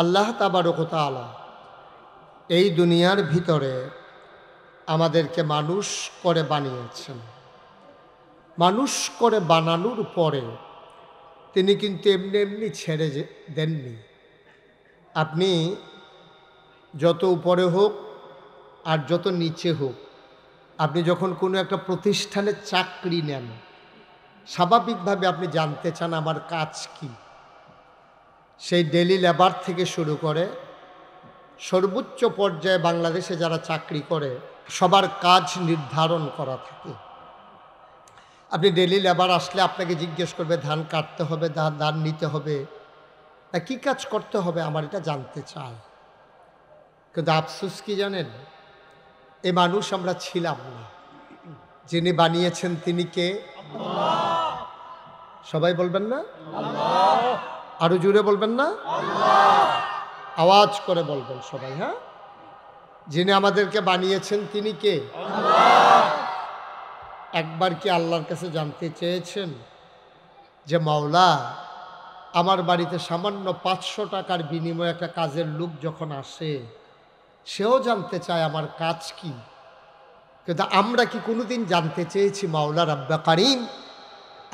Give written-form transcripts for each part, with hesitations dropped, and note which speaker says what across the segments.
Speaker 1: আল্লাহ তাবারক ওয়া তাআলা এই দুনিয়ার ভিতরে আমাদেরকে মানুষ করে বানিয়েছেন। মানুষ করে বানানোর পরে তিনি কিন্তু এমনি এমনি ছেড়ে দেননি। আপনি যত উপরে হোক আর যত নিচে হোক, আপনি যখন কোনো একটা প্রতিষ্ঠানে চাকরি নেন, স্বাভাবিকভাবে আপনি জানতে চান আমার কাজ কি। সেই ডেলি লেবার থেকে শুরু করে সর্বোচ্চ পর্যায়ে বাংলাদেশে যারা চাকরি করে সবার কাজ নির্ধারণ করা থাকে। আপনি ডেলি লেবার আসলে আপনাকে জিজ্ঞেস করবে ধান কাটতে হবে, ধান নিতে হবে, না কী কাজ করতে হবে, আমার এটা জানতে চায়। কিন্তু আফসোস কি জানেন, এ মানুষ আমরা ছিলাম না। যিনি বানিয়েছেন তিনি কে? আল্লাহ। সবাই বলবেন না আল্লাহ? আরো জোরে বলবেন না আল্লাহ? আওয়াজ করে বলবেন সবাই। হ্যাঁ, যিনি আমাদেরকে বানিয়েছেন তিনি কে? আল্লাহ। একবার কি আল্লাহর কাছে জানতে চেয়েছেন যে মাওলা, আমার বাড়িতে সামান্য 500 টাকার বিনিময়ে একটা কাজের লোক যখন আসে, সেও জানতে চায় আমার কাজ কি? কিন্তু আমরা কি কোনোদিন জানতে চেয়েছি মাওলা রাব্বা কারীম,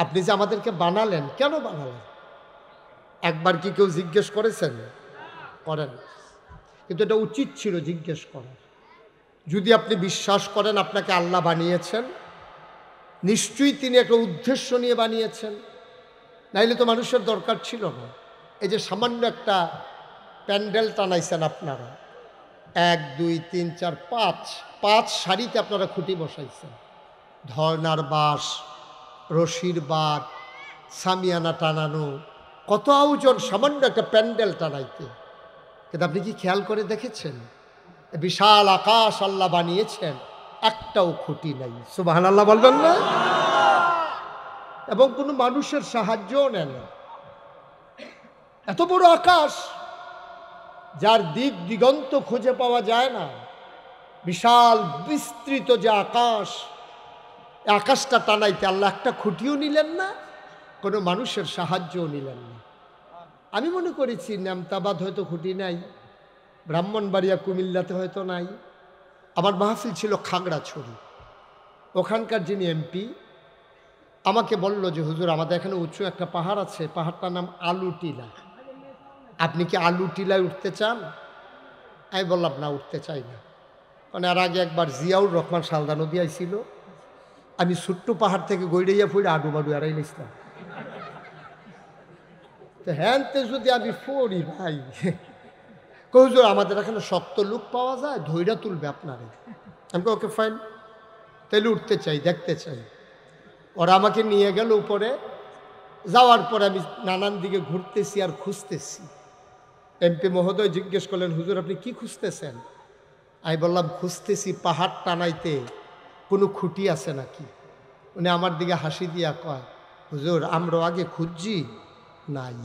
Speaker 1: আপনি যে আমাদেরকে বানালেন, কেন বানালেন? একবার কি কেউ জিজ্ঞেস করেছেন? করেন। কিন্তু এটা উচিত ছিল জিজ্ঞেস করার। যদি আপনি বিশ্বাস করেন আপনাকে আল্লাহ বানিয়েছেন, নিশ্চয়ই তিনি একটা উদ্দেশ্য নিয়ে বানিয়েছেন, নাইলে তো মানুষের দরকার ছিল না। এই যে সামান্য একটা প্যান্ডেল টানাইছেন আপনারা, 1 2 3 4 5 সারিতে আপনারা খুঁটি বসাইছেন, ধর্নার বাঁশ, রশির বাঁধ, সামিয়ানা টানানো, কত আয়োজন সামান্য একটা প্যান্ডেল টানাইতে। কিন্তু আপনি কি খেয়াল করে দেখেছেন বিশাল আকাশ আল্লাহ বানিয়েছেন, একটাও খুঁটি নাই? সুবহানাল্লাহ বলবেন না? এবং কোনো মানুষের সাহায্যও নেন না। এত বড় আকাশ, যার দিক দিগন্ত খুঁজে পাওয়া যায় না, বিশাল বিস্তৃত যে আকাশ, আকাশটা টানাইতে আল্লাহ একটা খুঁটিও নিলেন না, কোনো মানুষের সাহায্যও নিলেন না। আমি মনে করেছি নেমতাবাদ হয়তো খুঁটি নাই, ব্রাহ্মণবাড়িয়া কুমিল্লাতে হয়তো নাই। আমার মাহফিল ছিল খাগড়াছড়ি। ওখানকার যিনি এমপি আমাকে বলল যে হুজুর, আমাদের এখানে উঁচু একটা পাহাড় আছে, পাহাড়টার নাম আলুটিলা, আপনি কি আলুটিলায় উঠতে চান? আমি বললাম না, উঠতে চাই না। কারণ এর আগে একবার জিয়াউর রহমান সালদা নদী আইছিল, আমি ছোট্ট পাহাড় থেকে গৈড়াইয়া ফুড়ে আডু বাডু এড়াই নিছিলাম। তো হ্যানতে যদি আমি পড়ি ভাই, হুজুর আমাদের এখানে শক্ত লোক পাওয়া যায়, ধৈর্য তুলবে আপনারে। আমি ওকে ফাইন, তাইলে উঠতে চাই, দেখতে চাই। ওরা আমাকে নিয়ে গেল উপরে। যাওয়ার পরে আমি নানান দিকে ঘুরতেছি আর খুঁজতেছি। এমপি মহোদয় জিজ্ঞেস করলেন, হুজুর আপনি কি খুঁজতেছেন? আমি বললাম, খুঁজতেছি পাহাড় টানাইতে কোনো খুঁটি আছে নাকি। উনি আমার দিকে হাসি দিয়া কয়, হুজুর আমরাও আগে খুঁজছি, নাই।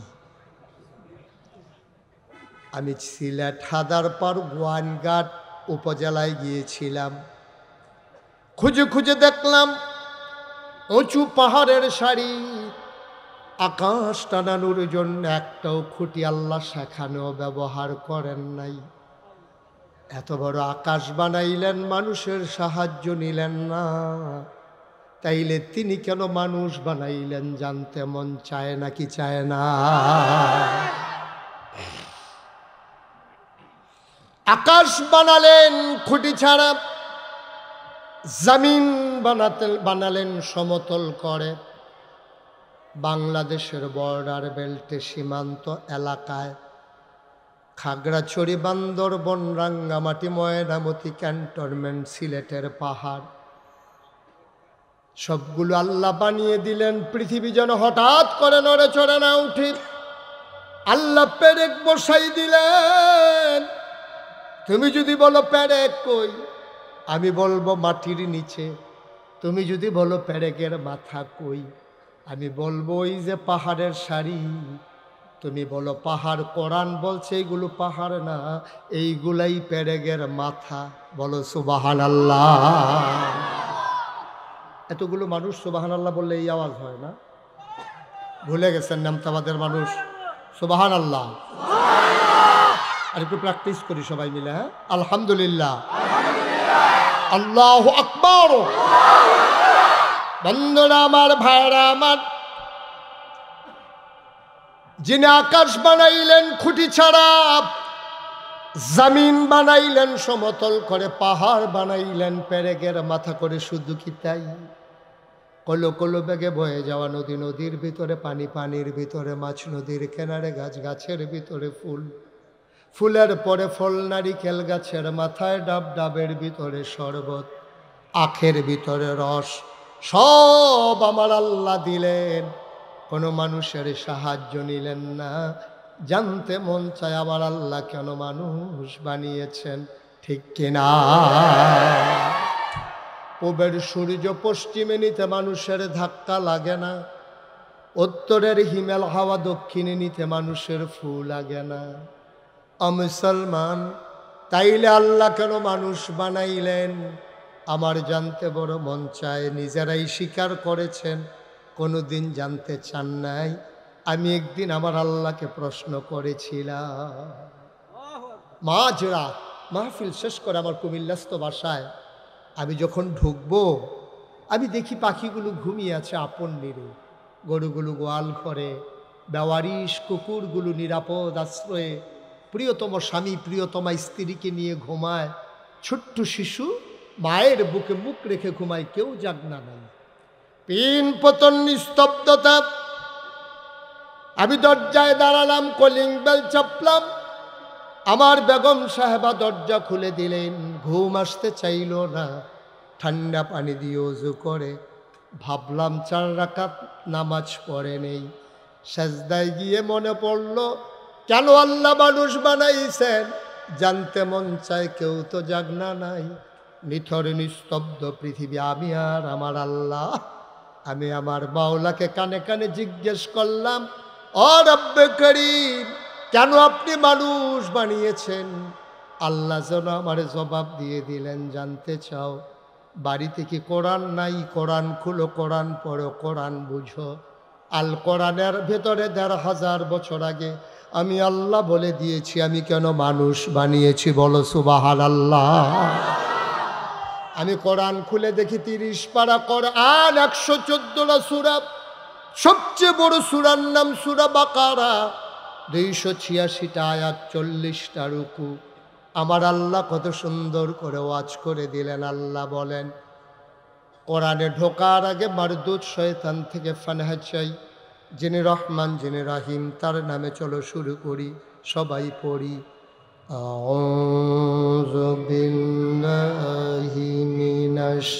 Speaker 1: আমি সিলেট হাদারপার গোয়াইনঘাট উপজেলায় গিয়েছিলাম, খুঁজে খুঁজে দেখলাম উঁচু পাহাড়ের সারি, আকাশ টানানোর জন্য একটাও খুঁটি আল্লাহ সেখানেও ব্যবহার করেন নাই। এত বড় আকাশ বানাইলেন, মানুষের সাহায্য নিলেন না, তাইলে তিনি কেন মানুষ বানাইলেন জানতে মন চায় নাকি চায় না? আকাশ বানালেন খুঁটি ছাড়া, জমিন বানালেন সমতল করে। বাংলাদেশের বর্ডার বেল্টে সীমান্ত এলাকায় খাগড়াছড়ি, বান্দরবন, রাঙ্গামাটি, ময়নামতি, ক্যান্টনমেন্ট, সিলেটের পাহাড় সবগুলো আল্লাহ বানিয়ে দিলেন পৃথিবী যেন হঠাৎ করে নড়ে চড়ে না উঠে। আল্লাহ পেরেক বসাই দিলেন। তুমি যদি বলো পেরেক কই, আমি বলবো মাটির নিচে। তুমি যদি বলো পেরেকের মাথা কই, আমি বলবো ওই যে পাহাড়ের সারি। তুমি বলো পাহাড়, কোরআন বলছে এইগুলো পাহাড় না, এইগুলাই পেরেকের মাথা। বলো সুবহানাল্লাহ। এতগুলো মানুষ সুবহানাল্লাহ বললে এই আওয়াজ হয় না? ভুলে গেছেন নেমতাবাদের মানুষ? সুবহানাল্লাহ। আর একটু প্র্যাকটিস করি সবাই মিলে, হ্যাঁ? আলহামদুলিল্লাহ, আল্লাহু আকবার। বন্ধুরা আমার, ভাইরা আমার, যিনি আকাশ বানাইলেন খুঁটি ছাড়া, জমিন বানাইলেন সমতল করে, পাহাড় বানাইলেন পেরেকের মাথা করে, শুধু কি তাই? কলো কলো বেগে বয়ে যাওয়া নদী, নদীর ভিতরে পানি, পানির ভিতরে মাছ, নদীর কিনারে গাছ, গাছের ভিতরে ফুল, ফুলের পরে ফল, নারিকেল গাছের মাথায় ডাব, ডাবের ভিতরে শরবত, আখের ভিতরে রস, সব আমার আল্লাহ দিলেন। কোনো মানুষের সাহায্য নিলেন না। জানতে মন চায় আমার আল্লাহ কেন মানুষ বানিয়েছেন, ঠিক কিনা? পূবের সূর্য পশ্চিমে নিতে মানুষের ধাক্কা লাগে না, উত্তরের হিমেল হাওয়া দক্ষিণে নিতে মানুষের ফু লাগে না। মুসলমান, তাইলে আল্লাহ কেন মানুষ বানাইলেন? আমার জানতে বড় মন চায়। নিজেরাই স্বীকার করেছেন, কোনোদিন জানতে চান নাই। আমি একদিন আমার আল্লাহকে প্রশ্ন করেছিলাম। মাঝরাত মাহফিল শেষ করে আমার কুমিল্লাস্থ বাসায় আমি যখন ঢুকবো, আমি দেখি পাখিগুলো ঘুমিয়ে আছে আপন নিরে, গরুগুলো গোয়াল ঘরে, বেওয়ারিশ কুকুরগুলো নিরাপদ আশ্রয়ে প্রিয়তম স্বামী প্রিয়তমা স্ত্রীকে নিয়ে ঘুমায়। ছোট্ট শিশু মায়ের বুকে মুখ রেখে ঘুমায়, কেউ জাগনা নাই, পিন পতন নিস্তব্ধতা। আমি দরজায় দাঁড়ালাম, কলিং বেল চাপলাম। আমার বেগম সাহেবা দরজা খুলে দিলেন। ঘুম আসতে চাইল না, ঠান্ডা পানি দিয়ে ওযু করে ভাবলাম 4 রাকাত নামাজ পড়ে নেই। সেজদায় গিয়ে মনে পড়ল, কেন আল্লাহ মানুষ বানাইছেন? জানতে মন চায়, কেউ তো জাগনা নাই। নিথর নিস্তব্ধ পৃথিবী, আমি আর আমার আল্লাহ। আমি আমার মাওলাকে কানে কানে জিজ্ঞেস করলাম, ও রব্বে করিম, কেন আপনি মানুষ বানিয়েছেন? আল্লাহ যেন আমার জবাব দিয়ে দিলেন, জানতে চাও? বাড়িতে কি কোরআন নাই? কোরআন খুলো, কোরআন পড়ো, কোরআন বুঝো। আল কোরআনের ভেতরে 1500 বছর আগে আমি আল্লাহ বলে দিয়েছি আমি কেন মানুষ বানিয়েছি। বলো সুবহানাল্লাহ। আমি কোরআন খুলে দেখি 30 পারা কোরআন, 114টা সূরা। সবচেয়ে বড় সূরার নাম সূরা বাকারা, 286টা আয়াত, 40টা রুকু। আমার আল্লাহ কত সুন্দর করে ওয়াজ করে দিলেন। আল্লাহ বলেন, কোরআনে ঢোকার আগে মারদুদ শয়তান থেকে ফানাহ চাই। যিনি রহমান, যিনি রাহিম, তার নামে চলো শুরু করি, সবাই পড়ি। আউযু বিল্লাহি মিনাশ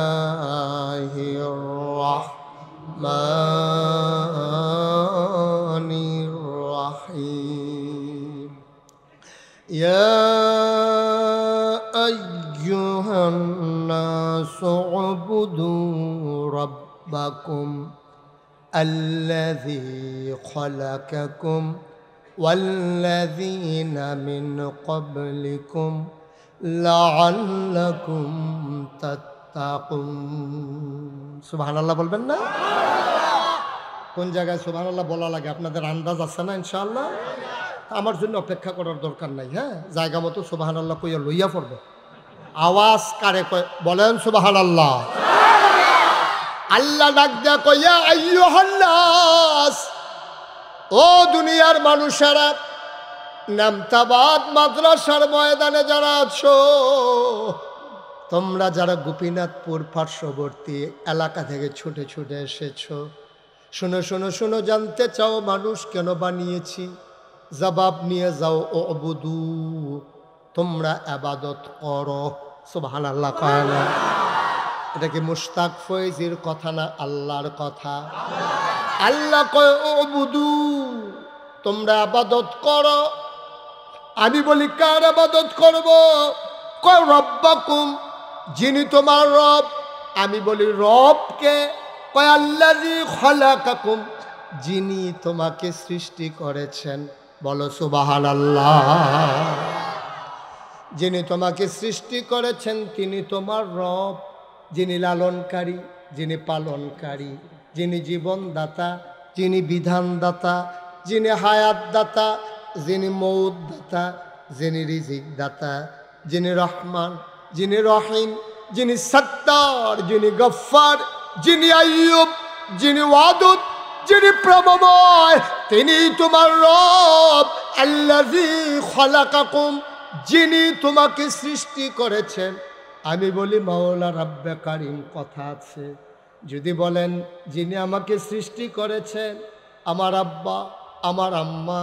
Speaker 1: বিসমিল্লাহির রাহমানির রাহিম। ইয়া আইয়ুহান নাসু উবুদু রাব্বাকুম আল্লাযী খালাকাকুম ওয়াল্লাযীনা মিন ক্বাবলিকুম লাআল্লাকুম তাত্তাকুন। সুবহানাল্লাহ বলবেন না? কোন জায়গায় সুবহানাল্লাহ বলা লাগে আপনাদের আন্দাজ আছে না? ইনশাআল্লাহ আমার জন্য অপেক্ষা করার দরকার নাই। হ্যাঁ, জায়গা মতো সুবহানাল্লাহ কইয়া লইয়া পড়বে। আওয়াজ কারে কয় বলেন সুবহানাল্লাহ। আল্লাহ ডাক দেয়া কইয়া, আইয়ুহান নাস, ও দুনিয়ার মানুষেরা, নামতাবাদ মাদ্রাসার ময়দানে যারা আছো, তোমরা যারা গোপীনাথপুর পার্শ্ববর্তী এলাকা থেকে ছুটে ছুটে এসেছো, শোনো শোনো শোনো, জানতে চাও মানুষ কেন বানিয়েছি? জবাব নিয়ে যাও, ও অবুদু, তোমরা ইবাদত করো। সুবহানাল্লাহ কয় না? এটা কি মুশতাক ফয়েজির কথা না আল্লাহর কথা? আল্লাহ কয়, ও অবুদু, তোমরা ইবাদত করো। আমি বলি, কার ইবাদত করব? কয় রব্বাকুম, যিনি তোমার রব। আমি বলি, রবকে? কয় আল্লাযী খালাকাকুম, যিনি তোমাকে সৃষ্টি করেছেন। বলো সুবহানাল্লাহ। যিনি তোমাকে সৃষ্টি করেছেন তিনি তোমার রব, যিনি লালনকারী, যিনি পালনকারী। যিনি জীবনদাতা, যিনি বিধানদাতা, যিনি হায়াতদাতা, যিনি মৌতদাতা, যিনি রিজিক দাতা, যিনি রহমান, যিনি রহিম, যিনি সত্তার, যিনি গফফার, যিনি আইয়ুব, যিনি ওয়াদুদ, যিনি প্রভুময়, তিনি তোমার রব। আল্লাযী খালাকাকুম, যিনি তোমাকে সৃষ্টি করেছেন। আমি বলি মাওলা রাব্বে কারিম, কথা আছে। যদি বলেন যিনি আমাকে সৃষ্টি করেছেন, আমার আব্বা আমার আম্মা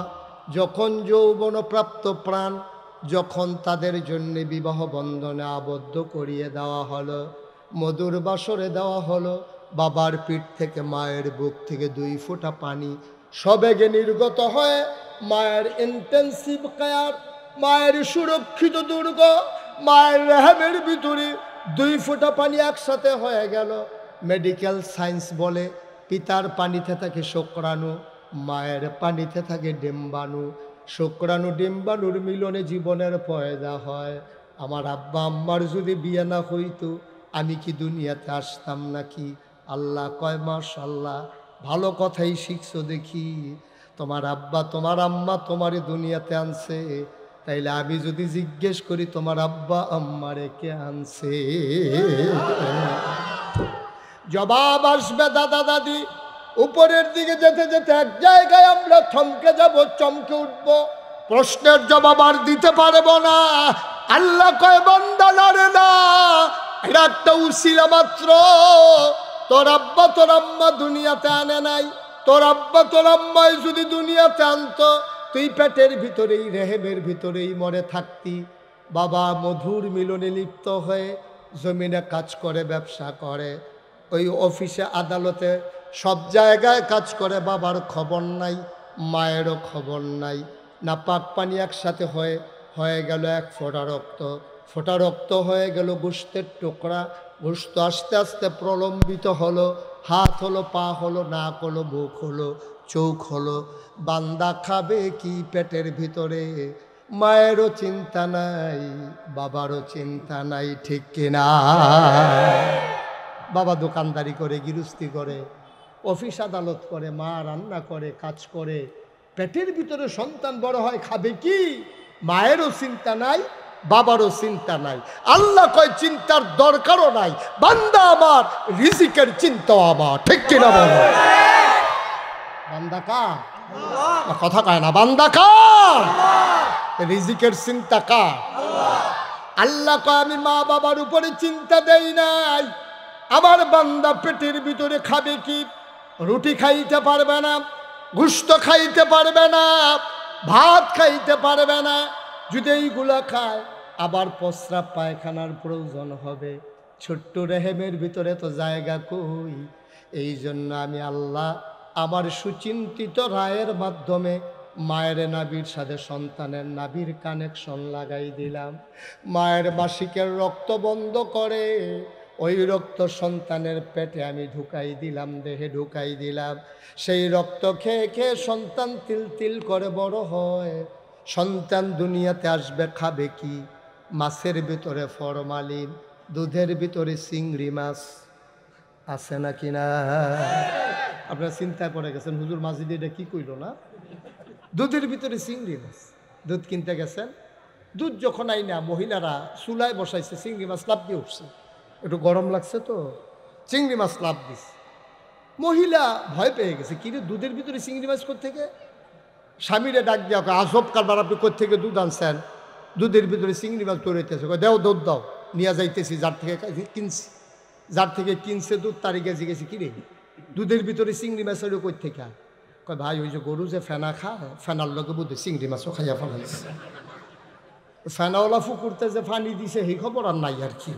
Speaker 1: যখন যৌবনপ্রাপ্ত প্রাণ, যখন তাদের জন্য বিবাহ বন্ধনে আবদ্ধ করিয়ে দেওয়া হলো, মধুর বাসরে দেওয়া হলো, বাবার পিঠ থেকে মায়ের বুক থেকে 2 ফোঁটা পানি সবেগে নির্গত হয়ে মায়ের ইন্টেন্সিভ কেয়ার, মায়ের সুরক্ষিত দুর্গ, মায়ের রেহেমের ভিতরে 2 ফোঁটা পানি একসাথে হয়ে গেল। মেডিকেল সায়েন্স বলে পিতার পানিতে থাকে শুক্রাণু, মায়ের পানিতে থাকে ডিম্বাণু। শুক্রাণু ডিম্বাণুর মিলনে জীবনের পয়দা হয়। আমার আব্বা আম্মার যদি বিয়ে না হইতো আমি কি দুনিয়াতে আসতাম নাকি? আল্লাহ কয় মাশাআল্লাহ, ভালো কথাই শিখছো দেখি। তোমার আব্বা তোমার আম্মা তোমারে দুনিয়াতে আনছে, তাইলে আমি যদি জিজ্ঞেস করি তোমার আব্বা আম্মারে কে আনছে, জবাব আসবে দাদা দাদি। উপরের দিকে যেতে যেতে এক জায়গায় আমরা থমকে যাব, চমকে উঠব, প্রশ্নের জবাব আর দিতে পারবো না। আল্লাহ কয় বান্দা না রে না, এটা একটা উসিলা মাত্র। তোর আব্বা তোর আম্মা দুনিয়াতে আনে নাই, তোর আব্বা তোর আম্মাই যদি দুনিয়াতে আনতো তুই পেটের ভিতরেই রেহেমের ভিতরেই মরে থাকতি। বাবা মধুর মিলনে লিপ্ত হয়ে জমিনে কাজ করে, ব্যবসা করে, ওই অফিসে আদালতে সব জায়গায় কাজ করে, বাবার খবর নাই, মায়েরও খবর নাই। না পাক পানি একসাথে হয়ে গেল এক ফোঁটা রক্ত, ফোঁটা রক্ত হয়ে গেল গোশতের টুকরা, গোশত আস্তে আস্তে প্রলম্বিত হলো, হাত হলো, পা হলো, নাক হলো, মুখ হলো, চোখ হলো। বান্দা খাবে কি পেটের ভিতরে? মায়েরও চিন্তা নাই, বাবারও চিন্তা নাই, ঠিক কিনা? বাবা দোকানদারি করে, গৃহস্থী করে, অফিস আদালত করে, মা রান্না করে, কাজ করে, পেটের ভিতরে সন্তান বড় হয়, খাবে কি? মায়েরও চিন্তা নাই, বাবারও চিন্তা নাই। আল্লাহ কয় চিন্তার দরকারও নাই, বান্দা আমার রিজিকের চিন্তাও আমার, ঠিক কিনা বলো? বান্দা কার? কথা কয় না, বান্দা কার? রিজিকের চিন্তা কার? আল্লাহ কয় আমি মা বাবার উপরে চিন্তা দেই নাই। আমার বান্দা পেটের ভিতরে খাবে কি? রুটি খাইতে পারবে না, গোশত খাইতে পারবে না, ভাত খাইতে পারবে না। যদি এইগুলা খায় আবার প্রস্রাব পায়খানার প্রয়োজন হবে, ছোট্ট রেহেমের ভিতরে তো জায়গা কই। এই জন্য আমি আল্লাহ আমার সুচিন্তিত রায়ের মাধ্যমে মায়ের নাভির সাথে সন্তানের নাভির কানেকশন লাগাই দিলাম। মায়ের মাসিকের রক্ত বন্ধ করে ওই রক্ত সন্তানের পেটে আমি ঢুকাই দিলাম, দেহে ঢুকাই দিলাম। সেই রক্ত খেয়ে খেয়ে সন্তান তিল তিল করে বড় হয়। সন্তান দুনিয়াতে আসবে, খাবে কি? মাছের ভিতরে ফরমালিন, দুধের ভিতরে চিংড়ি মাছ আছে নাকি না? আপনারা চিন্তায় পড়ে গেছেন, হুজুর মাঝিদি এটা কি কইল না? দুধের ভিতরে চিংড়ি মাছ। দুধ কিনতে গেছেন, দুধ যখন আইনা মহিলারা চুলায় বসাইছে, চিংড়ি মাছ লাফ দিয়ে উঠছে, একটু গরম লাগছে তো চিংড়ি মাছ লাফ দিচ্ছে। মহিলা ভয় পেয়ে গেছে, কিরে দুধের ভিতরে চিংড়ি মাছ কোত্থেকে? স্বামীরে ডাক দেওয়া, আজব কারবার, আপনি কোত্থেকে দুধ আনছেন? দুধের ভিতরে চিংড়ি মাছ দৌড়াইতেছে। দেও দুধ দাও, নিয়ে যাইতেছি যার থেকে কিনছি। যার থেকে কিনছে দুধ তারই গেছি গেছি, কিরে দুধের ভিতরে চিংড়ি মাছ হলো কোত্থেকে? কয় ভাই ওই যে গরু যে ফেনা খায়, ফেনার লোকে বুধ চিংড়ি মাছও খাইয়া ফেলাইছে। ফেনাওয়ালা ফুকুরতে যে পানি দিছে সেই খবর আর নাই আর কি।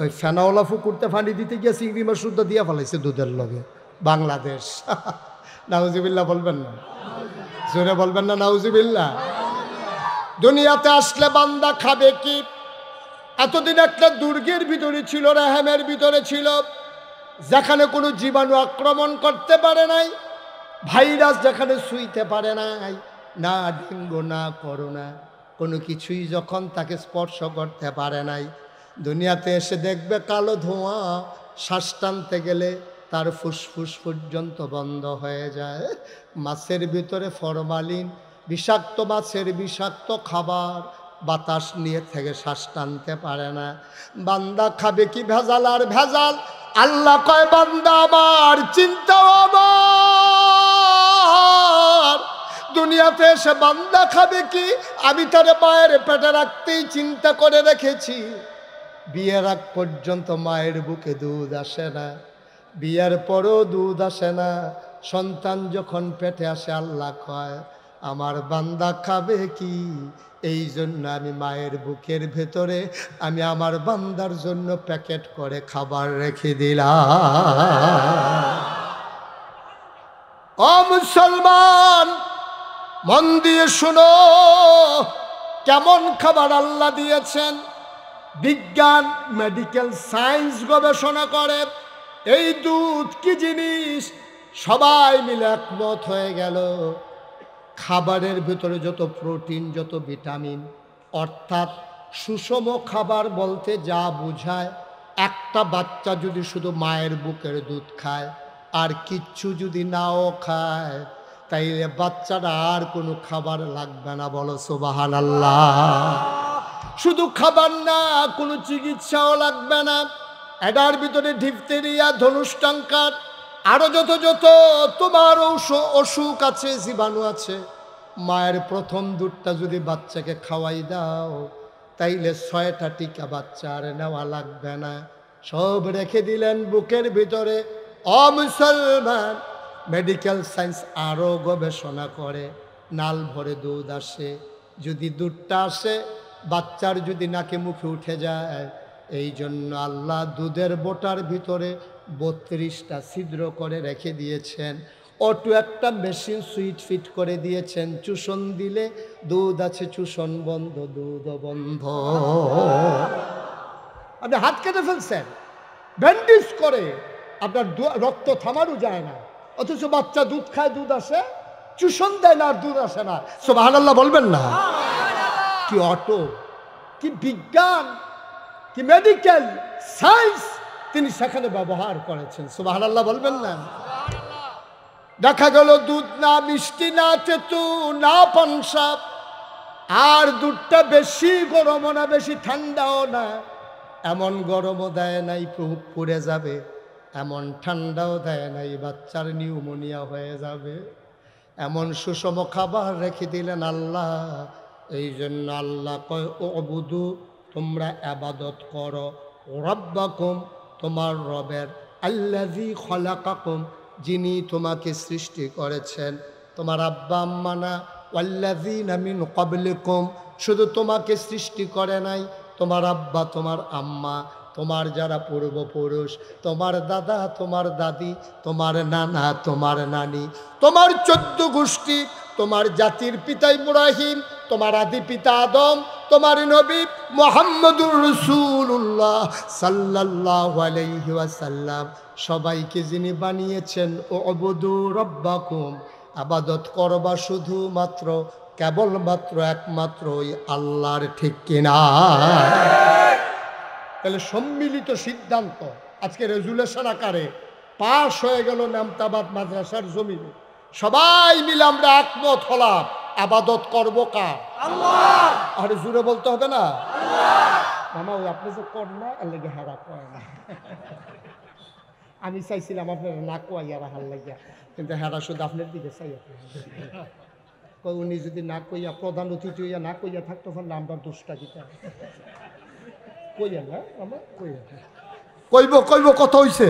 Speaker 1: ওই ফেনাওয়ালা ফুকুরতে পানি দিতে গিয়ে চিংড়ি মাছ শুদ্ধ দিয়া ফেলাইছে দুধের লগে। বাংলাদেশ। নাউজুবিল্লাহ বলবেন না? জোরে বলবেন না নাউজুবিল্লাহ? দুনিয়াতে আসলে বান্দা খাবে কি? এতদিন একটা দুর্গের ভিতরে ছিল, রেহেমের ভিতরে ছিল, যেখানে কোনো জীবাণু আক্রমণ করতে পারে নাই, ভাইরাস যেখানে ছুঁইতে পারে নাই, না ডেঙ্গু না করোনা, কোনো কিছুই যখন তাকে স্পর্শ করতে পারে নাই। দুনিয়াতে এসে দেখবে কালো ধোঁয়া, শ্বাস টানতে গেলে তার ফুসফুস পর্যন্ত বন্ধ হয়ে যায়। মাছের ভিতরে ফরমালিন, বিষাক্ত মাছের বিষাক্ত খাবার, বাতাস নিয়ে থেকে শ্বাস টানতে পারে না। বান্দা খাবে কি ভেজাল আর ভেজাল। আল্লাহ কয় বান্দা আমার, চিন্তা আমার, দুনিয়াতে এসে বান্দা খাবে কি, আমি তার মায়ের পেটে রাখতেই চিন্তা করে রেখেছি। বিয়ের আগ পর্যন্ত মায়ের বুকে দুধ আসে না, বিয়ের পরও দুধ আসে না। সন্তান যখন পেটে আসে আল্লাহ কয় আমার বান্দা খাবে কি, এই জন্য আমি মায়ের বুকের ভেতরে আমি আমার বান্দার জন্য প্যাকেট করে খাবার রেখে দিলাম। ও মুসলমান, মন দিয়ে শুনো, কেমন খাবার আল্লাহ দিয়েছেন। বিজ্ঞান, মেডিকেল সায়েন্স গবেষণা করে এই দুধ কি জিনিস। সবাই মিলে একমত হয়ে গেল খাবারের ভিতরে যত প্রোটিন, যত ভিটামিন, অর্থাৎ সুষম খাবার বলতে যা বোঝায়, একটা বাচ্চা যদি শুধু মায়ের বুকের দুধ খায় আর কিচ্ছু যদি নাও খায়, তাইলে বাচ্চাটা আর কোনো খাবার লাগবে না। বলো সুবহানাল্লাহ। শুধু খাবার না, কোনো চিকিৎসাও লাগবে না। এটার ভিতরে ডিপথেরিয়া, ধনুষ্টঙ্কার, আরো যত যত তোমার অসুখ আছে, জীবাণু আছে, মায়ের প্রথম দুধটা যদি বাচ্চাকে খাওয়াই দাও, তাইলে 6টা টিকা বাচ্চার নেওয়া লাগবে না, সব রেখে দিলেন বুকের ভিতরে। মুসলমান, মেডিকেল সায়েন্স আরো গবেষণা করে, নাল ভরে দুধ আসে, যদি দুধটা আসে বাচ্চার যদি নাকে মুখে উঠে যায়, এই জন্য আল্লাহ দুধের বোটার ভিতরে 32টা ছিদ্র করে রেখে দিয়েছেন। অটো একটা মেশিন সুইচ ফিট করে দিয়েছেন, চুষণ দিলে দুধ আছে, চুষণ বন্ধ দুধ বন্ধ। আপনি হাত কেটে ফেলছেন, ব্যান্ডেজ করে আপনার রক্ত থামানো যায় না, অথচ বাচ্চা দুধ খায়, দুধ আসে, চুষণ দেয় না আর দুধ আসে না। সুবহানাল্লাহ বলবেন না? কি অটো, কি বিজ্ঞান, কি মেডিকেল সায়েন্স তিনি সেখানে ব্যবহার করেছেন। সুবহানাল্লাহ বলবেন না? দেখা গেল দুধ না মিষ্টি, না তেতু, না পানসাপ, আর দুধটা বেশি গরমও না বেশি ঠান্ডাও না, এমন গরমও দেয় নাই পুড়ে যাবে, এমন ঠান্ডাও দেয় নাই বাচ্চার নিউমোনিয়া হয়ে যাবে। এমন সুষম খাবার রেখে দিলেন আল্লাহ। এই জন্য আল্লাহ কয় উবুদু, তোমরা ইবাদত করো, রব্বাকুম, তোমার রবের, আল্লাযী খলাকাকুম, যিনি তোমাকে সৃষ্টি করেছেন, তোমার আব্বা আম্মা না, ওয়াল্লাযীনা মিন ক্বাবলিকুম, শুধু তোমাকে সৃষ্টি করে নাই, তোমার আব্বা, তোমার আম্মা, তোমার যারা পূর্বপুরুষ, তোমার দাদা, তোমার দাদি, তোমার নানা, তোমার নানি, তোমার 14 গোষ্ঠী, তোমার জাতির পিতা ইব্রাহিম, তোমার আদি পিতা আদম, তোমার নবী মুহাম্মদুর রাসূলুল্লাহ সাল্লাল্লাহু আলাইহি ওয়াসাল্লাম, সবাইকে যিনি বানিয়েছেন, উবুদু রব্বাকুম, ইবাদত করবা শুধুমাত্র, কেবলমাত্র, একমাত্র ওই আল্লাহর। ঠিক কিনা? তাহলে সম্মিলিত সিদ্ধান্ত আজকে রেজুলেশন আকারে পাশ হয়ে গেল নামতাবাদ মাদ্রাসার জমিনে। সবাই মিলে আমরা একমত হলাম, ইবাদত করব কার? আল্লাহ। আরে জুড়ে বলতে হবে না? মামা ওই আপনি যে কর না, এর লেগে হারা কয় না। আমি চাইছিলাম আপনার না কইয়া রাখার লাগিয়া, কিন্তু হেরা শুধু আপনার দিকে চাই। উনি যদি না কইয়া, প্রধান অতিথি হইয়া না কইয়া থাকতো, না আমরা দোষটা কিতা কইয়া না, আমার কইয়া কইব কইব কত হইছে।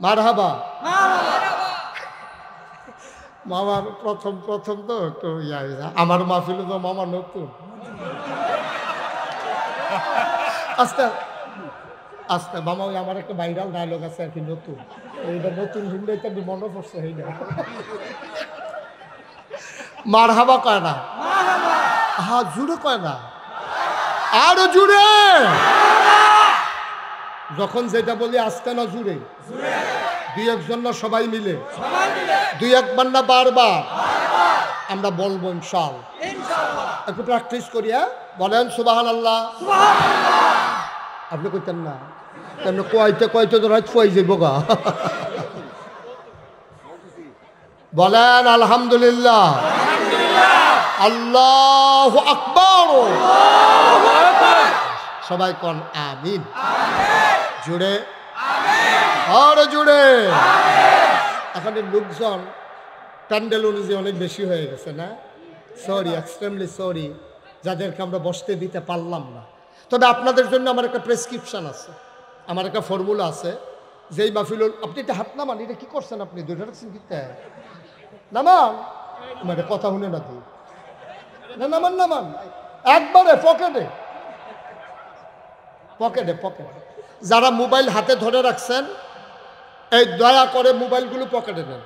Speaker 1: মারহাবা। মামার প্রথম প্রথম তো একটু ইয়া, আমার মাহফিলে তো মামা নতুন, আস্তে আস্তে মামা, ওই আমার একটা ভাইরাল ডায়লগ আছে আর কি, নতুন, এইটা নতুন শুনলে তো মনে পড়ছে। এই না মারহাবা কয় না, হ্যাঁ জুড়ে কয় না, আরো জুড়ে। যখন যেটা বলি আসতে না জুড়ে, দুই একজন না সবাই মিলে, দুই একবার না বারবার আমরা বলবো ইনশাআল্লাহ। একটু প্র্যাকটিস করি। বলেন সুবহানাল্লাহ। আপনি কইতেন না তেমনি কয়তে কয়তে তো রাত ফুয়াই যাইব গা বলেন আলহামদুলিল্লাহ আল্লাহু আকবার সবাই কোন আমিন জুড়ে আর জুড়ে এখন লোকজন প্যান্ডেল অনুযায়ী অনেক বেশি হয়ে গেছে না সরি এক্সট্রিমলি সরি যাদেরকে আমরা বসতে দিতে পারলাম না তবে আপনাদের জন্য আমার একটা প্রেসক্রিপশন আছে আমার একটা ফর্মুলা আছে যেই মাহফিলুল আপনি এটা হাত নামান এটা কি করছেন আপনি দুইটা রাখছেন কিতে নামান মানে কথা শুনে না তুই না নামান নামান একবারে পকেটে পকেটে পকেটে যারা মোবাইল হাতে ধরে রাখছেন এই দয়া করে মোবাইলগুলো পকেটে নেন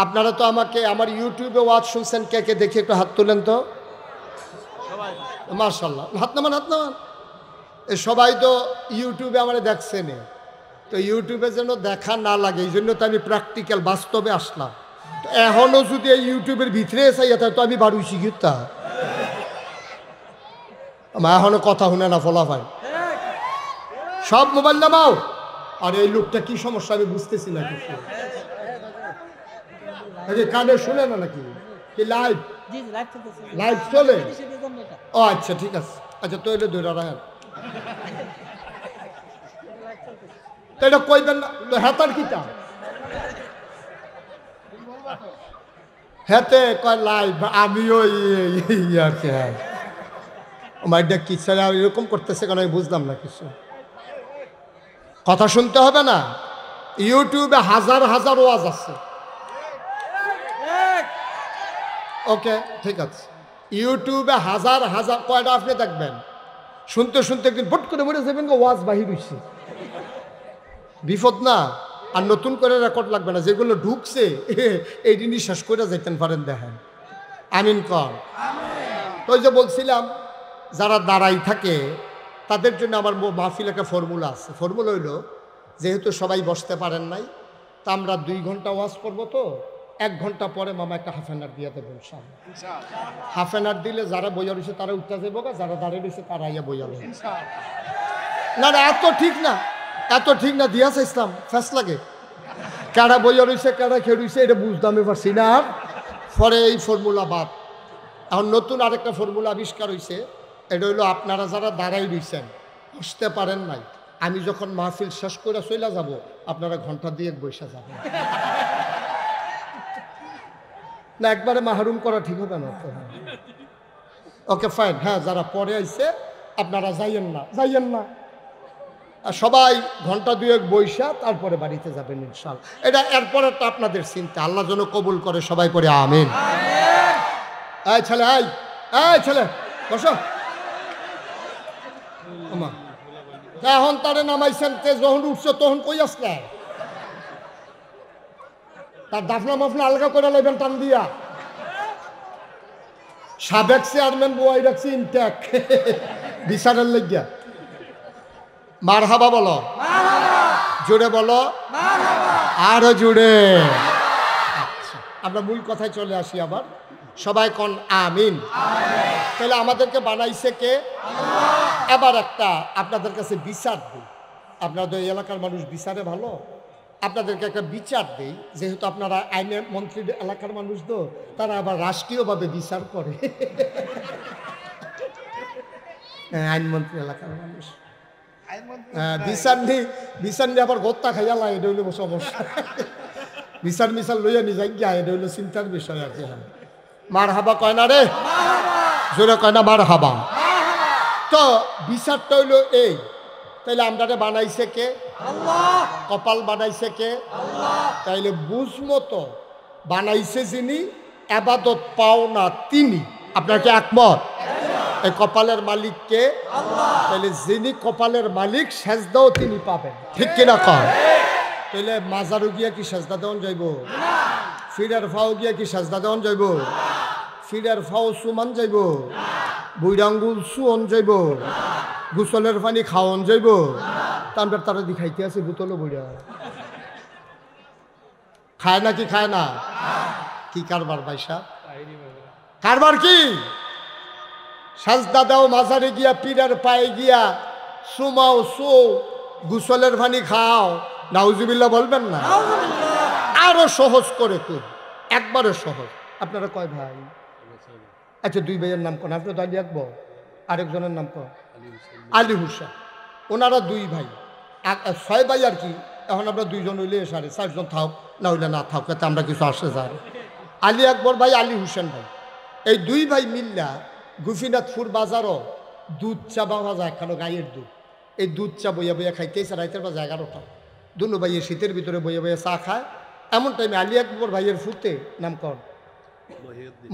Speaker 1: আপনারা তো আমাকে আমার ইউটিউবে ওয়াজ শুনছেন কে কে দেখি একটু হাত তুলেন তো মাশাআল্লাহ হাত নামান এ সবাই তো ইউটিউবে আমার দেখছেন তো ইউটিউবে যেন দেখা না লাগে এই জন্য তো আমি প্র্যাকটিক্যাল বাস্তবে আসলাম তো এখনও যদি এই ইউটিউবের ভিতরে চাইয়া তো আমি বাড়ি শিখিতা আমার এখনো কথা শুনে না ফলা ভাই সব মোবাইল নামাও আর এই লোকটা কি সমস্যা আমি বুঝতেছি না কিছু কানে শুনে না নাকি কি লাইভ লাইভ চলে ও আচ্ছা ঠিক আছে আচ্ছা তো এটা ধরে রাখেন তো এটা কইবেন না তো হেতার কিটা হেতে কয় লাইভ আমিও ইয়াকে আমার ডেক কি ছেলে এরকম করতেছে কেন আমি বুঝলাম না কিছু কথা শুনতে হবে না ইউটিউবে হাজার হাজার ওয়াজ আছে ওকে ঠিক আছে ইউটিউবে হাজার হাজার কয়টা আপনি দেখবেন শুনতে শুনতে একদিন ভট করে মরে যাবেন ওয়াজ বাহির হইছে বিপদ না আর নতুন করে রেকর্ড লাগবে না যেগুলো ঢুকছে এই জিনিস শেষ করে যাইতেন পারেন দেখেন আমিন কর তো যে বলছিলাম যারা দাঁড়াই থাকে তাদের জন্য আমার মাহফিল একটা ফর্মুলা আছে ফর্মুলা হইল যেহেতু সবাই বসতে পারেন নাই তা আমরা 2 ঘন্টা ওয়াজ করবো তো 1 ঘন্টা পরে মামা একটা হাফ অ্যান আওয়ার দিয়ে দেবেন হাফ অ্যান আওয়ার দিলে যারা বইয়া রয়েছে তারা উঠতে যাবো যারা দাঁড়িয়ে রয়েছে তারা ইয়া বইয়া রয়েছে না না এত ঠিক না দিয়াছে ইসলাম ফ্যাস লাগে কারা বইয়া রয়েছে কারা খেয়ে রয়েছে এটা বুঝতে আমি পারছি না আর পরে এই ফর্মুলা বাদ এখন নতুন আরেকটা ফর্মুলা আবিষ্কার হয়েছে এটা হইলো আপনারা যারা দাঁড়াই রয়েছেন বসতে পারেন নাই আমি যখন মাহফিল শেষ করে চলে যাব আপনারা ঘন্টা দিয়ে বসে যাবেন না একবারে মাহরুম করা ঠিক হবে না ওকে ফাইন হ্যাঁ যারা পরে আইছে আপনারা যাইয়েন না আর সবাই ঘন্টা 2 বইসা তারপরে বাড়িতে যাবেন ইনশাআল্লাহ এটা এরপরে তো আপনাদের চিন্তা আল্লাহ যেন কবুল করে সবাই পরে আমিন এই ছেলে বসো এখন তারে নামাইছেন যখন উঠছে তখন কই আসলে তার দাফনা মাফনা আলগা করে লাইবেন টান দিয়া সাবেক চেয়ারম্যান বই রাখছি ইনট্যাক বিচারের লাগিয়া মারহাবা বলো জোরে বলো আরো জোরে আচ্ছা আমরা মূল কথায় চলে আসি আবার সবাই কোন আমিন তাহলে আমাদেরকে বানাইছে কে এবার একটা আপনাদের কাছে বিচার দিই আপনাদের এলাকার মানুষ বিচারে ভালো আপনাদেরকে একটা বিচার দেই যেহেতু আপনারা আইনে মন্ত্রীর এলাকার মানুষ তো তারা আবার রাষ্ট্রীয়ভাবে বিচার করে আইনমন্ত্রী এলাকার মানুষ বিচার নিয়ে আবার গত্তা খাইয়া লাই এটা হইল সমস্যা বিচার লইয়া নি যাই গিয়া এটা হইল চিন্তার বিষয় আর কি মার হাবা কয় না রে জোরে কয় না মার হাবা তো বিচারটা হইল এই তাইলে আমরা বানাইছে কে আল্লাহ কপাল বানাইছে কে আল্লাহ তাইলে বুঝমতো বানাইছে যিনি ইবাদত পাও না তিনি আপনার কি একমত এই কপালের মালিক কে আল্লাহ তাইলে যিনি কপালের মালিক সেজদাও তিনি পাবেন ঠিক কিনা কয় তাইলে মাজারু গিয়া কি সেজদা দেওয়া যাইব না ফিরার ফাও গিয়া কি সেজদা দেওয়া যাইব ফিরার ফাও সুমান যাইব না বুইরাঙ্গুল সুন যাইব না গোসলের পানি খাওয়ন যাইব তারপর তারা দেখাইতে আছে বোতলও বইয়া খায় না কি খায় না কি কারবার ভাইসা কারবার কি সাজদা দাও মাজারে গিয়া পীরের পায়ে গিয়া সুমাও সো গুসলের পানি খাও, নাউজুবিল্লাহ বলবেন না? আরো সহজ করে তুই, একবারে সহজ। আপনারা কয় ভাই? আচ্ছা, দুই ভাইয়ের নাম কোন? আপনি তো আলী আকবর, আরেকজনের নাম কোন? আলী হুসেন। ওনারা দুই ভাই, 6 ভাই আর কি। এখন আমরা 2 জন হইলে 4.5 জন থাক, না হইলে না থাক, এতে আমরা কিছু আসে যায়। আলী আকবর ভাই, আলী হুসেন ভাই, এই 2 ভাই মিল্লা গোপীনাথপুর বাজারও দুধ চা পাওয়া যায়, একখানো গাইয়ের দুধ। এই দুধ চা বইয়া বইয়া খাইতেছে রাইতের বাজে 11টা। দুনো ভাইয়ে শীতের ভিতরে বইয়া বইয়া চা খায়। এমন টাইমে আলী আকবর ভাইয়ের ফুতে নাম কর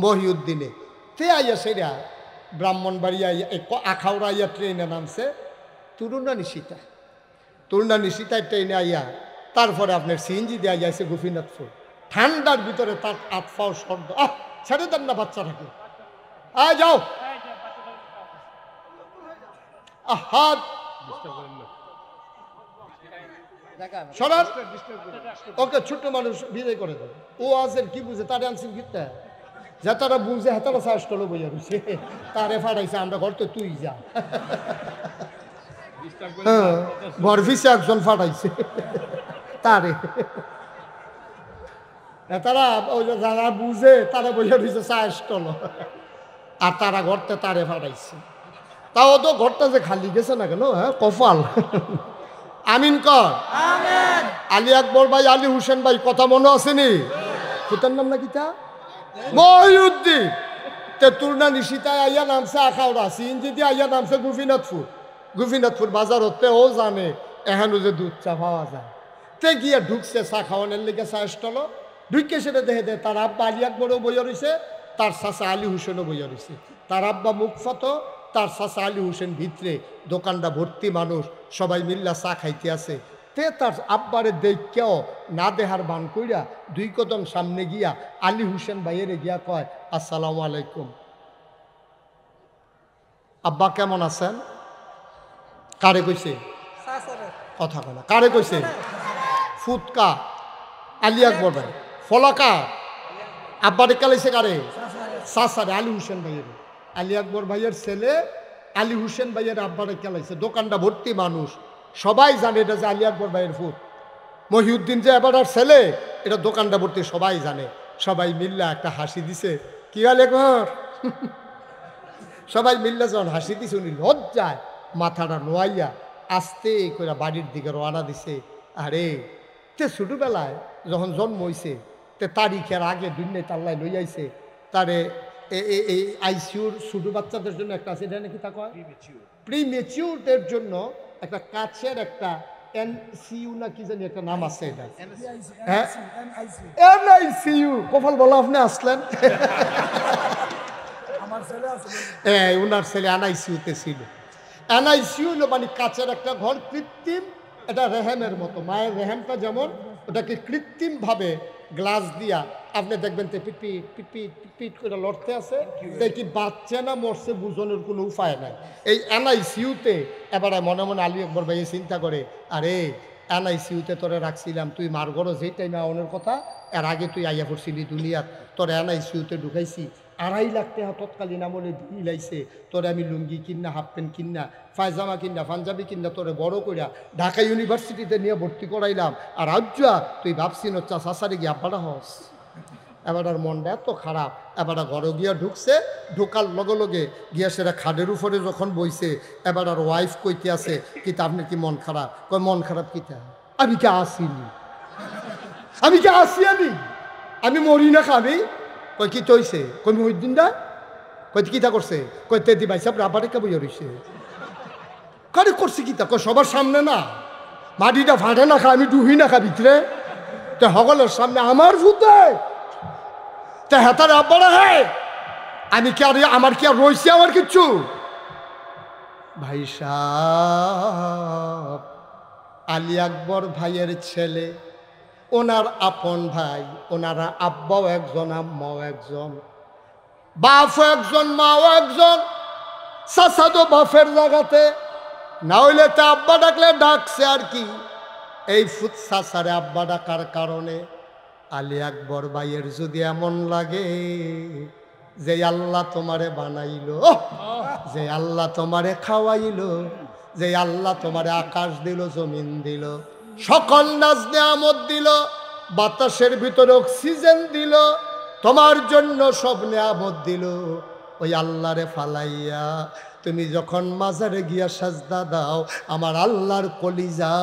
Speaker 1: মহিউদ্দিনে তে আইয়া সেরা ব্রাহ্মণবাড়িয়া আখাউড়া আইয়া ট্রেনে নামছে তরুণা নিশিতায় ট্রেনে আইয়া তারপরে আপনার সিএনজি দিয়ে আইয়াছে গোপীনাথপুর। ঠান্ডার ভিতরে তার আতফাও সর্দ, ছেড়ে দেন না বাচ্চাটাকে, আয় যাও হাত সরান, ওকে ছোট্ট মানুষ বিদায় করে দেবে। ও আজের কি বুঝে তারে আনছেন কিতা, যা তারা বুঝে হাতারা চাষ করলো বইয়া রুছে তারে ফাটাইছে, আমরা ঘর তো তুই যা। ঘর ফিসে একজন ফাটাইছে তারে, তারা ওই যারা বুঝে তারা বইয়া রুছে চাষ করলো, আর তারা ঘরতে তারে ফাটাইছে। তাও তো ঘরটা যে খালি গেছে না কেন, হ্যাঁ কপাল। আমিন কর। আলী আকবর ভাই, আলী হুসেন ভাই, কথা মনে আসেনি? ফুটার নাম নাকি তা মহিউদ্দিন। তেতুর্না নিশিতায় আইয়া নামছে আখাউড়া, সিএনজি দিয়ে আইয়া নামছে গোপীনাথপুর বাজার হতে। ও জানে এখানে যে দুধ চা পাওয়া যায়, তে গিয়া ঢুকছে চা খাওয়ানোর লেগে চা স্টল। ঢুকে সেটা দেখে দেয় তার আব্বা আলী আকবরও বইয়া রয়েছে, তার চাচা আলী হুসেনও বইয়া রয়েছে। তার আব্বা মুখফত, তার চাচা আলী হুসেন ভিতরে, দোকানটা ভর্তি মানুষ, সবাই মিল্লা চা খাইতে আছে। তে তার আব্বারে দেখেও না দেহার বান কইরা 2 কদম সামনে গিয়া আলী হুসেন ভাইয়েরে গিয়া কয়, আসসালামু আলাইকুম আব্বা, কেমন আছেন? কারে কইছে? কথা কয় না, কারে কইছে? ফুটকা আলী আকবর ভাই। ফলাকা আব্বারে কালাইছে কারে? চাচারে, আলী হুসেন ভাইয়ের। আলী আকবর ভাইয়ের ছেলে আলী হুসেন ভাইয়ের আব্বারে খেলাইছে। দোকানটা ভর্তি মানুষ, সবাই জানে এটা যে আলী আকবর ভাইয়ের ফুট। মহিউদ্দিন যে এবার ছেলে, এটা দোকানটা ভর্তি সবাই জানে। সবাই মিল্লা একটা হাসি দিছে, কি আলী আকবর? সবাই মিল্লা যখন হাসি দিছে, উনি লজ্জায় মাথাটা নোয়াইয়া আস্তে করে বাড়ির দিকে রওনা দিছে। আরে তে ছোটবেলায় যখন জন্ম হয়েছে, তে তারিখের আগে দুনিয়ায় তাল্লাই লই আইছে তারে। এই আইসিউর ছোটো বাচ্চাদের জন্য একটা আছে, এটা নাকি তা কয় প্রিমেচিউরদের জন্য একটা কাছের একটা এনসিইউ না কি জানি একটা নাম আছে, এটা হ্যাঁ এনআইসিইউ। কপাল বলো আপনি আসলেন। উনার ছেলে এনআইসিইউতে ছিল। এনআইসিইউ মানে কাছের একটা ঘর, কৃত্রিম, এটা রেহেমের মতো। মায়ের রেহেমটা যেমন, ওটাকে কৃত্রিমভাবে গ্লাস দিয়া আপনি দেখবেন তো পিটপিট পিটপিট পিট করে লড়তে আছে, দেখি বাচ্চা না মরছে বুঝনের কোনো উপায় নাই। এই এনআইসিইউতে এবার মনে মনে আলী আকবর ভাই চিন্তা করে, আরে এনআইসিইউতে তোরে রাখছিলাম, তুই মার গড়ো যেই টাইমে আওয়ানোর কথা, এর আগে তুই আইয়া পড়ছিলি দুনিয়াত, তোর এনআইসিইউতে ঢুকাইছি, 2.5 লাখ টাকা তৎকালীন আমলে দিলাইছে। তোরে আমি লুঙ্গি কিনা, হাফ প্যান্ট কিনা, পায়জামা কিনা, পাঞ্জাবি কিনা তোরে বড় কইরা ঢাকা ইউনিভার্সিটিতে নিয়ে ভর্তি করাইলাম। আর আজ্জা তুই ভাবছিস চা চাষারে গিয়ে আব্বাটা হস। এবার মনটা এত খারাপ, এবার ঘরে গিয়া ঢুকছে, ঢোকার লগে লগে গিয়া সেটা খাটের উপরে যখন বইছে, এবার আর ওয়াইফ কইতে আছে, কিতা আপনি কি মন খারাপ? কয় মন খারাপ কিতা? আমি কি আসিনি, আমি কি আসি, আমি মরি না খাবি। কই কি তৈছে? কই মহিউদ্দিন দা। কই কিতা করছে? কই তেদি ভাই সাহেব রাবারে কে বইয়া রইছে। কারে করছে কিতা? কই সবার সামনে না, মাটিটা ফাটে না খা, আমি ডুহি না খা ভিতরে, তে সকলের সামনে আমার ভূতে, তে হেতার আব্বারা, হ্যাঁ আমি কি আর, আমার কি আর রইছে আমার কিচ্ছু? ভাই সাহেব, আলী আকবর ভাইয়ের ছেলে, ওনার আপন ভাই, ওনারা আব্বাও একজন, আম্মাও একজন, বাপও একজন, মাও একজন। চাচা তো বাপের জায়গাতে, না হইলে তো আব্বা ডাকলে ডাকছে আর কি। এই ফুট চাচারে আব্বা ডাকার কারণে আলী আকবর ভাইয়ের যদি এমন লাগে যে আল্লাহ তোমারে বানাইলো, যে আল্লাহ তোমারে খাওয়াইলো, যে আল্লাহ তোমারে আকাশ দিল, জমিন দিল, সকল নাজ নেয়ামত দিল, বাতাসের ভিতরে অক্সিজেন দিল, তোমার জন্য সব নেয়ামত দিল, ওই আল্লাহরে ফালাইয়া তুমি যখন মাজারে গিয়া সাজদা দাও, আমার আল্লাহর কলিজা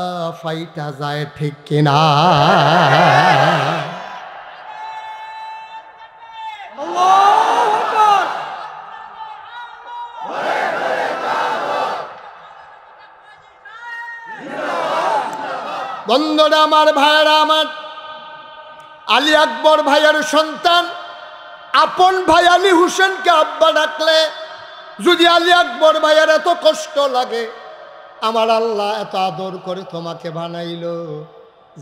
Speaker 1: ফাইটা যায়, ঠিক কিনা? বন্ধুরা আমার, ভাইয়েরা আমার, আলী আকবর ভাইয়ের সন্তান আপন ভাই আলী হোসেনকে আব্বা ডাকলে যদি আলী আকবর ভাইয়ের এত কষ্ট লাগে, আমার আল্লাহ এত আদর করে তোমাকে বানাইল,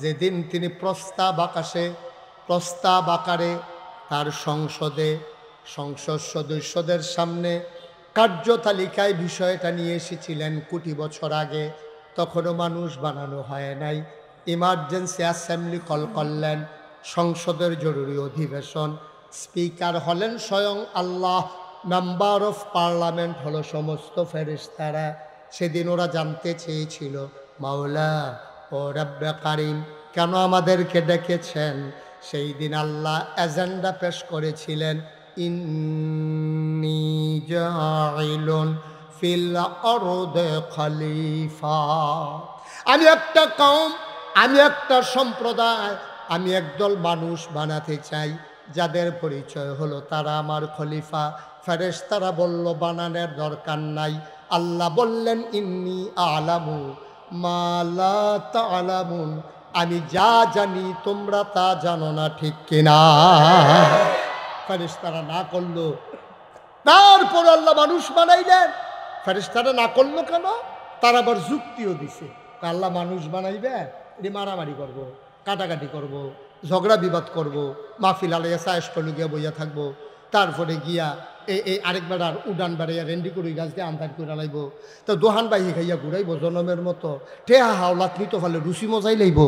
Speaker 1: যেদিন তিনি প্রস্তাব আকারে তার সংসদ সদস্যদের সামনে কার্যতালিকায় বিষয়টা নিয়ে এসেছিলেন কোটি বছর আগে, তখনও মানুষ বানানো হয় নাই। ইমার্জেন্সি অ্যাসেম্বলি কল করলেন, সংসদের জরুরি অধিবেশন, স্পিকার হলেন স্বয়ং আল্লাহ, মেম্বার অফ পার্লামেন্ট হলো সমস্ত ফেরেশতারা। সেদিন ওরা জানতে চেয়েছিল, মাওলা ও রব্বে কারিম কেন আমাদেরকে ডেকেছেন? সেই দিন আল্লাহ এজেন্ডা পেশ করেছিলেন, ইন্নী জাইলুন ফিল আরদে খলিফা। আমি একটা কওম, আমি একটা সম্প্রদায়, আমি একদল মানুষ বানাতে চাই, যাদের পরিচয় হলো তারা আমার খলিফা। ফেরেশতারা বলল বানানোর দরকার নাই। আল্লাহ বললেন, ইন্নী আলামু মা লা তা'লামুন, আমি যা জানি তোমরা তা জানো না, ঠিক কিনা? ফেরেশতারা না করলো, তারপর আল্লাহ মানুষ বানাইলেন। ফেরেশতারা না করলো কেন? তারা আবার যুক্তিও দিছে, আল্লাহ মানুষ বানাইবে, এটি মারামারি করব, কাটাকাটি করব, ঝগড়া বিবাদ করব, মাহফিল আলাইয়া চায়েস্টলে গিয়া বইয়া থাকবো, তারপরে গিয়া এই আরেক বেড়ার উডান বেড়াইয়া রেন্ডি করি গাছ দিয়ে আন্তার করে লাইব, তো দোহান বাইহি খাইয়া ঘুরাইব জনমের মতো, ঠেহা হাওলাত নিত ফেলে রুচি মজাই লাইব।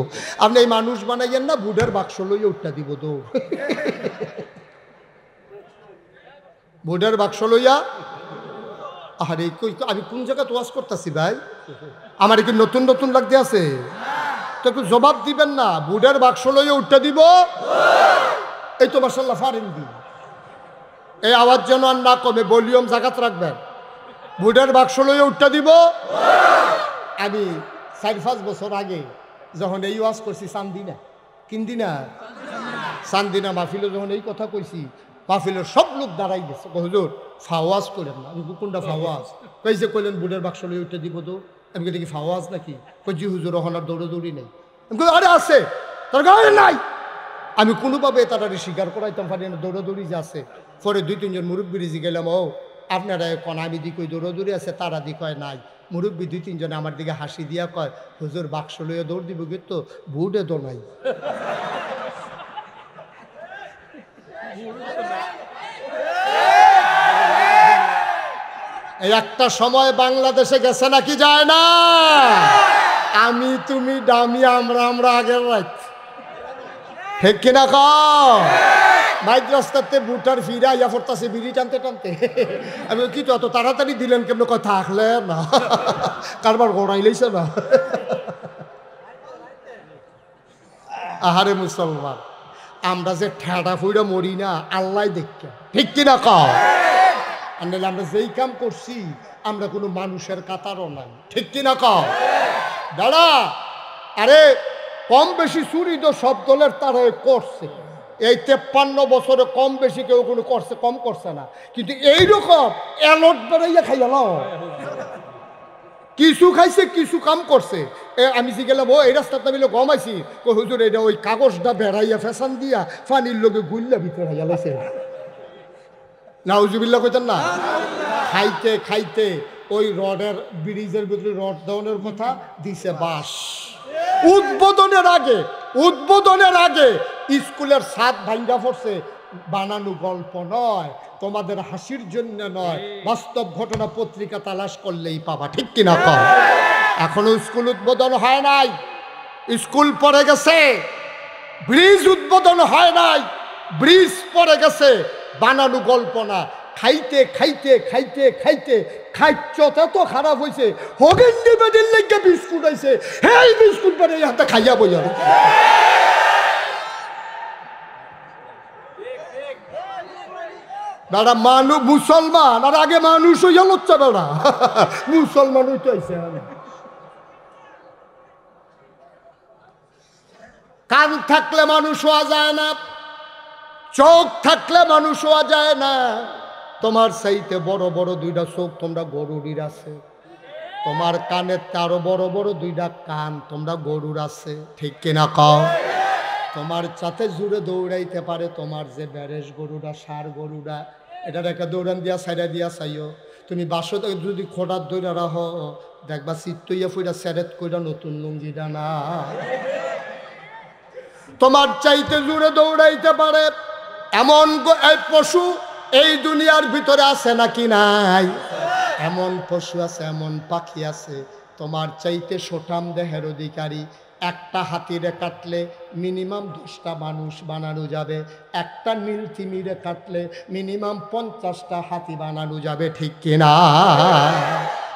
Speaker 1: আপনি এই মানুষ বানাইয়েন না, বুডের বাক্স লইয়া উঠটা দিব তো, বুডের বাক্স লইয়া। আরে আমি কোন জায়গায় তোয়াজ করতেছি ভাই? আমার কি নতুন নতুন লাগতে আছে? তো একটু জবাব দিবেন না, বুডের বাক্স লইয়া উঠটা দিব। এই তো মাশাআল্লাহ ফারেন দি, এই আওয়াজ যেন আর না কমে, ভলিউম জাগাত রাখবেন। বুডের বাক্স লইয়া উঠটা দিব। আমি 4-5 বছর আগে যখন এই ওয়াজ করছি চান্দিনা, কিন্দিনা চান্দিনা মাহফিলে যখন এই কথা কইছি, মাহফিলের সব লোক দাঁড়াই গেছে, হুজুর ফাওয়াজ করেন না। আমি কোনটা ফাওয়াজ? কইছে কইলেন বুডের বাক্স লইয়া উঠটা দিব। তো আমি কি দেখি ফাওয়াজ নাকি? কইছি হুজুর ওখানে দৌড়াদৌড়ি নেই। আমি কই আরে আছে, তার গায়ে নাই। আমি কোনোভাবে তারা স্বীকার করাইতাম পারি না দৌড়াদৌড়ি যে আছে। পরে 2-3 জন মুরব্বী রিজি গেলাম, ও আপনারা কোন আমি দি কই দৌড়াদৌড়ি আছে, তারা দি কয় নাই। মুরব্বী 2-3 জন আমার দিকে হাসি দিয়া কয়, হুজুর বাক্স লইয়া দৌড় দিব কিন্তু বুডে তো নাই। এই একটা সময় বাংলাদেশে গেছে নাকি যায় না? আমি তুমি দামি আমরা আগের রাত, ঠিক কিনা কও? বাইক রাস্তাতে বুটার ফিরা ইয়া পড়তাছে বিড়ি টানতে টানতে। আমি কি তো এত তাড়াতাড়ি দিলেন কেমন? কথা থাকলে না, কারবার গড়াইলেইছে না। আহারে মুসলমান, আমরা যে ঠেড়া ফুইরা মরি না আল্লাহ দেখে, ঠিক কিনা কও? আমরা যেই কাম করছি আমরা কোনো মানুষের কাতারও নাই, ঠিক কিনা কও? দাঁড়া, আরে কম বেশি চুরি তো সব দলের তারা করছে। এই 53 বছরে কম বেশি কেউ কোনো করছে, কম করছে না। কিন্তু এইরকম এলট বেড়াইয়া খাইয়া নাও, কিছু খাইছে কিছু কাম করছে। আমি যে গেলাম, ও এই রাস্তাটা মিলে গমাইছি, হুজুর এটা ওই কাগজটা বেড়াইয়া ফ্যাশন দিয়া পানির লোকে গুল্লা ভিতরে খাইয়া লাইছে। নাউজুবিল্লাহ কইতেন না? খাইতে খাইতে ওই রডের ব্রিজের ভিতরে রড দেওয়ানোর কথা দিছে বাস। উদ্বোধনের আগে স্কুলের ছাদ ভাঙ্গা পড়ছে। বানানো গল্প নয়, তোমাদের হাসির জন্য নয়, বাস্তব ঘটনা পত্রিকা তালাশ করলেই পাবা, ঠিক কিনা কও? এখনো স্কুল উদ্বোধন হয় নাই, স্কুল পড়ে গেছে। ব্রিজ উদ্বোধন হয় নাই, ব্রিজ পড়ে গেছে। বানানো গল্প না, খাইতে খাইতে খাইতে খাইতে খাইচতে তো খারাপ হয়েছে, হগেন্ডি বেডির লেগে বিস্কুট হয়েছে, এই বিস্কুট বেড়ে হাতে খাইয়া বইয়া বেড়া মানুষ মুসলমান, আর আগে মানুষ হইয়া লচ্ছে বেড়া মুসলমান হইতে হয়েছে। কান থাকলে মানুষ হওয়া যায় না, চোখ থাকলে মানুষ হওয়া যায় না। তোমার চাইতে বড় বড় দুইটা চোখ তোমরা গরুরির আছে, তোমার কানের আরো বড় বড় দুইটা কান তোমরা গরুর আছে, ঠিক কিনা কও? তোমার সাথে জুড়ে দৌড়াইতে পারে তোমার যে ব্যারেজ গরুটা, সার গরুটা, এটার একটা দৌড়ান দিয়া সাইডা দিয়া চাইও। তুমি বাসো যদি খোটার দৌড়া রাহ, দেখবা চিত্তইয়া ফুইরা স্যারেত কইরা নতুন লুঙ্গিটা না। তোমার চাইতে জুড়ে দৌড়াইতে পারে এমন পশু এই দুনিয়ার ভিতরে আছে নাকি নাই? এমন পশু আছে, এমন পাখি আছে তোমার চাইতে সোটাম দেহের অধিকারী। একটা হাতিরে কাটলে মিনিমাম 10টা মানুষ বানানো যাবে, একটা নীল তিমিরে কাটলে মিনিমাম 50টা হাতি বানানো যাবে, ঠিক কিনা?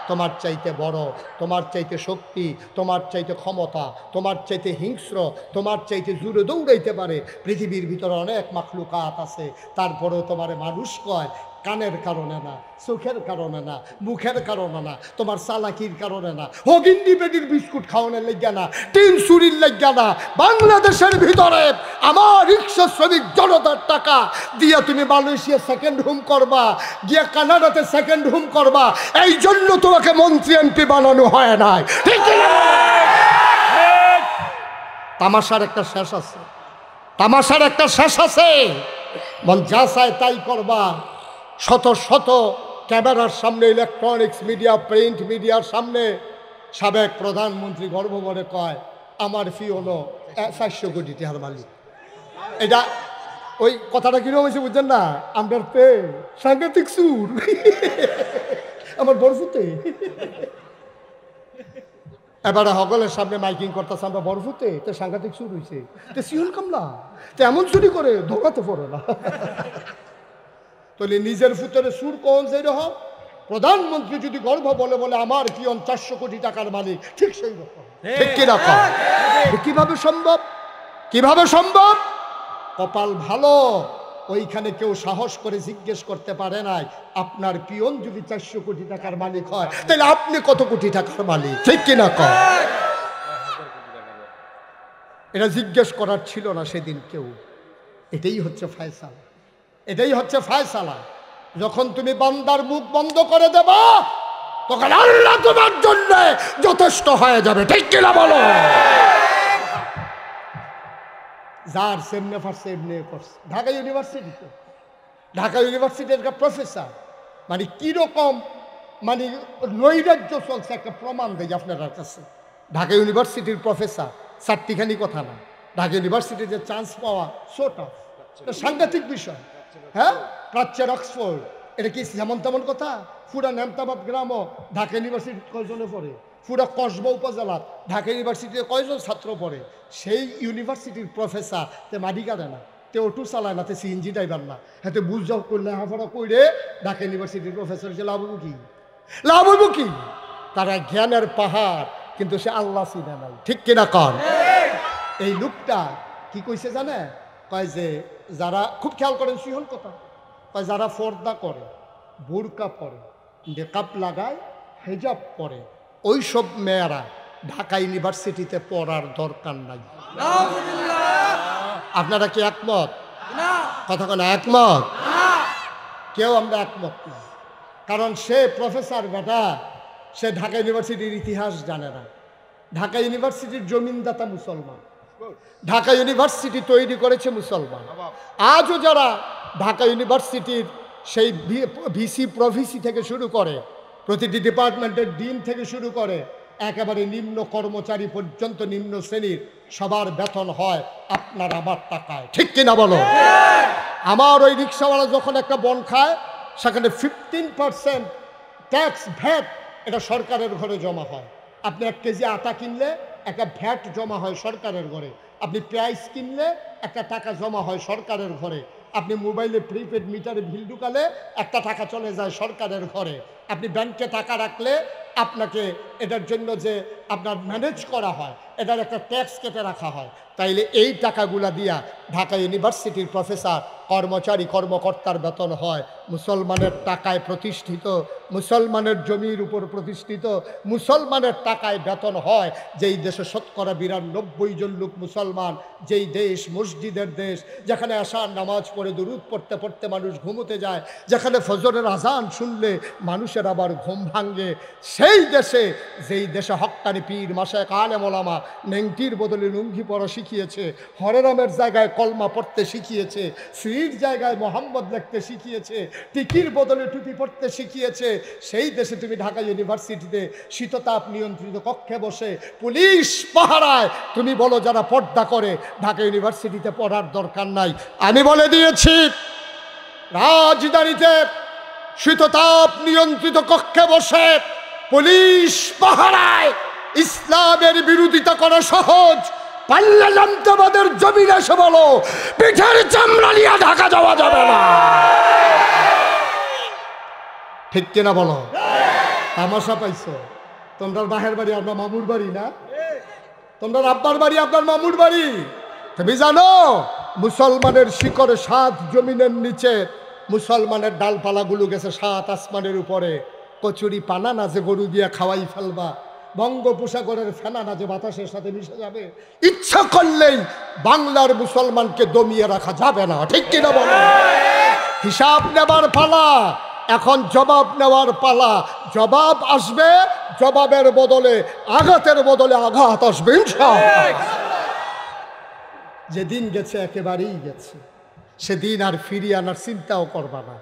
Speaker 1: তোমার চাইতে বড়, তোমার চাইতে শক্তি, তোমার চাইতে ক্ষমতা, তোমার চাইতে হিংস্র, তোমার চাইতে জুড়ে দৌড়াইতে পারে পৃথিবীর ভিতরে অনেক মাখলুকাত আছে। তারপরেও তোমার মানুষ কয় কানের কারণে না, চোখের কারণে না, মুখের কারণে না, তোমার চালাকির কারণে না, হগিন্ডি বেডির বিস্কুট খাওয়ানোর লেগে না, টিন চুরির লেগে না। বাংলাদেশের ভিতরে আমার রিক্সা শ্রমিক জনতার টাকা দিয়ে তুমি মালয়েশিয়া সেকেন্ড হোম করবা, গিয়ে কানাডাতে সেকেন্ড হোম করবা, এই জন্য তোমাকে মন্ত্রী এমপি বানানো হয় নাই, ঠিক না? তামাশার একটা শেষ আছে, তামাশার একটা শেষ আছে। মন যা চায় তাই করবা, শত শত ক্যামেরার সামনে, ইলেকট্রনিক্স মিডিয়া, প্রিন্ট মিডিয়ার সামনে সাবেক প্রধানমন্ত্রী গর্ব করে কয় আমার ফি হলো 400 কোটি টাকার মালিক। এটা ওই কথাটা কিরকম হয়েছে বুঝছেন না? আমার পে সাংঘাতিক সুর আমার বরফুতে এবারে সকলের সামনে মাইকিং করতেছে আমরা বরফুতে, তো সাংঘাতিক সুর হয়েছে, তো সিউল কামলা তো এমন চুরি করে ধোকাতে পড়ে না। তাহলে নিজের ফুতরে সুর কোন সেই রকম, প্রধানমন্ত্রী যদি গর্ব বলে বলে আমার পিয়ন 400 কোটি টাকার মালিক, ঠিক সেই রকম, ঠিক কি রকম? কিভাবে সম্ভব? কিভাবে সম্ভব? কপাল ভালো ওইখানে কেউ সাহস করে জিজ্ঞেস করতে পারে নাই আপনার পিয়ন যদি 400 কোটি টাকার মালিক হয় তাহলে আপনি কত কোটি টাকার মালিক, ঠিক কিনা কয়? এটা জিজ্ঞেস করার ছিল না সেদিন কেউ। এটাই হচ্ছে ফয়সালা, এটাই হচ্ছে ফয়সালা। যখন তুমি বান্দার মুখ বন্ধ করে দেবা তখন আল্লাহ তোমার জন্য যথেষ্ট হয়ে যাবে, ঠিক কিনা বলো? যার সেমনে ফার্স্ট এমনি করছে ঢাকা ইউনিভার্সিটিতে, ঢাকা ইউনিভার্সিটির একটা প্রফেসর, মানে কিরকম মানে নৈরাজ্য চলছে একটা প্রমাণ দেয় আপনার কাছে। ঢাকা ইউনিভার্সিটির প্রফেসর, চারটিখানি কথা না, ঢাকা ইউনিভার্সিটিতে চান্স পাওয়া সোটা সাংঘাতিক বিষয়। হ্যাঁ, প্রাচ্যের অক্সফোর্ড, এটা কি যেমন তেমন কথা? পুরা নেমতাবাদ গ্রামও ঢাকা ইউনিভার্সিটি কয়জনে পড়ে, পুরা কসবা উপজেলা ঢাকা ইউনিভার্সিটিতে কয়জন ছাত্র পড়ে। সেই ইউনিভার্সিটির প্রফেসর তে মাটি কাটে না, তে অটো চালায় না, তে সিএনজি ড্রাইভার না, হাতে বুঝাও করলে হাফাড়া করে ঢাকা ইউনিভার্সিটির প্রফেসর যে লাভ হইব কি? লাভ হইব কি? তারা জ্ঞানের পাহাড়, কিন্তু সে আল্লাহ চিনে নাই, ঠিক কিনা কন? এই লোকটা কি কইছে জানে? কয় যে যারা, খুব খেয়াল করেন সিহল কথা, কয় যারা পর্দা করে, বোরকা পরে, মেকআপ লাগায়, হেজাব পরে, ওই সব মেয়েরা ঢাকা ইউনিভার্সিটিতে পড়ার দরকার নাই। আপনারা কি একমত? কথা কেন একমত? কেউ আমরা একমত না। কারণ সে প্রফেসর বেটা, সে ঢাকা ইউনিভার্সিটির ইতিহাস জানে না। ঢাকা ইউনিভার্সিটির জমিনদাতা মুসলমান, ঢাকা ইউনিভার্সিটি তৈরি করেছে মুসলমান। আজও যারা ঢাকা ইউনিভার্সিটির সেই ভিসি প্রভিসি থেকে শুরু করে, প্রতিটি ডিপার্টমেন্টের ডিন থেকে শুরু করে একেবারে নিম্ন কর্মচারী পর্যন্ত, নিম্ন শ্রেণীর সবার বেতন হয় আপনার আমার টাকায়, ঠিক কিনা বলো? আমার ওই রিক্সাওয়ালা যখন একটা বন খায় সেখানে 15% ট্যাক্স ভ্যাট এটা সরকারের ঘরে জমা হয়। আপনি 1 কেজি আটা কিনলে একটা ভ্যাট জমা হয় সরকারের ঘরে, আপনি পেঁয়াজ কিনলে একটা টাকা জমা হয় সরকারের ঘরে। আপনি মোবাইলে প্রিপেড মিটারে বিল ঢুকালে একটা টাকা চলে যায় সরকারের ঘরে, আপনি ব্যাংকে টাকা রাখলে আপনাকে এটার জন্য যে আপনার ম্যানেজ করা হয়, এটার একটা ট্যাক্স কেটে রাখা হয়। তাইলে এই টাকাগুলা দিয়া ঢাকা ইউনিভার্সিটির প্রফেসর, কর্মচারী, কর্মকর্তার বেতন হয় মুসলমানের টাকায় প্রতিষ্ঠিত, মুসলমানের জমির উপর প্রতিষ্ঠিত, মুসলমানের টাকায় বেতন হয়। যেই দেশে ৯২% জন লোক মুসলমান, যেই দেশ মসজিদের দেশ, যেখানে আশার নামাজ পড়ে দুরূদ পড়তে পড়তে মানুষ ঘুমোতে যায়, যেখানে ফজরের আজান শুনলে মানুষের আবার ঘুম ভাঙ্গে, সেই দেশে, যেই দেশে হক্কানি পীর মাশায়েখ আলেম ওলামা নেংটির বদলে লুঙ্গি পরা শিখিয়েছে, হরেরামের জায়গায় কলমা পড়তে শিখিয়েছে, সুইর জায়গায় মোহাম্মদ লিখতে শিখিয়েছে, টিকির বদলে টুপি পড়তে শিখিয়েছে, সেই দেশে তুমি ঢাকা ইউনিভার্সিটিতে শীততাপ নিয়ন্ত্রিত কক্ষে বসে পুলিশ পাহারায় তুমি বলো যারা পর্দা করে ঢাকা ইউনিভার্সিটিতে পড়ার দরকার নাই। আমি বলে দিয়েছি, রাজধানীতে শীততাপ নিয়ন্ত্রিত কক্ষে বসে পুলিশ পাহারায় ইসলামের বিরোধিতা করা সহজ, পাল্লা জামতাবাদের জমিনে এসে বলো পিঠের চামড়া নিয়ে ঢাকা যাওয়া যাবে না। ঠিক কিনা বলো? তামাশা পাইছো? তোমরা বাহের বাড়ি আপনার মামুর বাড়ি না, তোমরা আব্বার বাড়ি আপনার মামুর বাড়ি। তুমি জানো মুসলমানের শিকড়ে 7 জমিনের নিচে, মুসলমানের ডালপালাগুলো গেছে 7 আসমানের উপরে। কচুরি পানা না যে গরু দিয়ে খাওয়াই ফেলবা, বঙ্গোপসাগরের ফেনা না যে বাতাসের সাথে মিশে যাবে, ইচ্ছা করলেই বাংলার মুসলমানকে দমিয়ে রাখা যাবে না। ঠিক কিনা বলো? হিসাব নেবার পালা, এখন জবাব নেওয়ার পালা। জবাব আসবে, জবাবের বদলে আঘাতের বদলে আঘাত আসবে ইনশাআল্লাহ। যেদিন গেছে একেবারেই গেছে, সেদিন আর ফিরিয়ে আনার চিন্তাও করবা না।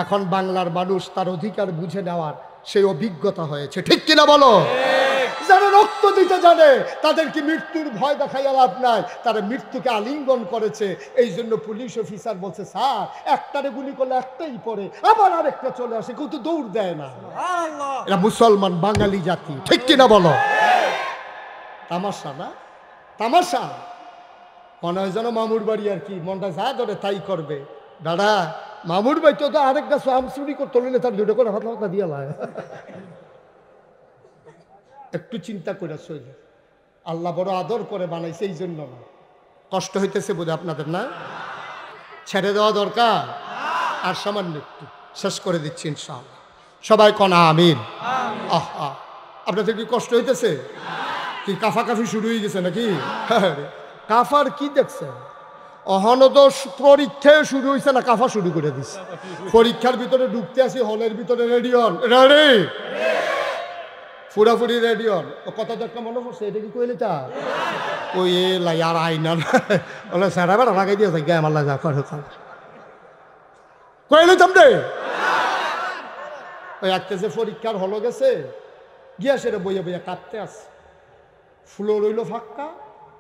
Speaker 1: এখন বাংলার মানুষ তার অধিকার বুঝে নেওয়ার সেই অভিজ্ঞতা হয়েছে। ঠিক কিনা বলো? যারা রক্ত দিতে জানে তাদের কি মৃত্যুর ভয় দেখাইয়া লাভ নাই, তারা মৃত্যুকে আলিঙ্গন করেছে। এই জন্য পুলিশ অফিসার বলছে, স্যার একটারে গুলি করলে একটাই পড়ে, আবার আরেকটা চলে আসে, কেউ তো দৌড় দেয় না। এরা মুসলমান বাঙালি জাতি। ঠিক কিনা বলো? তামাশা না? তামাশা মনে হয় যেন মামুর বাড়ি আর কি, মনটা যা ধরে তাই করবে। দাদা মামুর বাড়ি তো আরেক গাছ আম চুরি করতে হলে তার 2টা করে হাতলা দিয়ে লাগে। একটু চিন্তা করে চলে, আল্লাহ বড় আদর করে বানাইছে, এই জন্য না। কষ্ট হইতেছে বোধ আপনাদের না? ছেড়ে দেওয়া দরকার। আর সামান্য একটু শেষ করে দিচ্ছি ইনশাআল্লাহ। সবাই কনা আমিন। আহা, আপনাদের কি কষ্ট হইতেছে? কি কাফাকাফি শুরু হয়ে গেছে নাকি? কাফার কি দেখছে? অহনদোষ পরীক্ষায় শুরু হয়েছে না, কাফা শুরু করে দিচ্ছে। পরীক্ষার ভিতরে ঢুকতে আসি, হলের ভিতরে রেডিয়ন রেডি, পুরাপুরি রেডিয়ন। ও কথা তো একটা মনে পড়ছে, এটা কি কইলে তা ওই লাই আর আইনা বলে স্যার আবার লাগাই দিয়েছে গে আমার লাগা কইলে তোমরে ওই একটা যে পরীক্ষার হলো গেছে গিয়া সেটা বইয়া বইয়া কাঁদতে আসে। ফ্লোর রইল ফাঁকা,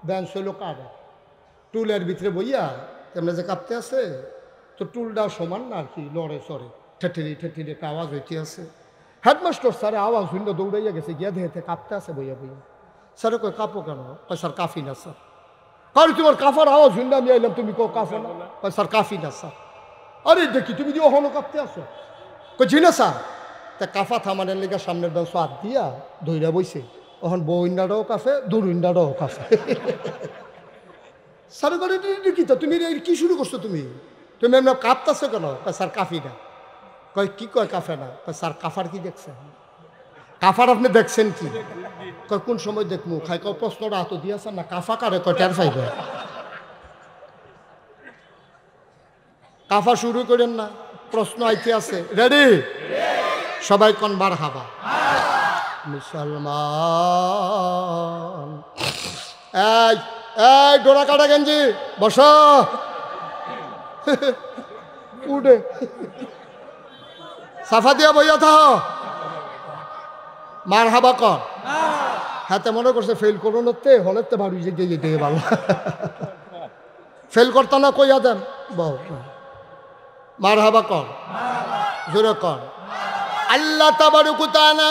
Speaker 1: বেঞ্চ হইল কাদা, টুলের ভিতরে বইয়া তেমনি যে কাঁপতে আছে, তো টুলটাও সমান না আর কি, লড়ে চড়ে ঠেঠেরি ঠেঠেরি একটা আওয়াজ হইতে আছে। হেডমাস্টার স্যারে আওয়াজ শুনলে দৌড়াইয়া গেছে, গিয়া দেহেতে কাঁপতে আছে বইয়া বইয়া। স্যারে কই কাঁপো কেন? কয় স্যার কাফি না স্যার। কারণ তোমার কাফার আওয়াজ শুনলে আমি আইলাম, তুমি কো কাফো না? কয় স্যার কাফি না স্যার। আরে দেখি তুমি দিয়ে অহনো কাঁপতে আসো। কই জি না স্যার। তা কাফা থামানের লেগে সামনের বেঞ্চ হাত দিয়া ধইরা বইছে, তখন বউ ইন্ডাটাও কাফে, দূর ইন্ডাটাও কাফে। স্যার কি তো তুমি কি শুরু করছো? তুমি তুমি এমন কাঁপতেছো কেন? কয় স্যার কাফি না। কয় কি কয় কাফে না? কয় স্যার কাফার কি দেখছেন? কাফার আপনি দেখছেন কি? কয় কোন সময় দেখবো? খাই কয় প্রশ্নটা হাত দিয়েছেন না, কাফা কারে কয় টের পাইবে। কাফা শুরু করেন না, প্রশ্ন আইতে আছে। রেডি? সবাই কোন বার হাবা। মুসলমান এই এই ডোরা কাটা গেঞ্জি বস, উঠে সাফা দিয়া বইয়া থাহ, মার হাবা কর। হাতে মনে করছে ফেল করো নতে হলেতে ভাবি যে গিয়ে দিয়ে ভালো ফেল করতে না কইয়া দেন বউ মার হাবা কর, জোরে কর। আল্লাহ তাবারক ওয়া তাআলা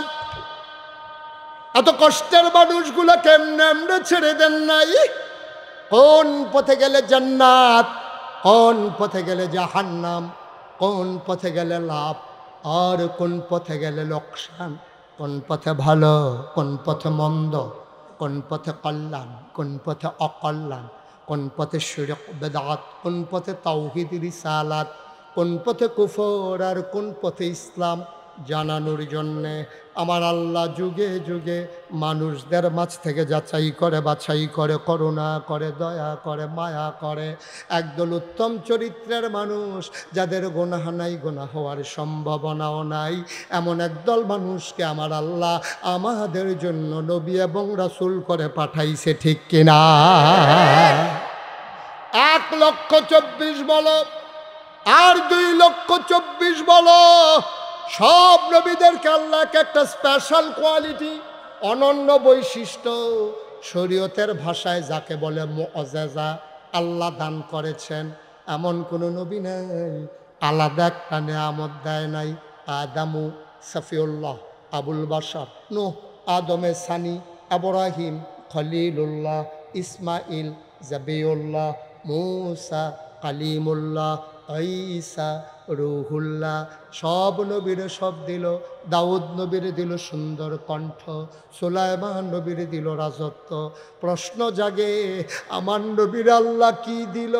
Speaker 1: এত কষ্টের মানুষগুলো কেমনে আমরা ছেড়ে দেন নাই? কোন পথে গেলে জান্নাত, কোন পথে গেলে জাহান্নাম, কোন পথে গেলে লাভ, আর কোন পথে গেলে লোকসান, কোন পথে ভালো, কোন পথে মন্দ, কোন পথে কল্যাণ, কোন পথে অকল্যাণ, কোন পথে শিরক বেদাত, কোন পথে তাওহীদ রিসালাত, কোন পথে কুফর আর কোন পথে ইসলাম জানানোর জন্যে আমার আল্লাহ যুগে যুগে মানুষদের মাঝ থেকে যাচাই করে, বাছাই করে, করুণা করে, দয়া করে, মায়া করে। একদল উত্তম চরিত্রের মানুষ, যাদের গুনাহ নাই, গুনাহ হওয়ার সম্ভাবনাও নাই, এমন একদল মানুষকে আমার আল্লাহ আমাদের জন্য নবী এবং রাসূল করে পাঠাইছে, ঠিক কিনা? 1,24,000 বলো আর 2,24,000 বলো, সব নবীদেরকে আল্লাহকে একটা স্পেশাল কোয়ালিটি, অনন্য বৈশিষ্ট্য, শরীয়তের ভাষায় যাকে বলে মুআজিজা, আল্লাহ দান করেছেন। এমন কোনো নবী নাই আলাদা একটা নেয়ামত দেয় নাই। আদামু সফিউল্লাহ, আবুল বাশার, নূহ আদমে সানি, ইব্রাহিম খলিলুল্লাহ, ইসমাইল জাবিউল্লাহ, মূসা কালিমুল্লাহ, ঈসা রুহুল্লাহ, সব নবীর সব দিল। দাউদ নবীর দিল সুন্দর কণ্ঠ, সুলাইমান নবীর দিল রাজত্ব। প্রশ্ন জাগে, আমার নবীর আল্লাহ কি দিল?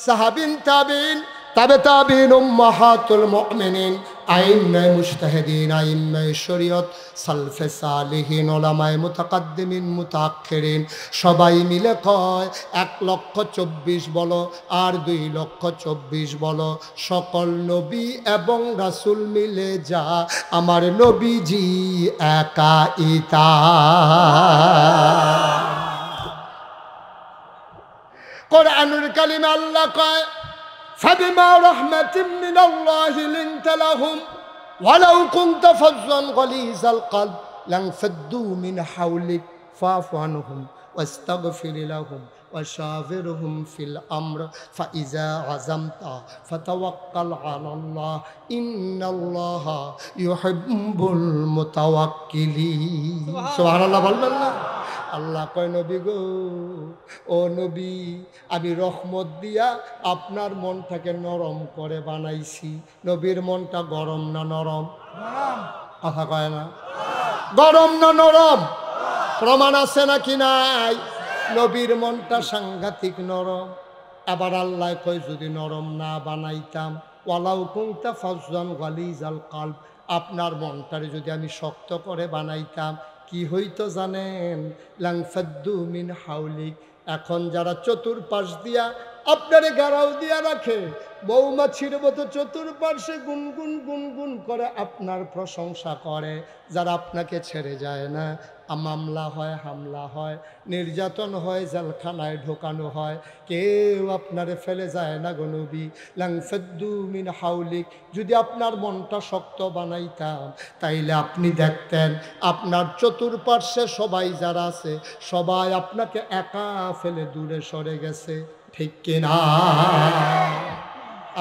Speaker 1: সাহাবিন, তাবিন, তাবে তাবিন, উম্মাহাতুল মুমিনিন, আইম্মায়ে মুজতাহিদিন, আইম্মায়ে শরীয়ত, সালফে সালিহিন, উলামায়ে মুতাকাদ্দিমিন, মুতাআখিরিন, সবাই মিলে কয় 1,24,000 বলো আর 2,24,000 বলো, সকল নবী এবং রাসূল মিলে যা আমার নবীজি একাইতা। কোরআনুল কারীমে আল্লাহ কয়, ফাবিমা রাহমাতিন মিনাল্লাহি লিনতা লাহুম ওয়ালাউ কুনতা ফাজ্জান গালিজাল কলব লানফাদ্দু মিন হাওলিক ফাফু আনহুম ওয়াস্তাগফির লাহুম ওয়াশাবিরহুম ফিল আমর ফাইজা আযামতা ফাতাওয়াক্কাল আলাল্লাহ ইন্নাল্লাহা ইউহিব্বুল মুতাওয়াক্কিলিন। সুবহানাল্লাহ বলবেন না? আল্লাহ কয়, নবী গো, ও নবী, আমি রহমত দিয়া আপনার মনটাকে নরম করে বানাইছি। নবীর মনটা গরম না নরম? কথা কয় না? গরম না নরম? প্রমাণ আছে নাকি নাই? নবীর মনটা সাংঘাতিক নরম। আবার আল্লাহ কয়, যদি নরম না বানাইতাম, ওয়ালাউ কুনতা ফাজ্জান গালিজাল কলব, আপনার মনটারে যদি আমি শক্ত করে বানাইতাম, কি হইতো জানেন? লাংফাদ্দু মিন হাউলিক, এখন যারা চতুর্পাশ দিয়া আপনারে গারাও দিয়া রাখে, মৌমাছির মতো চতুর্পাশে গুনগুন গুনগুন করে আপনার প্রশংসা করে, যারা আপনাকে ছেড়ে যায় না, মামলা হয়, হামলা হয়, নির্যাতন হয়, জেলখানায় ঢোকানো হয়, কেউ আপনারে ফেলে যায় না গো নবী। লাংফাদ্দু মিন হাউলিক, যদি আপনার মনটা শক্ত বানাইতাম, তাইলে আপনি দেখতেন আপনার চতুর্পার্শ্বে সবাই যারা আছে, সবাই আপনাকে একা ফেলে দূরে সরে গেছে, ঠিক কিনা?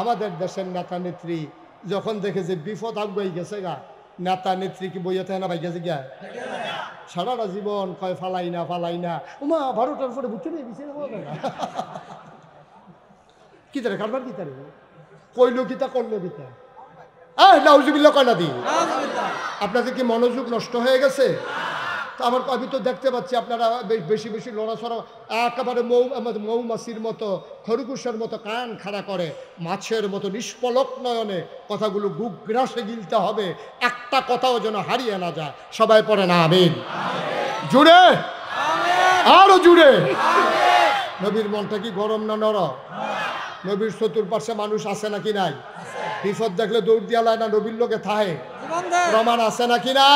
Speaker 1: আমাদের দেশের নেতা নেত্রী যখন দেখে যে বিপদ আগুয়াই গেছে গা, নেতা নেত্রী কি বইয়া থাকে না ভাই গেছে গা? সারাটা জীবন কয় ফালাই না, ফালাই না, উমা 12টার পরে বুঝতে নেই বিছে কি তারে কারবার, কি তারে কইল কিতা, করলো কিতা, নাউজুবিল্লাহ কয় না দি। আপনাদের কি মনোযোগ নষ্ট হয়ে গেছে? তো আমার আমি তো দেখতে পাচ্ছি আপনারা বেশি বেশি লড়াছড়া, একেবারে মৌমাছির মতো, খরগোশের মতো কান খাড়া করে, মাছের মতো নিষ্পলক নয়নে কথাগুলো গুগ্রাসে গিলতে হবে, একটা কথাও যেন হারিয়ে না যায়। সবাই পড়ে না আমিন? জুড়ে, আরো জুড়ে। নবীর মনটা কি গরম না নরম? নবীর চতুর্পাশে মানুষ আছে নাকি নাই? বিপদ দেখলে দৌড় দিয়া লায় না, নবীর লোকে থাহে, প্রমাণ আছে নাকি না?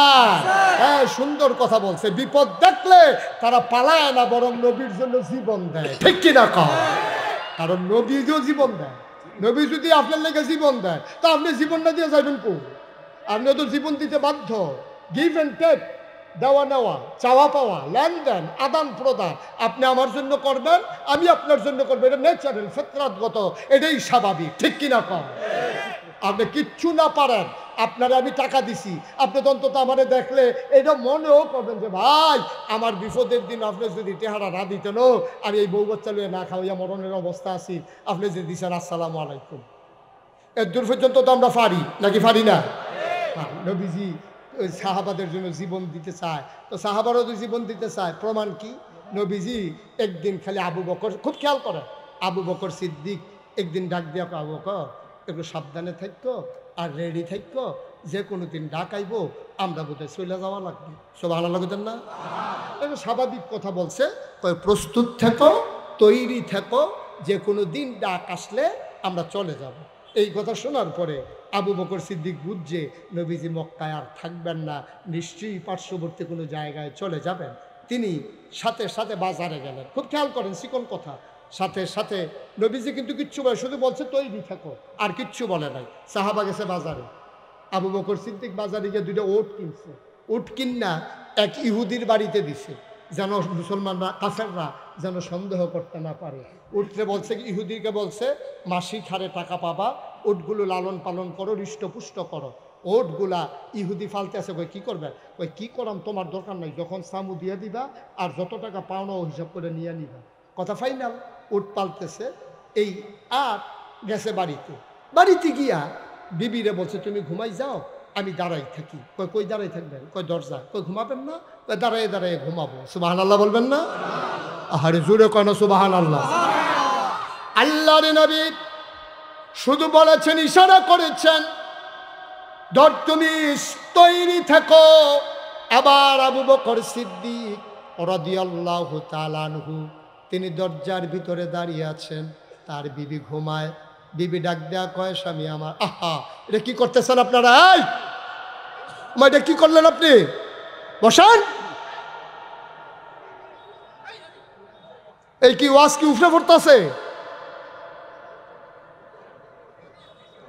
Speaker 1: হ্যাঁ, সুন্দর কথা বলছে। বিপদ দেখলে তারা পালায় না, বরং নবীর জন্য জীবন দেয়, ঠিক কিনা কয়? কারণ নবী যে জীবন দেয়, নবী যদি আপনার লেগে জীবন দেয়, তা আপনি জীবন না দিয়ে যাবেন কো? আপনি তো জীবন দিতে বাধ্য। গিভ অ্যান্ড টেক, দেওয়া নেওয়া, চাওয়া পাওয়া, লেনদেন, আদান প্রদান আপনি আমার জন্য করবেন, আমি আপনার জন্য করবো। এটা ন্যাচারাল, ফিতরাতগত, এটাই স্বাভাবিক, ঠিক কিনা কয়? আপনি কিচ্ছু না পারেন, আপনারা আমি টাকা দিছি, আপনি তো অন্তত আমারে দেখলে এটা মনেও করবেন যে ভাই আমার বিপদের দিন আপনি যদি টেহারা না দিতেন, আমি এই বউ বাচ্চা লুয়ে না খাওয়াইয়া মরণের অবস্থা আছি, আপনি যে দিচ্ছেন আসসালামু আলাইকুম। এর দূর পর্যন্ত তো আমরা পারি নাকি পারি না? নবীজি ওই সাহাবাদের জন্য জীবন দিতে চায়, তো সাহাবারও তো জীবন দিতে চায়। প্রমাণ কি? নবীজি একদিন খালি আবু বকর, খুব খেয়াল করে, আবু বকর সিদ্দিক একদিন ডাক দিয়া, আবু বকর একটু সাবধানে থাকতো আর রেডি থাকতো, যে কোনো দিন ডাক আইব আমরা বোধহয় চলে যাওয়া লাগবে। সব ভালো লাগতেন না? এটা স্বাভাবিক কথা বলছে, প্রস্তুত থেকো, তৈরি থেকো, যে কোনো দিন ডাক আসলে আমরা চলে যাব। এই কথা শোনার পরে আবু বকর সিদ্দিক বুঝছে নবীজি মক্কায় আর থাকবেন না, নিশ্চয়ই পার্শ্ববর্তী কোনো জায়গায় চলে যাবেন। তিনি সাথে সাথে বাজারে গেলেন। খুব খেয়াল করেন, চিকন কথা। সাথে সাথে নবীজি কিন্তু কিচ্ছু বলে, শুধু বলছে তৈরি থাকো, আর কিচ্ছু বলে নাই। সাহাবা গেছে বাজারে, আবু বকর সিদ্দিক বাজারে গিয়ে 2টা ওট কিনছে। ওট কিনা এক ইহুদির বাড়িতে দিছে, যেন মুসলমানরা, কাফেররা যেন সন্দেহ করতে না পারে। উঠতে বলছে, ইহুদিকে বলছে মাসিক হারে টাকা পাবা, ওটগুলো লালন পালন করো, হৃষ্টপুষ্ট করো। ওটগুলা ইহুদি ফালতে আছে, কই কি করবে? কই কি করাম, তোমার দরকার নাই, যখন সামু দিয়ে দিবা আর যত টাকা পাওনা হিসাব করে নিয়ে নিবা। কথা ফাইনাল। ওট পালতেছে এই, আর গেছে বাড়িতে। বাড়িতে গিয়া বিবিরে বলছে তুমি ঘুমাই যাও, আমি দাঁড়াই থাকি। কই কই দাঁড়াই থাকবেন? কই দরজা। কই ঘুমাবেন না? কই দাঁড়ায় দাঁড়ায় ঘুমাবো। সুবহানাল্লাহ বলবেন না? আহারে জোরে কয় না সুবহানাল্লাহ। আল্লাহর নবী শুধু বলেছেন, ইশারা করেছেন, ধর তুমি তৈরি থাকো। আবার আবু বকর সিদ্দিক রাদিয়াল্লাহু তাআলা আনহু তিনি দরজার ভিতরে দাঁড়িয়ে আছেন, তার বিবি ঘুমায়। বিবি ডাক দেয়া কয়, স্বামী আমার। আহা, এটা কি করতেছেন আপনারা? এই এটা কি করলেন আপনি? বসান। এই কি ওয়াজ কি উফরে পড়তেছে?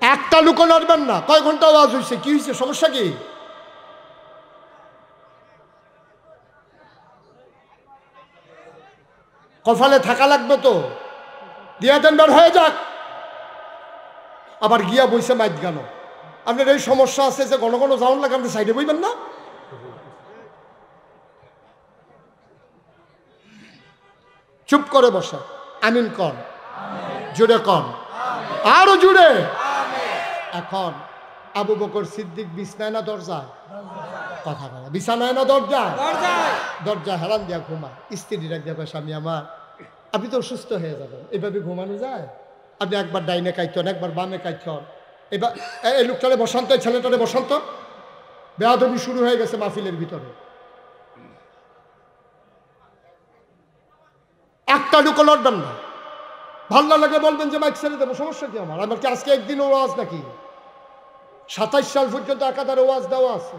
Speaker 1: একটা লুকো নড়বেন না। কয় ঘন্টা ওয়াজ হয়েছে? কি হয়েছে? সমস্যা কি? কপালে থাকা লাগবে তো, দিয়া দেন, বের হয়ে যাক। আবার গিয়া বইছে মাইক গানো। আপনার এই সমস্যা আছে যে ঘন ঘন যাওয়ান লাগে, আপনি সাইডে বইবেন না? চুপ করে বসে আমিন কন, জুড়ে কন, আরো জুড়ে। এখন আবু বকর সিদ্দিক বিছনায় না দরজায়? কথা বলা, বিছানায় না দরজায়? দরজা হেরান দিয়া ঘুমায়। স্ত্রী ডাক দিয়া, স্বামী আমার, আপনি তো অসুস্থ হয়ে যাবেন, এভাবে ঘুমানো যায়? আপনি একবার ডাইনে কাইতেন, একবার বামে কাইতেন, এবার এই লোকটারে বসন্ত, এই ছেলেটারে বসন্ত। বেয়াদবি শুরু হয়ে গেছে মাহফিলের ভিতরে। একটা লুকো লড়বেন না। ভাল না লাগলে বলবেন যে মাইক ছেড়ে দেবো, সমস্যা কি আমার? আমার কি আজকে একদিন ওয়াজ নাকি? 27 সাল পর্যন্ত একাধারে ওয়াজ দেওয়া আছে।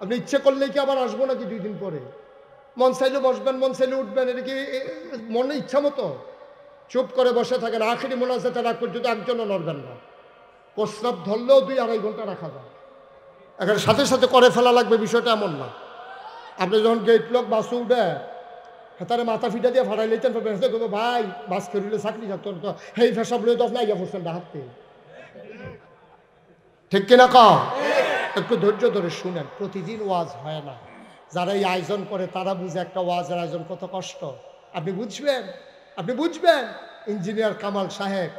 Speaker 1: আপনি ইচ্ছে করলেই কি আবার আসবো নাকি 2 দিন পরে? মন চাইলে বসবেন, মন চাইলে উঠবেন, এটা কি মনে ইচ্ছা মতো? চুপ করে বসে থাকেন। আখেরি মোনাজাতের আগ পর্যন্ত একজনও নড়বেন না। প্রস্রাব ধরলেও 2-2.5 ঘন্টা রাখা যায়। এখানে সাথে সাথে করে ফেলা লাগবে, বিষয়টা এমন না। আপনি যখন গেট লক বাসে উঠে হেতারে মাথা ফিটা দিয়ে ফাটাই লইতেন, ভাই বাস খেলিলে চাকরি থাকতো না, সেই ফেসব লই তো আপনি আইয়া পড়ছেন ডাকতে। ঠিক কিনা কও? একটু ধৈর্য ধরে শুনেন। প্রতিদিন ওয়াজ হয় না। যারা এই আয়োজন করে তারা বুঝে একটা ওয়াজের আয়োজন কত কষ্ট। আপনি বুঝবেন, আপনি বুঝবেন। ইঞ্জিনিয়ার কামাল সাহেব,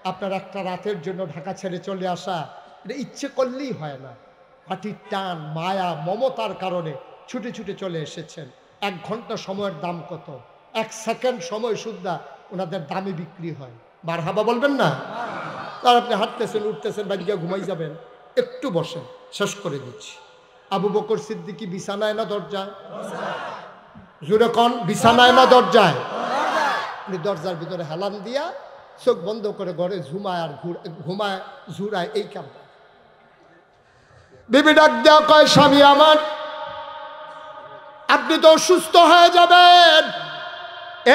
Speaker 1: আপনার একটা রাতের জন্য ঢাকা ছেড়ে চলে আসা, এটা ইচ্ছে করলেই হয় না। হাঁটির টান, মায়া, মমতার কারণে ছুটে ছুটে চলে এসেছেন। 1 ঘন্টা সময়ের দাম কত? 1 সেকেন্ড সময় সুদ্ধা ওনাদের দামে বিক্রি হয়। মারহাবা বলবেন না? আর আপনি হাঁটতেছেন, উঠতেছেন, বাড়ি গিয়ে ঘুমাই যাবেন। একটু বসেন, শেষ করে দিচ্ছি। আবু বকর সিদ্দিকী বিছানায় না দরজায়? জুড়ে কন, বিছানায় না দরজায়? উনি দরজার ভিতরে হেলান দিয়া চোখ বন্ধ করে ঘরে ঝুমায় আর ঘুমায়, ঝুরায়, এই কাম। বিবি ডাক দেওয়া কয়, স্বামী আমার, আপনি তো অসুস্থ হয়ে যাবেন,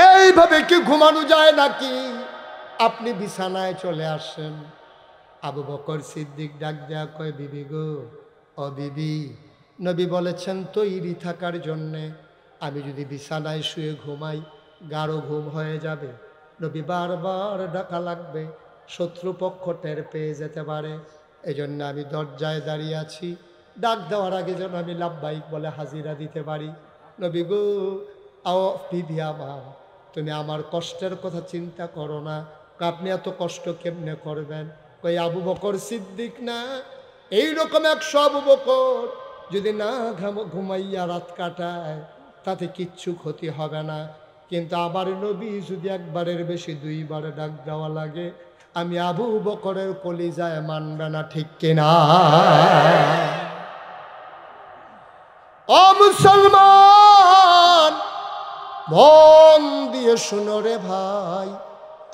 Speaker 1: এইভাবে কি ঘুমানো যায় নাকি? আপনি বিছানায় চলে আসেন। আবু বকর সিদ্দিক ডাক দেয়া কয়, বিবি গো, ও বিবি, নবী বলেছেন তৈরি থাকার জন্যে। আমি যদি বিছানায় শুয়ে ঘুমাই, গাঢ় ঘুম হয়ে যাবে। নবী বারবার ডাকা লাগবে, শত্রুপক্ষ টের পেয়ে যেতে পারে। এই জন্য আমি দরজায় দাঁড়িয়ে আছি, ডাক দেওয়ার আগে যেন আমি লাব্বাইক বলে হাজিরা দিতে পারি। নবী গো, আও বিবি আমার, তুমি আমার কষ্টের কথা চিন্তা করো না। আপনি এত কষ্ট কেমনে করবেন? কই আবু বকর সিদ্দিক না, এইরকম 100 আবু বকর যদি না ঘুমাইয়া রাত কাটায় তাতে কিচ্ছু ক্ষতি হবে না। কিন্তু আমার নবী যদি একবারের বেশি 2 বার ডাক দেওয়া লাগে, আমি আবু বকরের কলিজায় মানবে না, ঠিক কিনা? ও মুসলমান, মন দিয়ে শুনো রে ভাই।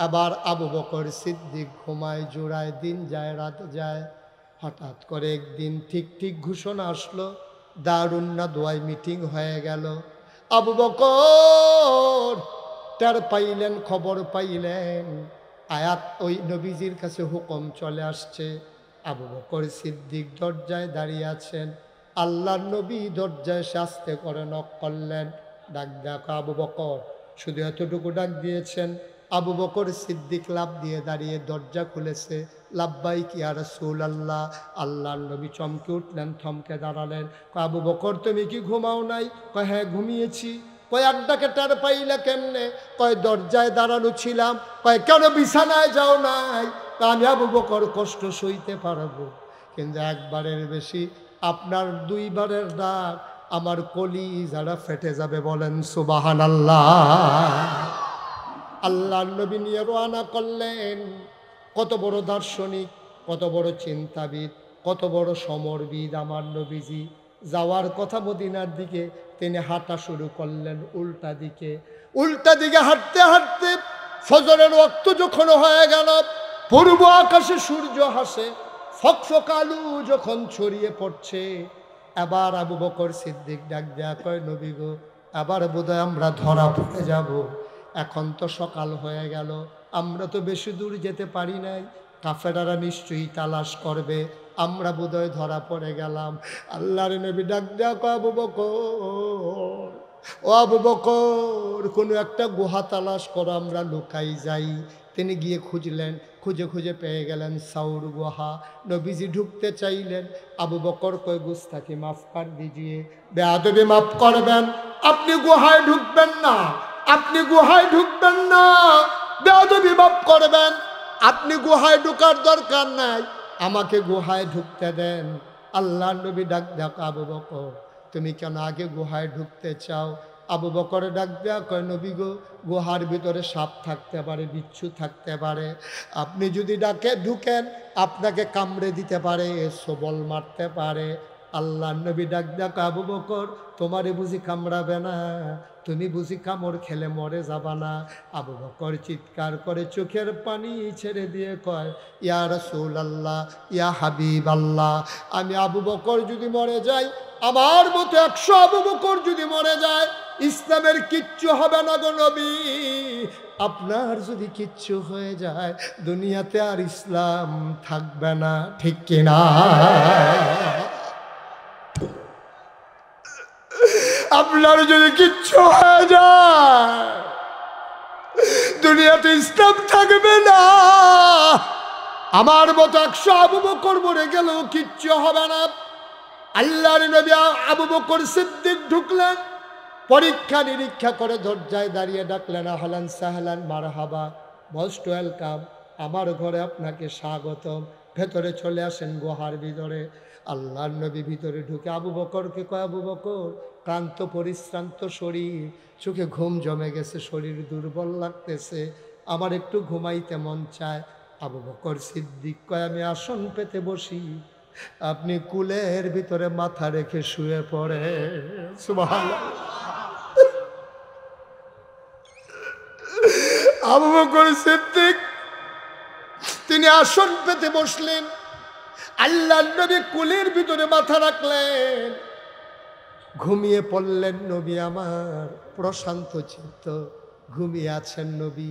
Speaker 1: আবার আবু বকর সিদ্দিক ঘুমায় জোড়ায়, দিন যায় রাত যায়। হঠাৎ করে একদিন ঠিক ঘোষণা আসলো, দারুন না দোয়ায় মিটিং হয়ে গেল। আবু বকর টের পাইলেন, খবর পাইলেন, আয়াত ওই নবীজির কাছে হুকুম চলে আসছে। আবু বকর সিদ্দিক দরজায় দাঁড়িয়ে আছেন, আল্লাহর নবী দরজায় আস্তে করে নক করলেন। ডাক দেখো আবু বকর, শুধু এতটুকু ডাক দিয়েছেন। আবু বকর সিদ্দিক লাফ দিয়ে দাঁড়িয়ে দরজা খুলেছে। লাব্বাইক ইয়া রাসূলুল্লাহ। আল্লাহর নবী চমকে উঠলেন, থমকে দাঁড়ালেন। আবু বকর তুমি কি ঘুমাও নাই? কয় হ্যাঁ ঘুমিয়েছি। কয় আড্ডাকে টার পাইলা কেমনে? কয় দরজায় দাঁড়ানো ছিলাম। কয় কেন বিছানায় যাও নাই? আমি আবু বকর কষ্ট সইতে পারবো, কিন্তু একবারের বেশি আপনার 2 বারের ডাক আমার কলিজাটা ফেটে যাবে। বলেন সুবহানাল্লাহ। আল্লাহর নবী নিয়ে রওনা করলেন। কত বড় দার্শনিক, কত বড় চিন্তাবিদ, কত বড় সমরবিদ আমার নবীজি। যাওয়ার কথা মদিনার দিকে, তিনি হাঁটা শুরু করলেন উল্টা দিকে। উল্টা দিকে হাঁটতে হাঁটতে ফজরের ওয়াক্ত যখন হয়ে গেল, পূর্ব আকাশে সূর্য হাসে, ফকফক আলু যখন ছড়িয়ে পড়ছে, এবার আবু বকর সিদ্দিক ডাক দেয়া কয় নবী গো, আবার বোধহয় আমরা ধরা পড়ে যাব। এখন তো সকাল হয়ে গেল, আমরা তো বেশি দূর যেতে পারি নাই, কাফেরারা নিশ্চয়ই তালাশ করবে, আমরা বোধহয় ধরা পড়ে গেলাম। আল্লাহর নবী ডাক দেয়া কয় আবু বকর, ও আবু বকর, কোনো একটা গুহা তালাশ করো, আমরা লুকাই যাই। তিনি গিয়ে খুঁজলেন, খুঁজে খুঁজে পেয়ে গেলেন সাউর গুহা। নবীজি ঢুকতে চাইলেন, আবু বকর কয় গুস্তাকি মাফ কর দিজিয়ে, বেয়াদবি মাফ করবেন, আপনি গুহায় ঢুকবেন না, আপনি গুহায় ঢুকবেন না, বেয়াদবি মাফ করবেন, আপনি গুহায় ঢুকার দরকার নাই, আমাকে গুহায় ঢুকতে দেন। আল্লাহ নবী ডাক দেখ আবু বকর, তুমি কেন আগে গুহায় ঢুকতে চাও? আবু বকরে ডাক দেয়া কয় নবী গো, গুহার ভিতরে সাপ থাকতে পারে, বিচ্ছু থাকতে পারে, আপনি যদি ডাকে ঢুকেন আপনাকে কামড়ে দিতে পারে, সবল মারতে পারে। আল্লাহ নবী ডাক দেয়া কয় আবু বকর, তোমারে বুঝি কামড়াবে না? তুমি বুঝি কামড় খেলে মরে যাবা না? আবু বকর চিৎকার করে চোখের পানি ছেড়ে দিয়ে কয়, ইয়া রাসূলুল্লাহ, ইয়া হাবিবাল্লাহ, আমি আবু বকর যদি মরে যাই, আমার মতো 100 আবু বকর যদি মরে যায়, ইসলামের কিচ্ছু হবে না গো নবী। আপনার যদি কিচ্ছু হয়ে যায়, দুনিয়াতে আর ইসলাম থাকবে না, ঠিক কিনা? আপনার যদি কিচ্ছু হয়ে যায়, দুনিয়াতে ইসলাম থাকবে না। আমার মতো 100 আবু বকর মরে গেলেও কিচ্ছু হবে না। আল্লাহর নবী আবু বকর সিদ্দিক ঢুকলেন, পরীক্ষা নিরীক্ষা করে দরজায় দাঁড়িয়ে ডাকলেন, আহলান সাহলান মারহাবা, মোস্ট ওয়েলকাম, আমার ঘরে আপনাকে স্বাগতম, ভেতরে চলে আসেন গুহার ভিতরে। আল্লাহর নবী ভিতরে ঢুকে আবু বকরকে কয়, আবু বকর, ক্লান্ত পরিশ্রান্ত শরীর, চোখে ঘুম জমে গেছে, শরীর দুর্বল লাগতেছে, আমার একটু ঘুমাইতে মন চায়। আবু বকর সিদ্দিক কয়, আমি আসন পেতে বসি, আপনি কুলের ভিতরে মাথা রেখে শুয়ে পড়ে। সুবহানাল্লাহ। আবু বকর সিদ্দিক তিনি আসন পেতে বসলেন, আল্লাহর নবী কুলের ভিতরে মাথা রাখলেন, ঘুমিয়ে পড়লেন নবী আমার, প্রশান্ত চিত্ত ঘুমিয়ে আছেন নবী।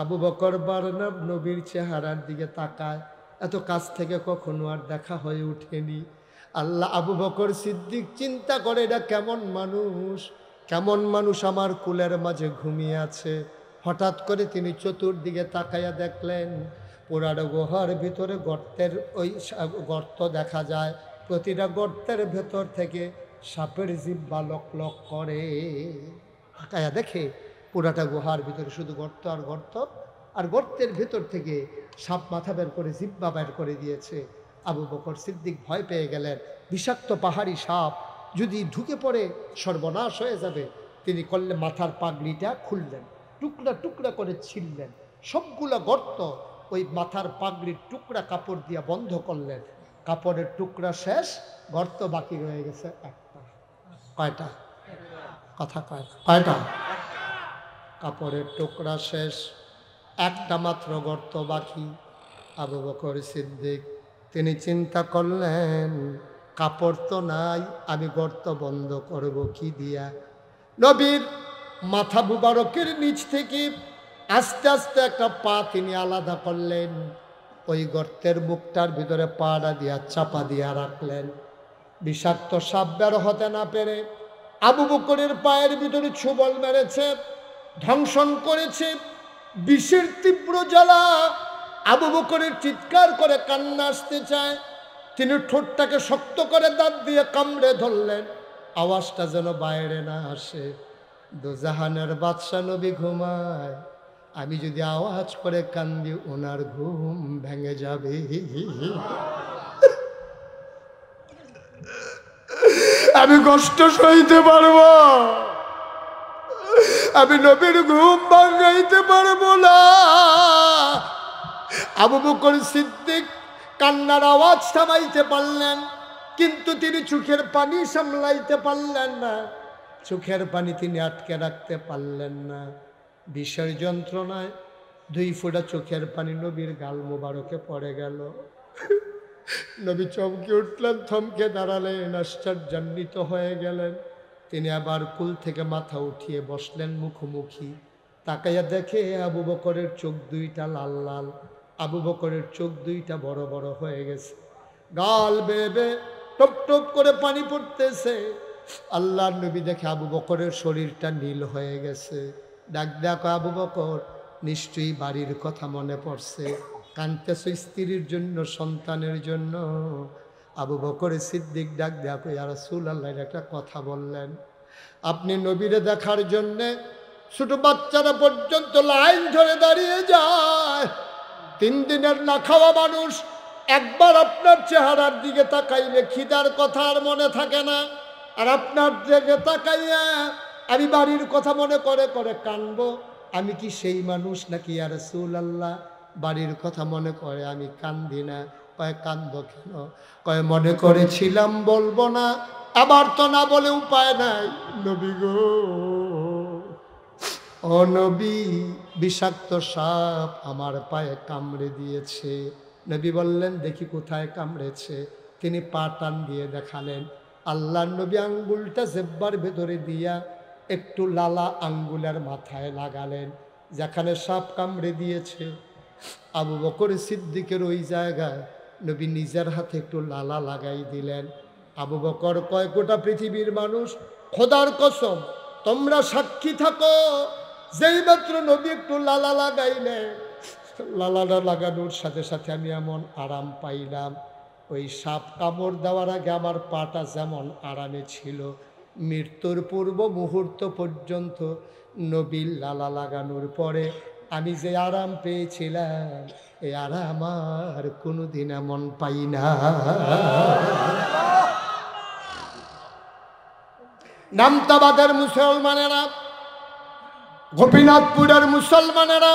Speaker 1: আবু বকর বারবার নবীর চেহারার দিকে তাকায়, এত কাছ থেকে কখনো আর দেখা হয়ে ওঠেনি। আল্লাহ আবু বকর সিদ্দিক চিন্তা করে, এটা কেমন মানুষ, কেমন মানুষ আমার কুলের মাঝে ঘুমিয়ে আছে। হঠাৎ করে তিনি চতুর্দিকে তাকাইয়া দেখলেন, পুরানো গুহার ভিতরে গর্তের ওই গর্ত দেখা যায়, প্রতিটা গর্তের ভেতর থেকে সাপের জিহ্বা লক লক করে। তাকায়া দেখে পুরাটা গুহার ভিতরে শুধু গর্ত আর গর্ত, আর গর্তের ভেতর থেকে সাপ মাথা বের করে জিহ্বা বের করে দিয়েছে। আবু বকর সিদ্দিক ভয় পেয়ে গেলেন, বিষাক্ত পাহাড়ি সাপ যদি ঢুকে পড়ে সর্বনাশ হয়ে যাবে। তিনি করলে মাথার পাগড়িটা খুললেন, টুকরা টুকরা করে ছিঁড়লেন, সবগুলা গর্ত ওই মাথার পাগড়ির টুকরা কাপড় দিয়া বন্ধ করলেন। কাপড়ের টুকরা শেষ, গর্ত বাকি রয়ে গেছে একটা। কয়টা? কথা কয়টা? কাপড়ের টুকরা শেষ, একটা মাত্র গর্ত বাকি। আবু বকর সিদ্দিক তিনি চিন্তা করলেন, কাপড় তো নাই, আমি গর্ত বন্ধ করব কি দিয়া? নবীর মাথা মুবারকের নিচ থেকে আস্তে আস্তে একটা পা তিনি আলাদা করলেন, ওই গর্তের মুখটার ভিতরে পাড়া দিয়া চাপা দিয়া রাখলেন। বিষাক্ত সাপ বের হতে না পেরে আবু বকরের পায়ের ভিতরে ছোবল মেরেছে, ধ্বংসন করেছে। বিষের তীব্র জ্বালা, আবু বকরের চিৎকার করে কান্না আসতে চায়। তিনি ঠোঁটটাকে শক্ত করে দাঁত দিয়ে কামড়ে ধরলেন, আওয়াজটা যেন বাইরে না আসে। দোজাহানের বাদশা নবী ঘুমায়, আমি যদি আওয়াজ করে কান্দি ওনার ঘুম ভেঙে যাবে। আমি কষ্ট সইতে পারবো, আমি নবীর ঘুম ভাঙাইতে পারবো না। আবু বকর সিদ্দিক কান্নার আওয়াজ থামাইতে পারলেন, কিন্তু তিনি চোখের পানি সামলাইতে পারলেন না। চোখের পানি তিনি আটকে রাখতে পারলেন না। বিষের যন্ত্রণায় 2 ফোঁটা চোখের পানি নবীর গাল মোবারকে পড়ে গেল। নবী চমকে উঠলেন, থমকে দাঁড়ালেন, আশ্চর্যান্বিত হয়ে গেলেন। তিনি আবার কুল থেকে মাথা উঠিয়ে বসলেন মুখোমুখি। তাকাইয়া দেখে আবু বকরের চোখ 2টা লাল লাল, আবু বকরের চোখ 2টা বড় বড় হয়ে গেছে, গাল বেবে টপ টপ করে পানি পড়তেছে। আল্লাহর নবী দেখে আবু বকরের শরীরটা নীল হয়ে গেছে। ডাক দেখো আবু বকর, নিশ্চয়ই বাড়ির কথা মনে পড়ছে, কাঁদতেছ স্ত্রীর জন্য, সন্তানের জন্য। আবু বকর সিদ্দিক ডাক দেখো, ইয়া রাসূলুল্লাহ, একটা কথা বললেন। আপনি নবীরে দেখার জন্যে ছোট বাচ্চারা পর্যন্ত লাইন ধরে দাঁড়িয়ে যায়। 3 দিনের না খাওয়া মানুষ একবার আপনার চেহারার দিকে তাকাইলে খিদার কথা আর মনে থাকে না। আর আপনার দিকে তাকাইয়া আমি বাড়ির কথা মনে করে করে কানবো। আমি কি সেই মানুষ নাকি ইয়া রাসূলুল্লাহ? বাড়ির কথা মনে করে আমি কান্দি না। কয় কান্দো কেন? কয় মনে করেছিলাম বলবো না, আবার তো না বলে উপায় নাই। নবী গো, ও নবী, বিষাক্ত সাপ আমার পায়ে কামড়ে দিয়েছে। নবী বললেন, দেখি কোথায় কামড়েছে। তিনি পা টান দিয়ে দেখালেন। আল্লাহর নবী আঙ্গুলটা জেব্বার ভেতরে দিয়া একটু লালা আঙ্গুলের মাথায় লাগালেন, যেখানে সাপ কামড়ে দিয়েছে। আবু বকর সিদ্দিকের ওই জায়গায় নবী নিজের হাতে একটু লালা লাগাই দিলেন। আবু বকর কয়, গোটা পৃথিবীর মানুষ, খোদার কসম তোমরা সাক্ষী থাকো, যেই মাত্র নবী একটু লালা লাগাইলে, লালাটা লাগানোর সাথে সাথে আমি এমন আরাম পাইলাম। ওই সাপ কামড় দেওয়ার আগে আমার পাটা যেমন আরামে ছিল, মৃত্যুর পূর্ব মুহূর্ত পর্যন্ত নবীর লালা লাগানোর পরে আমি যে আরাম পেয়েছিলাম, এই আরাম আর কোনোদিন এমন পাই না। নামতাবাদের মুসলমানেরা, গোপীনাথপুরের মুসলমানেরা,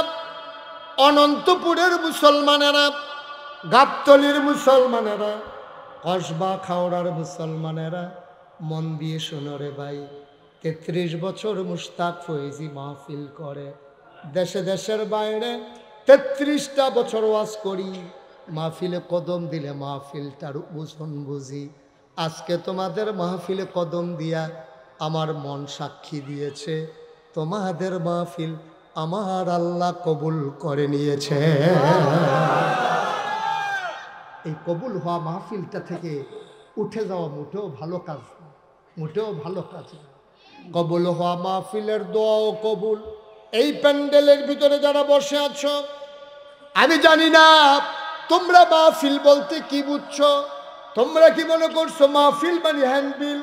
Speaker 1: অনন্তপুরের মুসলমানেরা, গাবতলির মুসলমানেরা, কসবা খাওড়ার মুসলমানেরা, মন দিয়ে শোনো রে ভাই। 33 বছর মুশতাক ফয়েজি মাহফিল করে, দেশে দেশের বাইরে 33টা বছর ওয়াজ করি। মাহফিলে কদম দিলে মাহফিলটার ওজন বুঝি। আজকে তোমাদের মাহফিলে কদম দিয়া আমার মন সাক্ষী দিয়েছে, তোমাদের মাহফিল আমার আল্লাহ কবুল করে নিয়েছে। এই কবুল হওয়া মাহফিলটা থেকে উঠে যাওয়া মোটেও ভালো কাজ না, মোটেও ভালো কাজ না। কবুল হওয়া মাহফিলের দোয়াও কবুল। এই প্যান্ডেলের ভিতরে যারা বসে আছো, আমি জানি না তোমরা মাহফিল বলতে কি বুঝছো। তোমরা কি মনে করছো মাহফিল মানে হ্যান্ডবিল,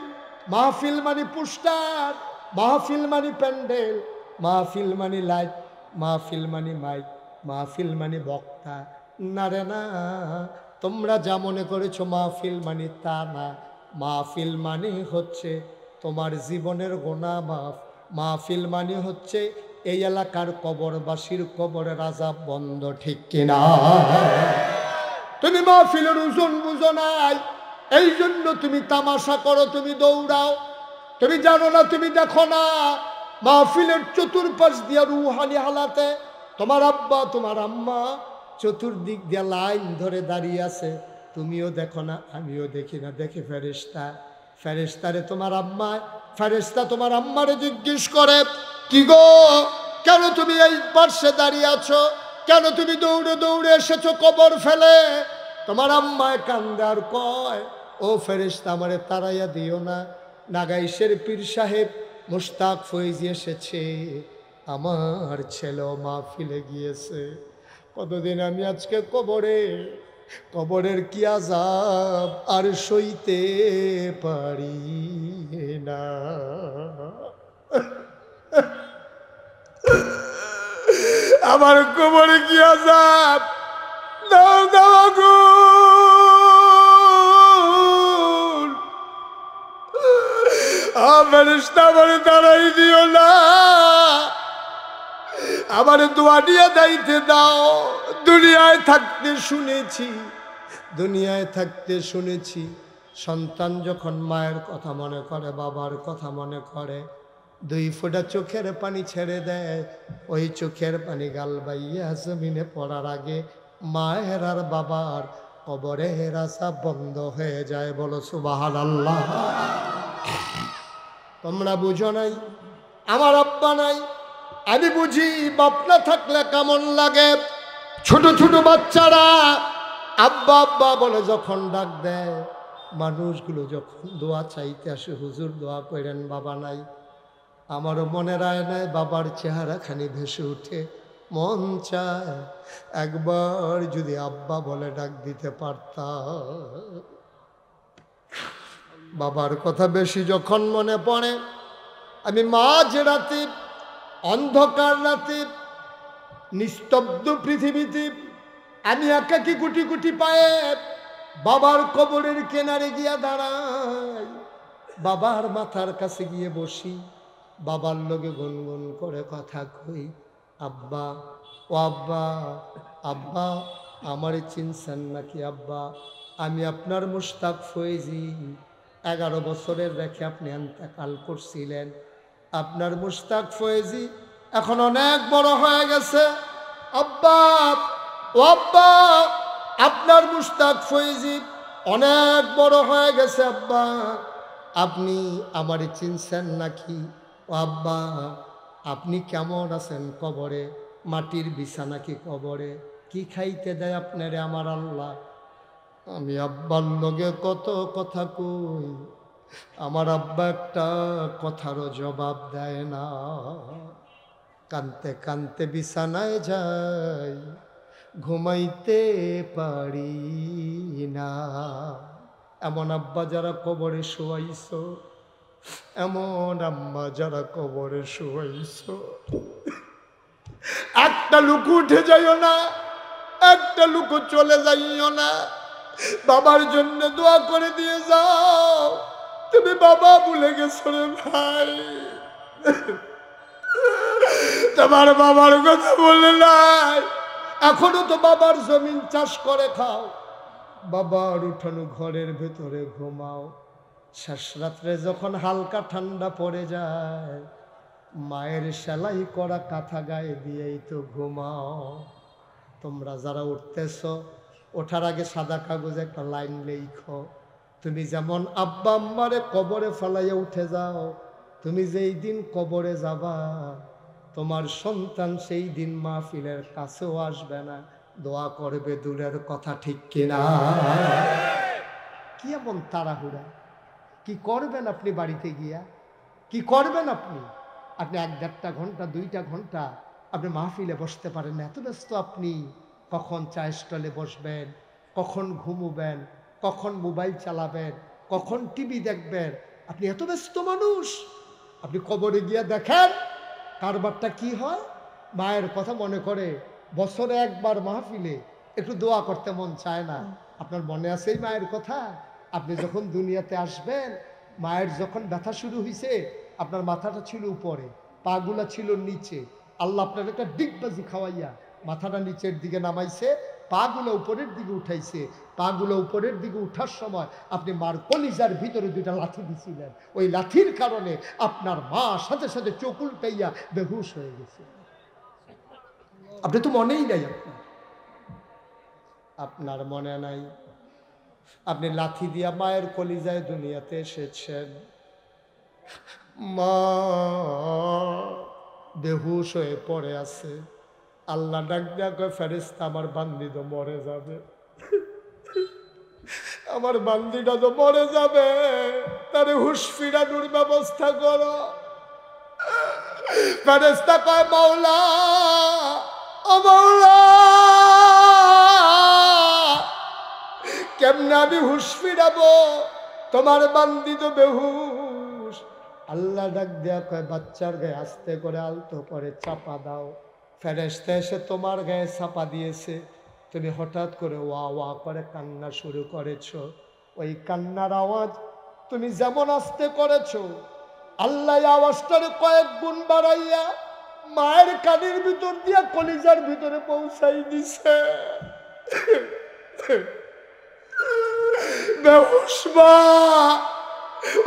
Speaker 1: মাহফিল মানে পোস্টার, মাহফিল মানে প্যান্ডেল, মাহফিল মানে লাইট, মাহফিল মানে মাইক, মাহফিল মানে বক্তা? না রে না, তোমরা যা মনে করেছো মাহফিল মানে তা না। মাহফিল মানে হচ্ছে তোমার জীবনের গুনাহ মাফ। মাহফিল মানে হচ্ছে এই এলাকার কবরবাসীর কবরের আযাব বন্ধ, ঠিক কিনা? তুমি মাহফিলের ওজন বুঝো নাই, এই জন্য তুমি তামাশা করো, তুমি দৌড়াও। তুমি জানো না, তুমি দেখো না মাহফিলের চতুর্পাশ দিয়া রুহানি হালাতে তোমার আব্বা তোমার আম্মা চতুর্দিক দিয়া লাইন ধরে দাঁড়িয়ে আছে। তুমিও দেখো না, আমিও দেখি না। দেখে ফেরেশতা, ফেরেশতারে তোমার আম্মা, ফেরেশতা তোমার আম্মারে জিজ্ঞেস করে, কি গো, কেন তুমি এই পার্শ্বে দাঁড়িয়ে আছো? কেন তুমি দৌড়ে দৌড়ে এসেছো কবর ফেলে? তোমার আম্মায় কান্দে আর কয়, ও ফেরেশতা আমারে তাড়াইয়া দিও না, নাগাইশের পীর সাহেব মুশতাক ফৈজি এসেছে, আমার ছেলেও মাহফিলে গিয়েছে। কতদিন আমি আজকে কবরে, কবরের কি আযাব আর সইতে পারি না। আমার কবরে কি আযাব, দাও দাও আগুন, ফেরেশতা আমারে দাঁড়াই দিও না, আমারে দোয়া নিয়ে যাইতে দাও। দুনিয়ায় থাকতে শুনেছি, দুনিয়ায় থাকতে শুনেছি সন্তান যখন মায়ের কথা মনে করে, বাবার কথা মনে করে, 2 ফোঁটা চোখের পানি ছেড়ে দেয়। ওই চোখের পানি গাল বাইয়া জমিনে পড়ার আগে মায়ের আর বাবার কবরের আশা বন্ধ হয়ে যায়। বলো সুবহানাল্লাহ। তোমরা বুঝো নাই, আমার আব্বা নাই, আমি বুঝি বাপ না থাকলে কেমন লাগে। ছোট ছোট বাচ্চারা আব্বা আব্বা বলে যখন ডাক দেয়, মানুষগুলো যখন দোয়া চাইতে আসে, হুজুর দোয়া করেন, বাবা নাই। আমারও মনের আয়নায় বাবার চেহারা খানি ভেসে উঠে, মন চায় একবার যদি আব্বা বলে ডাক দিতে পারতাম। বাবার কথা বেশি যখন মনে পড়ে, আমি মাঝ রাতে, অন্ধকার রাতে, নিস্তব্ধ পৃথিবীতে আমি একাকি গুটি গুটি পায়ে বাবার কবরের কিনারে গিয়া দাঁড়াই, বাবার মাথার কাছে গিয়ে বসি, বাবার লগে গুনগুন করে কথা কই, আব্বা, ও আব্বা, আব্বা আমারে চিনছেন নাকি আব্বা? আমি আপনার মুশতাক ফৈজি, 11 বছরের রেখে আপনি ইন্তেকাল করছিলেন। আপনার মুশতাক ফৈজি এখন অনেক বড় হয়ে গেছে আব্বা, ও আব্বা আপনার মুশতাক ফৈজি অনেক বড় হয়ে গেছে আব্বা, আপনি আমারে চিনছেন নাকি? ও আব্বা আপনি কেমন আছেন কবরে? মাটির বিছানা কি কবরে? কি খাইতে দেয় আপনারে আমার আল্লাহ? আমি আব্বার লগে কত কথা কই, আমার আব্বা একটা কথারও জবাব দেয় না। কানতে কানতে বিছানায় যাই, ঘুমাইতে পারি না। এমন আব্বা যারা কবরে শোয়াইছো, এমন আম্মা যারা কবরে শোয়াইছো, একটা লোক উঠে যাইও না, একটা লোক চলে যাইও না। বাবার জন্য দোয়া করে দিয়ে যাও। তুমি বাবা ভুলে গেছো রে ভাই, তোমার বাবার কথা বলে নাই। এখনো তো বাবার জমিন চাষ করে খাও, বাবার উঠানো ঘরের ভেতরে ঘুমাও। শেষ রাত্রে যখন হালকা ঠান্ডা পড়ে যায়, মায়ের সেলাই করা কাঁথা গায়ে দিয়েই তো ঘুমাও। তোমরা যারা উঠতেছ, ওঠার আগে সাদা কাগজে একটা লাইন লেখো, তুমি যেমন আব্বা আম্মারে কবরে ফেলাইয়া উঠে যাও, তুমি যেই দিন কবরে যাবা, তোমার সন্তান সেই দিন মাহফিলের কাছেও আসবে না, দোয়া করবে দূরের কথা, ঠিক কিনা? কি এমন তাড়াহুড়া? কি করবেন আপনি বাড়িতে গিয়া? কি করবেন আপনি? আপনি 1-1.5 ঘন্টা 2টা ঘন্টা আপনি মাহফিলে বসতে পারেন না, এত ব্যস্ত আপনি। কখন চায়ের স্টলে বসবেন, কখন ঘুমুবেন, কখন মোবাইল চালাবেন, কখন টিভি দেখবেন। আপনি এত ব্যস্ত মানুষ, আপনি কবরে গিয়ে দেখেন কারবারটা কি হয়। মায়ের কথা মনে করে বছরে একবার মাহফিলে একটু দোয়া করতে মন চায় না। আপনার মনে আছে এই মায়ের কথা? আপনি যখন দুনিয়াতে আসবেন, মায়ের যখন ব্যথা শুরু হয়েছে, আপনার মাথাটা ছিল উপরে, পাগুলা ছিল নিচে। আল্লাহ আপনার একটা ডিগবাজি খাওয়াইয়া মাথাটা নিচের দিকে নামাইছে, পাগুলো উপরের দিকে উঠাইছে। পাগুলো উপরের দিকে উঠার সময় আপনি মার কলিজার ভিতরে দুইটা লাথি দিছিলেন। ওই লাথির কারণে আপনার মা সাথে সাথে চোখ উল্টাইয়া বেহুশ হয়ে গেছে। আপনি তো মনেই নাই, আপনার মনে নাই। আপনি লাথি দিয়া মায়ের কলিজায় দুনিয়াতে এসেছেন, মা বেহুশ হয়ে পড়ে আছে। আল্লাহ ডাক দিয়া কয়, ফেরেশতা আমার বান্দি তো মরে যাবে, আমার বান্দিটা তো মরে যাবে, তারে হুশ ফিরানোর ব্যবস্থা করো। ফেরেশতা কয়, মাওলা ও মাওলা, কেমনে আমি হুশ ফিরাবো, তোমার বান্দি তো বেহুশ। আল্লাহ ডাক দেয়া কয়, বাচ্চার গায়ে আস্তে করে আলতো করে চাপা দাও। ফেরেশতা এসে তোমার গায়ে চাপা দিয়েছে, তুমি হঠাৎ করে ওয়া ওয়া করে কান্না শুরু করেছো। ওই কান্নার আওয়াজ তুমি যেমন আস্তে করেছো, আল্লাহ আওয়াজটারে কয়েক গুণ বাড়াইয়া মায়ের কানের ভিতর দিয়া কলিজার ভিতরে পৌঁছাই দিছে। বেহুশ মা,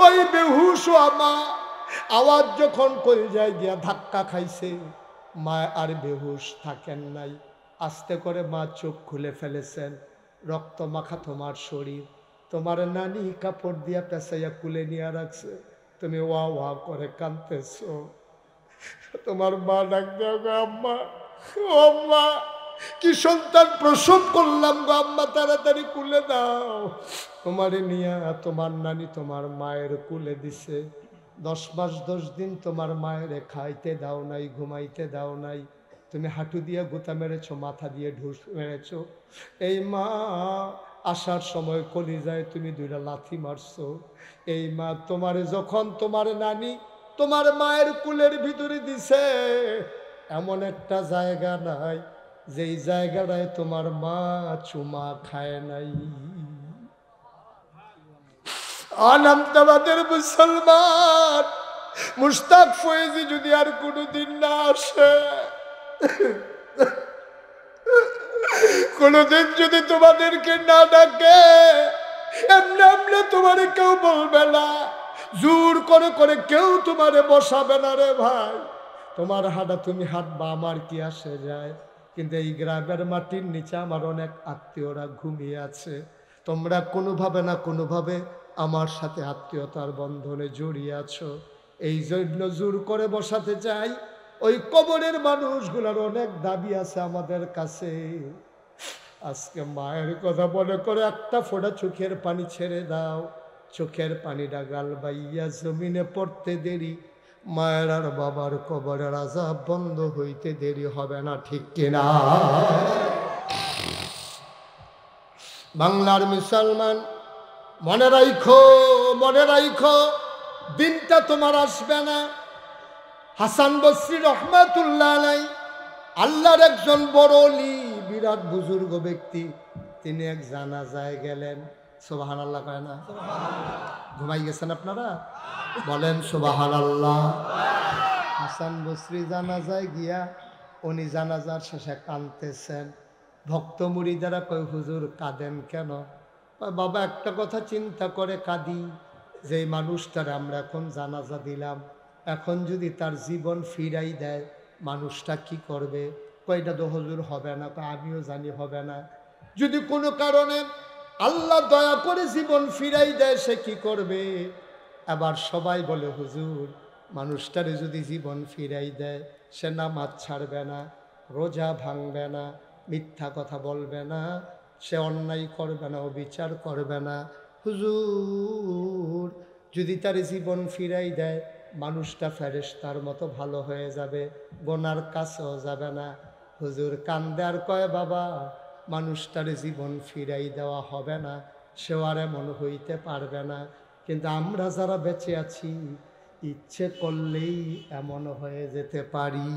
Speaker 1: ওই বেহুশ আমা আওয়াজ যখন কলিজায় গিয়া ধাক্কা খাইছে, মা আর বেহুশ থাকেন নাই। আস্তে করে মা চোখ খুলে ফেলেছেন। রক্ত মাখা তোমার শরীর, তোমার নানি কাপড় দিয়া পেঁচাইয়া কুলে নিয়ে রাখছে, তুমি ওয়া ওয়া করে কাঁদতেছ। তোমার মা ডাক দেও, গো আম্মা, ও আম্মা, কি সন্তান প্রসব করলাম গো আম্মা, তাড়াতাড়ি কুলে দাও। তোমারে নিয়া তোমার নানি তোমার মায়ের কুলে দিছে। 10 মাস 10 দিন তোমার মায়ের খাইতে দাও নাই, ঘুমাইতে দাও নাই। তুমি হাঁটু দিয়ে গোতা মেরেছো, মাথা দিয়ে ঢুস মেরেছো। এই মা আসার সময় কলিজায় তুমি 2টা লাথি মারছো। এই মা তোমারে যখন তোমার নানি তোমার মায়ের কুলের ভিতরে দিছে, এমন একটা জায়গা নাই যেই জায়গাটায় তোমার মা চুমা খায় নাই। আনন্দাবাদের মুসলমান মুশতাক ফয়েজি যদি আর কোনোদিন না আসে, কোনোদিন যদি তোমাদেরকে না ডাকে, এমনি এমনি তোমারে কেউ বলবে না, জোর করে করে কেউ তোমারে বসাবে না রে ভাই। তোমার হাঁটা তুমি হাঁটবা, আমার কি আসে যায়। কিন্তু এই গ্রামের মাটির নিচে আমার অনেক আত্মীয়রা ঘুমিয়ে আছে। তোমরা কোনোভাবে না কোনোভাবে আমার সাথে আত্মীয়তার বন্ধনে জড়িয়ে আছো, এই জন্য জোর করে বসাতে চাই। ওই কবরের মানুষগুলোর অনেক দাবি আছে আমাদের কাছে। আজকে মায়ের কথা মনে করে একটা ফোঁটা চোখের পানি ছেড়ে দাও। চোখের পানিটা গাল বাইয়া জমিনে পড়তে দেরি, মায়ের আর বাবার কবরের আযাব বন্ধ হইতে দেরি হবে না, ঠিক কিনা? বাংলার মুসলমান, মনে রাখো, মনে রাখো, দিনটা তোমার আসবে না। হাসান বসরি রহমাতুল্লাহ আলাইহি, আল্লাহর একজন বড় ওলি, বিরাট বুজুর্গ ব্যক্তি, তিনি এক জানাজায় গেলেন। সুবহানাল্লাহ কয় না? ঘুমাই গেছেন আপনারা? বলেন সুবহানাল্লাহ। হাসান বসরি জানাজায় গিয়া উনি জানাজার শেষে কাঁদতেছেন। ভক্ত মুরিদারা কয়, হুজুর কাঁদেন কেন? কয়, বাবা একটা কথা চিন্তা করে কাঁদি, যে মানুষটার আমরা এখন জানাজা দিলাম, এখন যদি তার জীবন ফিরাই দেয়, মানুষটা কি করবে? কয়টা তো হুজুর হবে না। আমিও জানি হবে না। যদি কোনো কারণে আল্লাহ দয়া করে জীবন ফিরাই দেয়, সে কি করবে? আবার সবাই বলে, হুজুর মানুষটারে যদি জীবন ফিরাই দেয়, সে নামাজ ছাড়বে না, রোজা ভাঙবে না, মিথ্যা কথা বলবে না, সে অন্যায় করবে না, অবিচার করবে না। হুজুর যদি তার জীবন ফিরাই দেয়, মানুষটা ফেরেশতার মতো ভালো হয়ে যাবে, গোনার কাছেও যাবে না। হুজুর কান্দে আর কয়, বাবা মানুষটার জীবন ফিরাই দেওয়া হবে না, সেও আর এমন হইতে পারবে না, কিন্তু আমরা যারা বেঁচে আছি ইচ্ছে করলেই এমন হয়ে যেতে পারি।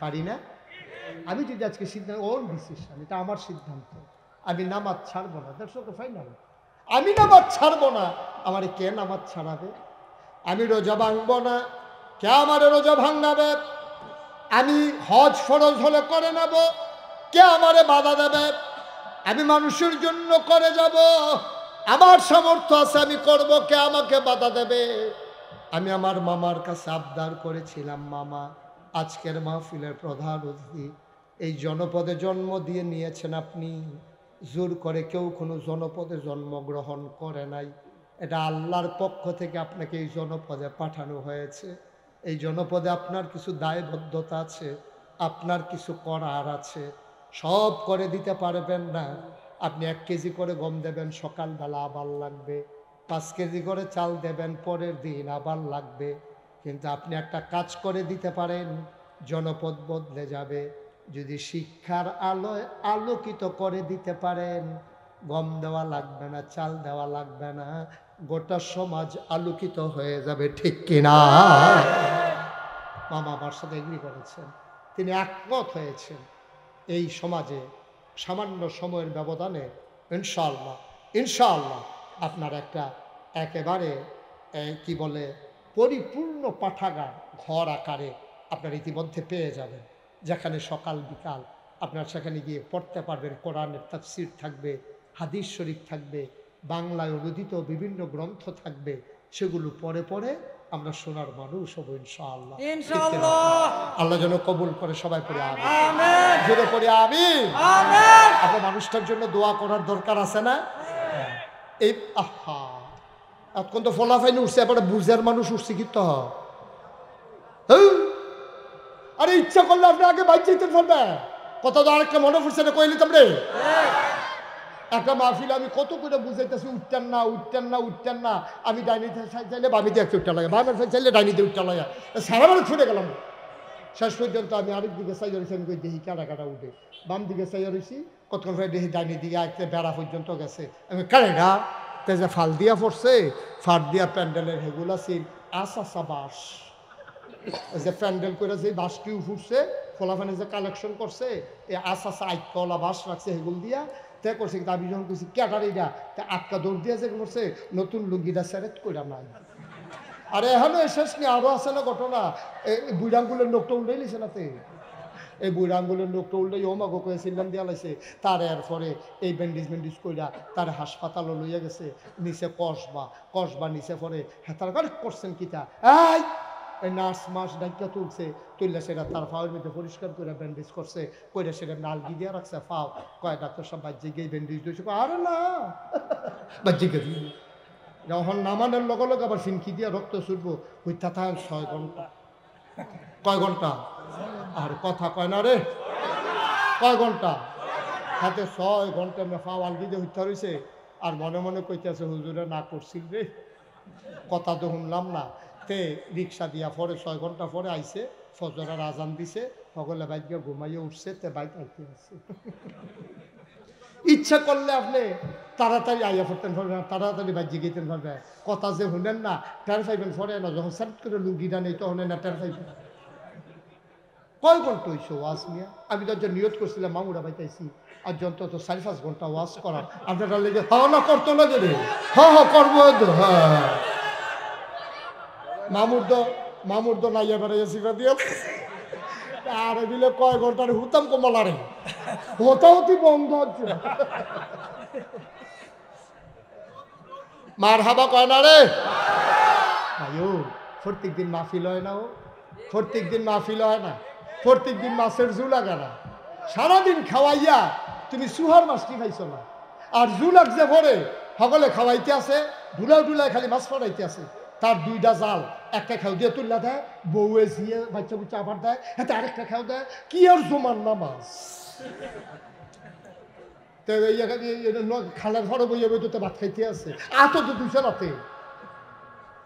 Speaker 1: পারি না? আমি যদি আজকে সিদ্ধান্ত, ওর ডিসিশন, এটা আমার সিদ্ধান্ত, আমি নামাজ ছাড়বো না, দ্যাটস ওকে, ফাইনাল। আমি নামাজ ছাড়বো না, আমারে কে নামাজ ছাড়াবে? আমি রোজা ভাঙবো না, কে আমারে রোজা ভাঙাবে? আমি হজ ফরজ হলে করে নেব, কে আমারে বাধা দেবে? আমি মানুষের জন্য করে যাব, আমার সামর্থ্য আছে, আমি করব, কে আমাকে বাধা দেবে? আমি আমার মামার কাছে আবদার করেছিলাম, মামা আজকের মাহফিলের প্রধান অতিথি, এই জনপদে জন্ম দিয়ে নিয়েছেন আপনি, জোর করে কেউ কোনো জনপদে জন্মগ্রহণ করে নাই, এটা আল্লাহর পক্ষ থেকে আপনাকে এই জনপদে পাঠানো হয়েছে, এই জনপদে আপনার কিছু দায়বদ্ধতা আছে, আপনার কিছু করার আছে, সব করে দিতে পারবেন না। আপনি 1 কেজি করে গম দেবেন, সকালবেলা আবার লাগবে, 5 কেজি করে চাল দেবেন, পরের দিন আবার লাগবে, কিন্তু আপনি একটা কাজ করে দিতে পারেন, জনপদ বদলে যাবে। যদি শিক্ষার আলোয় আলোকিত করে দিতে পারেন, গম দেওয়া লাগবে না, চাল দেওয়া লাগবে না, গোটা সমাজ আলোকিত হয়ে যাবে, ঠিক কিনা? মামা আমার সাথে এগ্রি করেছেন, তিনি একমত হয়েছেন। এই সমাজে সামান্য সময়ের ব্যবধানে ইনশাআল্লাহ ইনশাআল্লাহ আপনার একটা একেবারে কি বলে পরিপূর্ণ পাঠাগার ঘর আকারে আপনার ইতিমধ্যে পেয়ে যাবেন, যেখানে সকাল বিকাল আপনার সেখানে গিয়ে পড়তে পারবেন, কোরআনের তাফসীর থাকবে, হাদিস শরীফ থাকবে, বাংলায় অনুদিত বিভিন্ন গ্রন্থ থাকবে, সেগুলো পড়ে পড়ে আমরা শোনার মানুষ হব ইনশাআল্লাহ। আল্লাহ যেন কবুল করে, সবাই পড়ে আমিন, জোরে পড়ে আমিন। আপনার মানুষটার জন্য দোয়া করার দরকার আছে না? এই আহা এখন তো ফলাফাইনি উঠছে, এবার বুঝার মানুষ উঠছে কি তো? আরে ইচ্ছা করলে আপনি আগে বাইক যেতে পারবে, কথা তো আরেকটা মনে পড়ছে না, কইলি তোমরে একটা মাহফিল আমি কত করে বুঝাইতেছি, উঠতেন না উঠতেন না উঠতেন না, আমি ডাইনিতে চাইলে বামিতে একটু উঠতে লাগে, বামের চাইলে ডাইনিতে উঠতে লাগে, সারা বেলা ছুটে গেলাম। শেষ পর্যন্ত আমি আরেক দিকে চাইয়া রয়েছি, আমি দেখি কাটা কাটা উঠে, বাম দিকে চাইয়া রয়েছি, কতক্ষণ পরে দেখি ডাইনি দিকে একটা বেড়া পর্যন্ত গেছে, আমি কারেগা তেজে ফাল দিয়া পড়ছে, ফাট দিয়া প্যান্ডেলের হেগুলা ছিল আসা বাস, যে প্যান্ডেল করে যে বাস কিউ ফুটছে, ফলাফানে যে কালেকশন করছে, এই আসা আইকলা বাস রাখছে হেগুল দিয়া তে করছে, কিন্তু আমি যখন করছি ক্যাটারিটা তা আটকা দৌড় দিয়ে যে করছে, নতুন লুঙ্গিটা স্যারেট করে নাই। আরে এখানে শেষ নিয়ে আরো আছে না ঘটনা, এই বুড়ি আঙ্গুলের নোকটা উল্টাই লিছে নাতে, এই বুড়ি আঙ্গুলের নোকটা উল্টাই ওমাগো করে সিল্লাম দিয়া লাইছে, তার এরপরে এই ব্যান্ডেজ কইরা তার হাসপাতালও লইয়া গেছে, নিচে কসবা নিচে পরে হ্যাঁ তার করছেন কিতা, এই নার্স মাস ডাক্তার তুলছে, তুললে সেটা তার ফাওয়ার মধ্যে পরিষ্কার করে ব্যান্ডেজ করছে, কইরা সেটা নালগি দিয়ে রাখছে ফাও, কয় ডাক্তার সব বাজ্যে গিয়ে ব্যান্ডেজ দিয়েছে, আরে না বাজ্যে গিয়ে যখন নামানোর লগে লগে আবার ফিনকি দিয়ে রক্ত ছুটবো, ওই তাথা 6 ঘন্টা, কয় ঘন্টা, আর কথা কয় না রে, কয় ঘন্টা, হাতে 6 ঘন্টা ফাও আলগি দিয়ে হত্যা রয়েছে, আর মনে মনে কইতেছে হুজুরে না করছিল রে, কথা তো শুনলাম না, তে রিক্সা দিয়া পরে 6 ঘন্টা পরে আইছে, ফজরের আজান দিছে, সকলে বাইক গিয়ে ঘুমাইয়ে উঠছে, তে বাইক আইতে আসছে। ইচ্ছা করলে আপনি তাড়াতাড়ি আইয়া পড়তেন পারবেন, তাড়াতাড়ি বাজ্যে গেতেন পারবেন, কথা যে শুনেন না টের পাইবেন পরে না, যখন সার্ট করে লুঙ্গিটা নেই তখন না টের পাইবেন। কয় ঘন্টা হয়েছে ওয়াজ নিয়ে, আমি তো নিয়ত করছিলাম মামুরা বাইতাইছি, আর অন্তত 4-5 ঘন্টা ওয়াজ করার, আপনারা লেগে হওয়া না করতো না যদি করবো, হ্যাঁ মামুর তো নাইয়া বেড়াইছি দিয়ে আরে দিলে কয় ঘন্টার হুতাম কমলারে হতাহতি বন্ধ হচ্ছে, মার হাবা কয় না রে ভাইও, প্রত্যেক দিন মাহফিল হয় না, ও প্রত্যেক দিন মাহফিল হয় না, প্রত্যেক দিন মাছের জু লাগা না, সারাদিন খাওয়াইয়া তুমি সুহার মাছটি খাইছো না, আর জু লাগছে ভরে সকলে খাওয়াইতে আছে, ধুলায় খালি মাছ পড়াইতে আছে, তার 2টা জাল, একটা খাও দিয়ে তুললা দেয়, বউয়ে ঝিয়ে বাচ্চা বুচ্চা আবার দেয়, হাতে আরেকটা খাও দেয়, কি আর জমান না মাছ, খালের ঘরে বইয়ে বইতে ভাত খাইতে আছে, আত তো দুইছে রাতে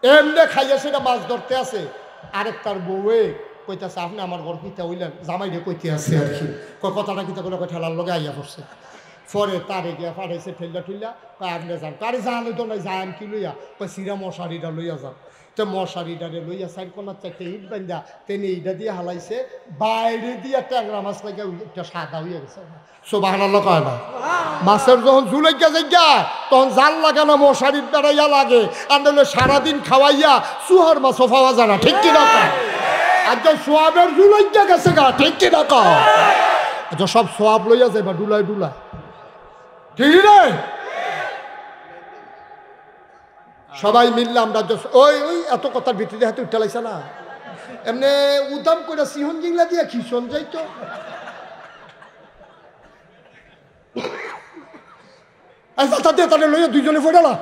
Speaker 1: এমনি খাইয়া সেটা মাছ ধরতে আছে, আরেকটার বউয়ে কইতেছে আপনি আমার ঘর কিতা হইলেন, জামাই রে কইতে আছে আর কি, কথাটা কিতা করে ঠেলার লগে আইয়া পড়ছে। পরে তারে গিয়া ফাটাইছে ঠেললা ঠুললা, কয় আপনি যান, কারে যা লইতো নাই, যান কি লইয়া, কয় সিরা মশারিটা লইয়া যান। তো মশারিটারে লইয়া সাইড কোনার চারটে ইট বান্ধা তেনে এইটা দিয়ে হালাইছে, বাইরে দিয়ে ট্যাংরা মাছ লাগে একটা সাদা হইয়া গেছে। সুবহানাল্লাহ কয় না? মাছের যখন ঝুলাইয়া যাইয়া তখন জাল লাগে না, মশারির বেড়াইয়া লাগে, আর নাহলে সারাদিন খাওয়াইয়া সুহার মাছও পাওয়া যায় না, ঠিক কিনা কয়? আচ্ছা সোয়াবের ঝুলাইয়া গেছে গা, ঠিক কিনা কয়? আচ্ছা সব সোয়াব লইয়া যাইবা ডুলায় ডুলায়, ঠিক রে? সবাই মিললে আমরা ওই ওই এত কথার ভিত্তিতে হাতে উঠে লাইছে না, এমনি উদাম করে সিহন জিংলা দিয়া খিসন যাইতো। আচ্ছা তাতে তাহলে লইয়া দুইজনে ফোটালা।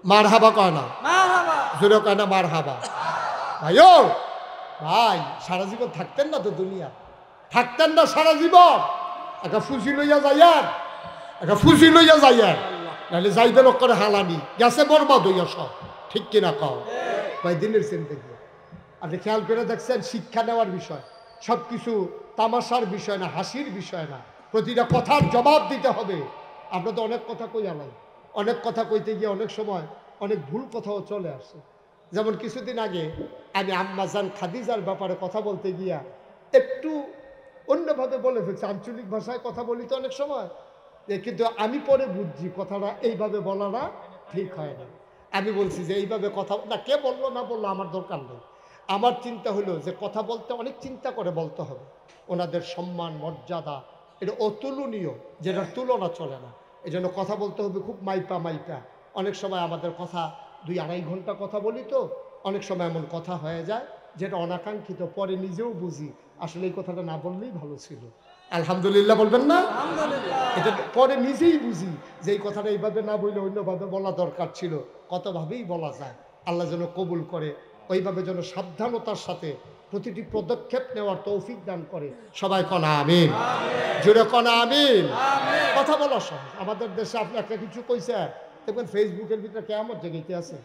Speaker 1: মার হাবা কয় না, জোরে কয় না মার হাবা। ভাইও ভাই সারা জীবন থাকতেন না তো, দুনিয়া থাকতেন না সারা জীবন, একটা ফুসি লইয়া যাইয়ার, একটা ফুসি লইয়া যাইয়ার, নাহলে যাইবে করে হালানি গেছে বরবাদ হইয়া সব, ঠিক কিনা কও ভাই? দিনের চিন্তা কি আপনি খেয়াল করে দেখছেন? শিক্ষা নেওয়ার বিষয়, সব কিছু তামাশার বিষয় না, হাসির বিষয় না, প্রতিটা কথার জবাব দিতে হবে। আমরা তো অনেক কথা কই আলাই, অনেক কথা কইতে গিয়ে অনেক সময় অনেক ভুল কথাও চলে আসে। যেমন কিছুদিন আগে আমি আম্মাজান খাদিজার ব্যাপারে কথা বলতে গিয়া একটু অন্যভাবে বলে ফেলছি, আঞ্চলিক ভাষায় কথা বলি তো অনেক সময়, কিন্তু আমি পরে বুঝছি কথাটা এইভাবে বলাটা ঠিক হয় না। আমি বলছি যে এইভাবে কথা না, কে বললো না বললো আমার দরকার নেই, আমার চিন্তা হলো যে কথা বলতে অনেক চিন্তা করে বলতে হবে। ওনাদের সম্মান মর্যাদা এটা অতুলনীয়, যেটার তুলনা চলে না। এই জন্য কথা বলতে হবে খুব মাইপা মাইপা। অনেক সময় আমাদের কথা 2-2.5 ঘন্টা কথা বলি তো, অনেক সময় এমন কথা হয়ে যায় যেটা অনাকাঙ্ক্ষিত, পরে নিজেও বুঝি আসলে এই কথাটা না বললেই ভালো ছিল। আলহামদুলিল্লাহ বলবেন না? এটা পরে নিজেই বুঝি যে এই কথাটা এইভাবে না বললে অন্যভাবে বলা দরকার ছিল, কতভাবেই বলা যায়। আল্লাহ যেন কবুল করে, ওইভাবে যেন সাবধানতার সাথে প্রতিটি পদক্ষেপ নেওয়ার তৌফিক দান করে। সবাই কনা আমিন, জোরে কনা আমিন। কথা বলা সহজ, আমাদের দেশে আপনি একটা কিছু কইছে দেখবেন ফেসবুকের ভিতরে কেমন জায়গাতে আছে,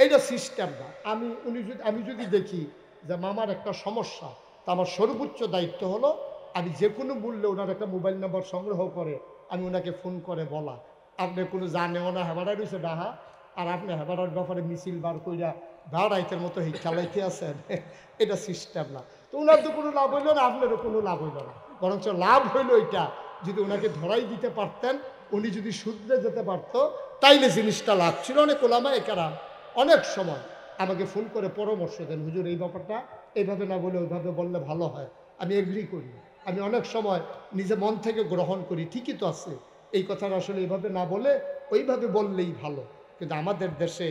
Speaker 1: এইটা সিস্টেম না। আমি যদি দেখি যে মামার একটা সমস্যা, তা আমার সর্বোচ্চ দায়িত্ব হলো আমি যে কোনো মূল্যে ওনার একটা মোবাইল নাম্বার সংগ্রহ করে আমি ওনাকে ফোন করে বলা, আপনি কোনো জানেও না হেবাড়া রয়েছে ডাহা, আর আপনি হেবাড়ার ব্যাপারে মিছিল বার কইরা দাঁড়াইতের মতো হিট চালাইতে আছেন, এটা সিস্টেম না। তো ওনার তো কোনো লাভ হইল না, আপনারও কোনো লাভ হইল না, বরঞ্চ লাভ হইল এটা যদি ওনাকে ধরাই দিতে পারতেন, উনি যদি শুধরে যেতে পারতো, তাইলে জিনিসটা লাভ ছিল। অনেক ওলামা একারাম অনেক সময় আমাকে ফোন করে পরামর্শ দেন, হুজুর এই ব্যাপারটা এইভাবে না বলে ওইভাবে বললে ভালো হয়। আমি এগ্রি করি, আমি অনেক সময় নিজে মন থেকে গ্রহণ করি, ঠিকই তো আছে, এই কথাটা আসলে এইভাবে না বলে ওইভাবে বললেই ভালো। কিন্তু আমাদের দেশে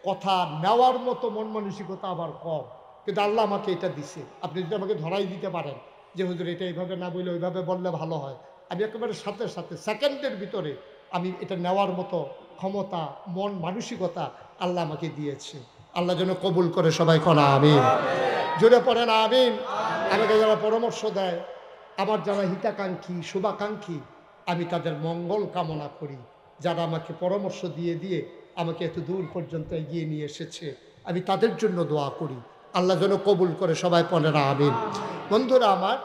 Speaker 1: কথা নেওয়ার মতো মন মানসিকতা আবার কম। কিন্তু আল্লাহ আমাকে এটা দিছে, আপনি যদি আমাকে ধরাই দিতে পারেন যে হুজুর এটা এইভাবে না বলে ওইভাবে বললে ভালো হয়, আমি একেবারে সাথে সাথে সেকেন্ডের ভিতরে আমি এটা নেওয়ার মতো ক্ষমতা মন মানসিকতা আল্লাহ আমাকে দিয়েছে। আল্লাহ যেন কবুল করে, সবাই কনা আমিন, জোরে পড়েন আমিন। আমাকে যারা পরামর্শ দেয়, আমার যারা হিতাকাঙ্ক্ষী শুভাকাঙ্ক্ষী, আমি তাদের মঙ্গল কামনা করি। যারা আমাকে পরামর্শ দিয়ে দিয়ে আমাকে এত দূর পর্যন্ত এগিয়ে নিয়ে এসেছে, আমি তাদের জন্য দোয়া করি, আল্লাহ যেন কবুল করে, সবাই পড়েন আমিন। বন্ধুরা আমার,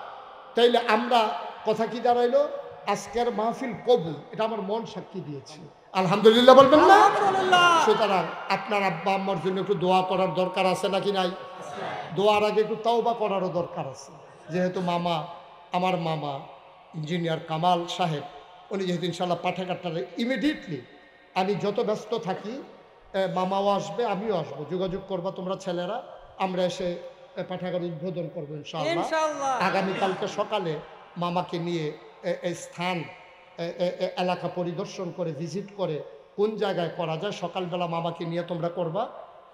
Speaker 1: তাইলে আমরা কথা কি দাঁড়াইলো, আজকের মাহফিল কবুল, এটা আমার মন সাক্ষী দিয়েছে, আলহামদুলিল্লাহ বলবেন না? সুতরাং আপনার আব্বা আম্মার জন্য একটু দোয়া করার দরকার আছে নাকি নাই? দোয়ার আগে একটু তাওবা করারও দরকার আছে। যেহেতু আমার মামা ইঞ্জিনিয়ার কামাল সাহেব, উনি যেহেতু ইনশাল্লাহ পাঠাগারটারে ইমিডিয়েটলি, আমি যত ব্যস্ত থাকি মামাও আসবে আমিও আসবো, যোগাযোগ করবা তোমরা ছেলেরা, আমরা এসে পাঠাগার উদ্বোধন করবো ইনশাআল্লাহ। আগামীকালকে সকালে মামাকে নিয়ে এই স্থান এলাকা পরিদর্শন করে ভিজিট করে কোন জায়গায় করা যায়, সকালবেলা মামাকে নিয়ে তোমরা করবা,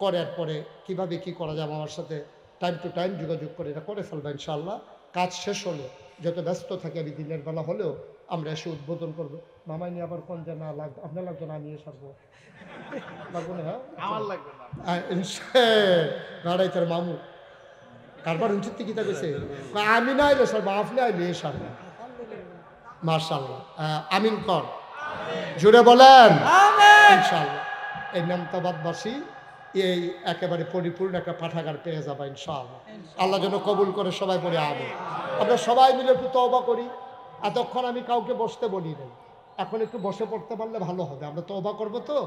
Speaker 1: করার পরে কিভাবে কি করা যায় মামার সাথে টাইম টু টাইম যোগাযোগ করে এটা করে ফেলবা ইনশাআল্লাহ। কাজ শেষ হলে যত ব্যস্ত থাকে আমি দিনের বেলা হলেও আমরা এসে উদ্বোধন করবো। মামাই নিয়ে আবার কোন যে না লাগবে, আপনার লাগবে না, আমি এসে সারবো, লাগবো না? হ্যাঁ আমার লাগবে না, গাড়াইতার মামু কারবার উঞ্চিত কি থাকছে, আমি না আইলে সারবো, আপনি আইলে সারবো। মাশাআল্লাহ, আমিন কর, জুড়ে বলেন ইনশাআল্লাহ। এই নামতাবাদবাসী এই একেবারে পরিপূর্ণ একটা পাঠাগার পেয়ে যাবা ইনশাআল্লাহ। আল্লাহ যেন কবুল করে, সবাই পড়ে আমিন। আমরা সবাই মিলে একটু তওবা করি। এতক্ষণ আমি কাউকে বসতে বলি নাই, এখন একটু বসে পড়তে পারলে ভালো হবে। আমরা তওবা করবো তো,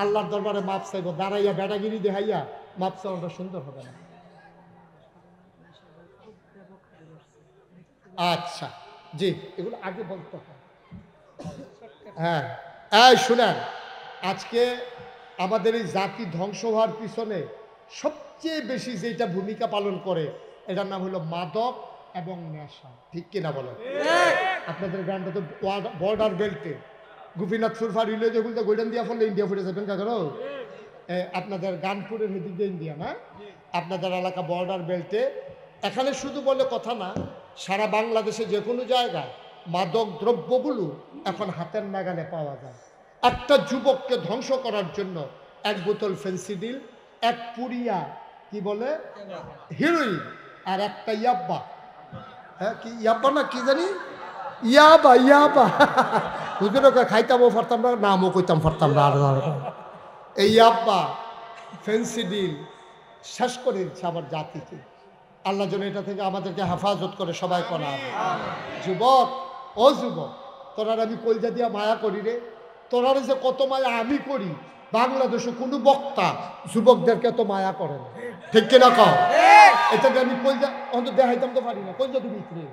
Speaker 1: আল্লাহর দরবারে মাপ চাইবো। দাঁড়াইয়া বেড়াগিরি দেখাইয়া মাপ চাওয়াটা সুন্দর হবে না। আচ্ছা জি, এগুলো আগে বলতে হবে। হ্যাঁ, এই শুনেন, আজকে আমাদের এই জাতি ধ্বংস হওয়ার পিছনে সবচেয়ে বেশি যেটা ভূমিকা পালন করে, এটার নাম হলো মাদক এবং নেশা। ঠিক কিনা বলেন? আপনাদের গ্রামটা তো বর্ডার বেল্টে, গোপীনাথ সুরফা রিলে যেগুলো গোল্ডেন দিয়া ফলে ইন্ডিয়া ফুটে যাবেন কারণ আপনাদের গানপুরের হেদিক দিয়ে ইন্ডিয়া না, আপনাদের এলাকা বর্ডার বেল্টে। এখানে শুধু বলে কথা না, সারা বাংলাদেশে যে কোনো জায়গায় মাদক দ্রব্যগুলো এখন হাতের নাগালে পাওয়া যায়। একটা যুবককে ধ্বংস করার জন্য এক বোতল ফেন্সিডিল, এক পুরিয়া কি বলে হিরোইন, আর একটা ইয়াব্বা, হ্যাঁ কি ইয়াব্বা না কি জানি, ইয়াবা ইয়াবা হুজুরকে খাইতামও পারতাম না, নামও কইতাম পারতাম না। আর এই ইয়াব্বা ফেন্সিডিল শেষ করে দিচ্ছে আমার জাতিকে। আল্লাহ যেন এটা থেকে আমাদেরকে হেফাজত করে, সবাই করা। যুবক, ও যুবক, তোরার আমি কলজা দিয়া মায়া করি রে, তোরার যে কত মায়া আমি করি, বাংলাদেশে কোনো বক্তা যুবকদেরকে তো মায়া করে না। ঠিক কিনা কও? এটাকে আমি কলজা অন্তত দেখাইতাম তো পারি না, কলজা তো ভিতরে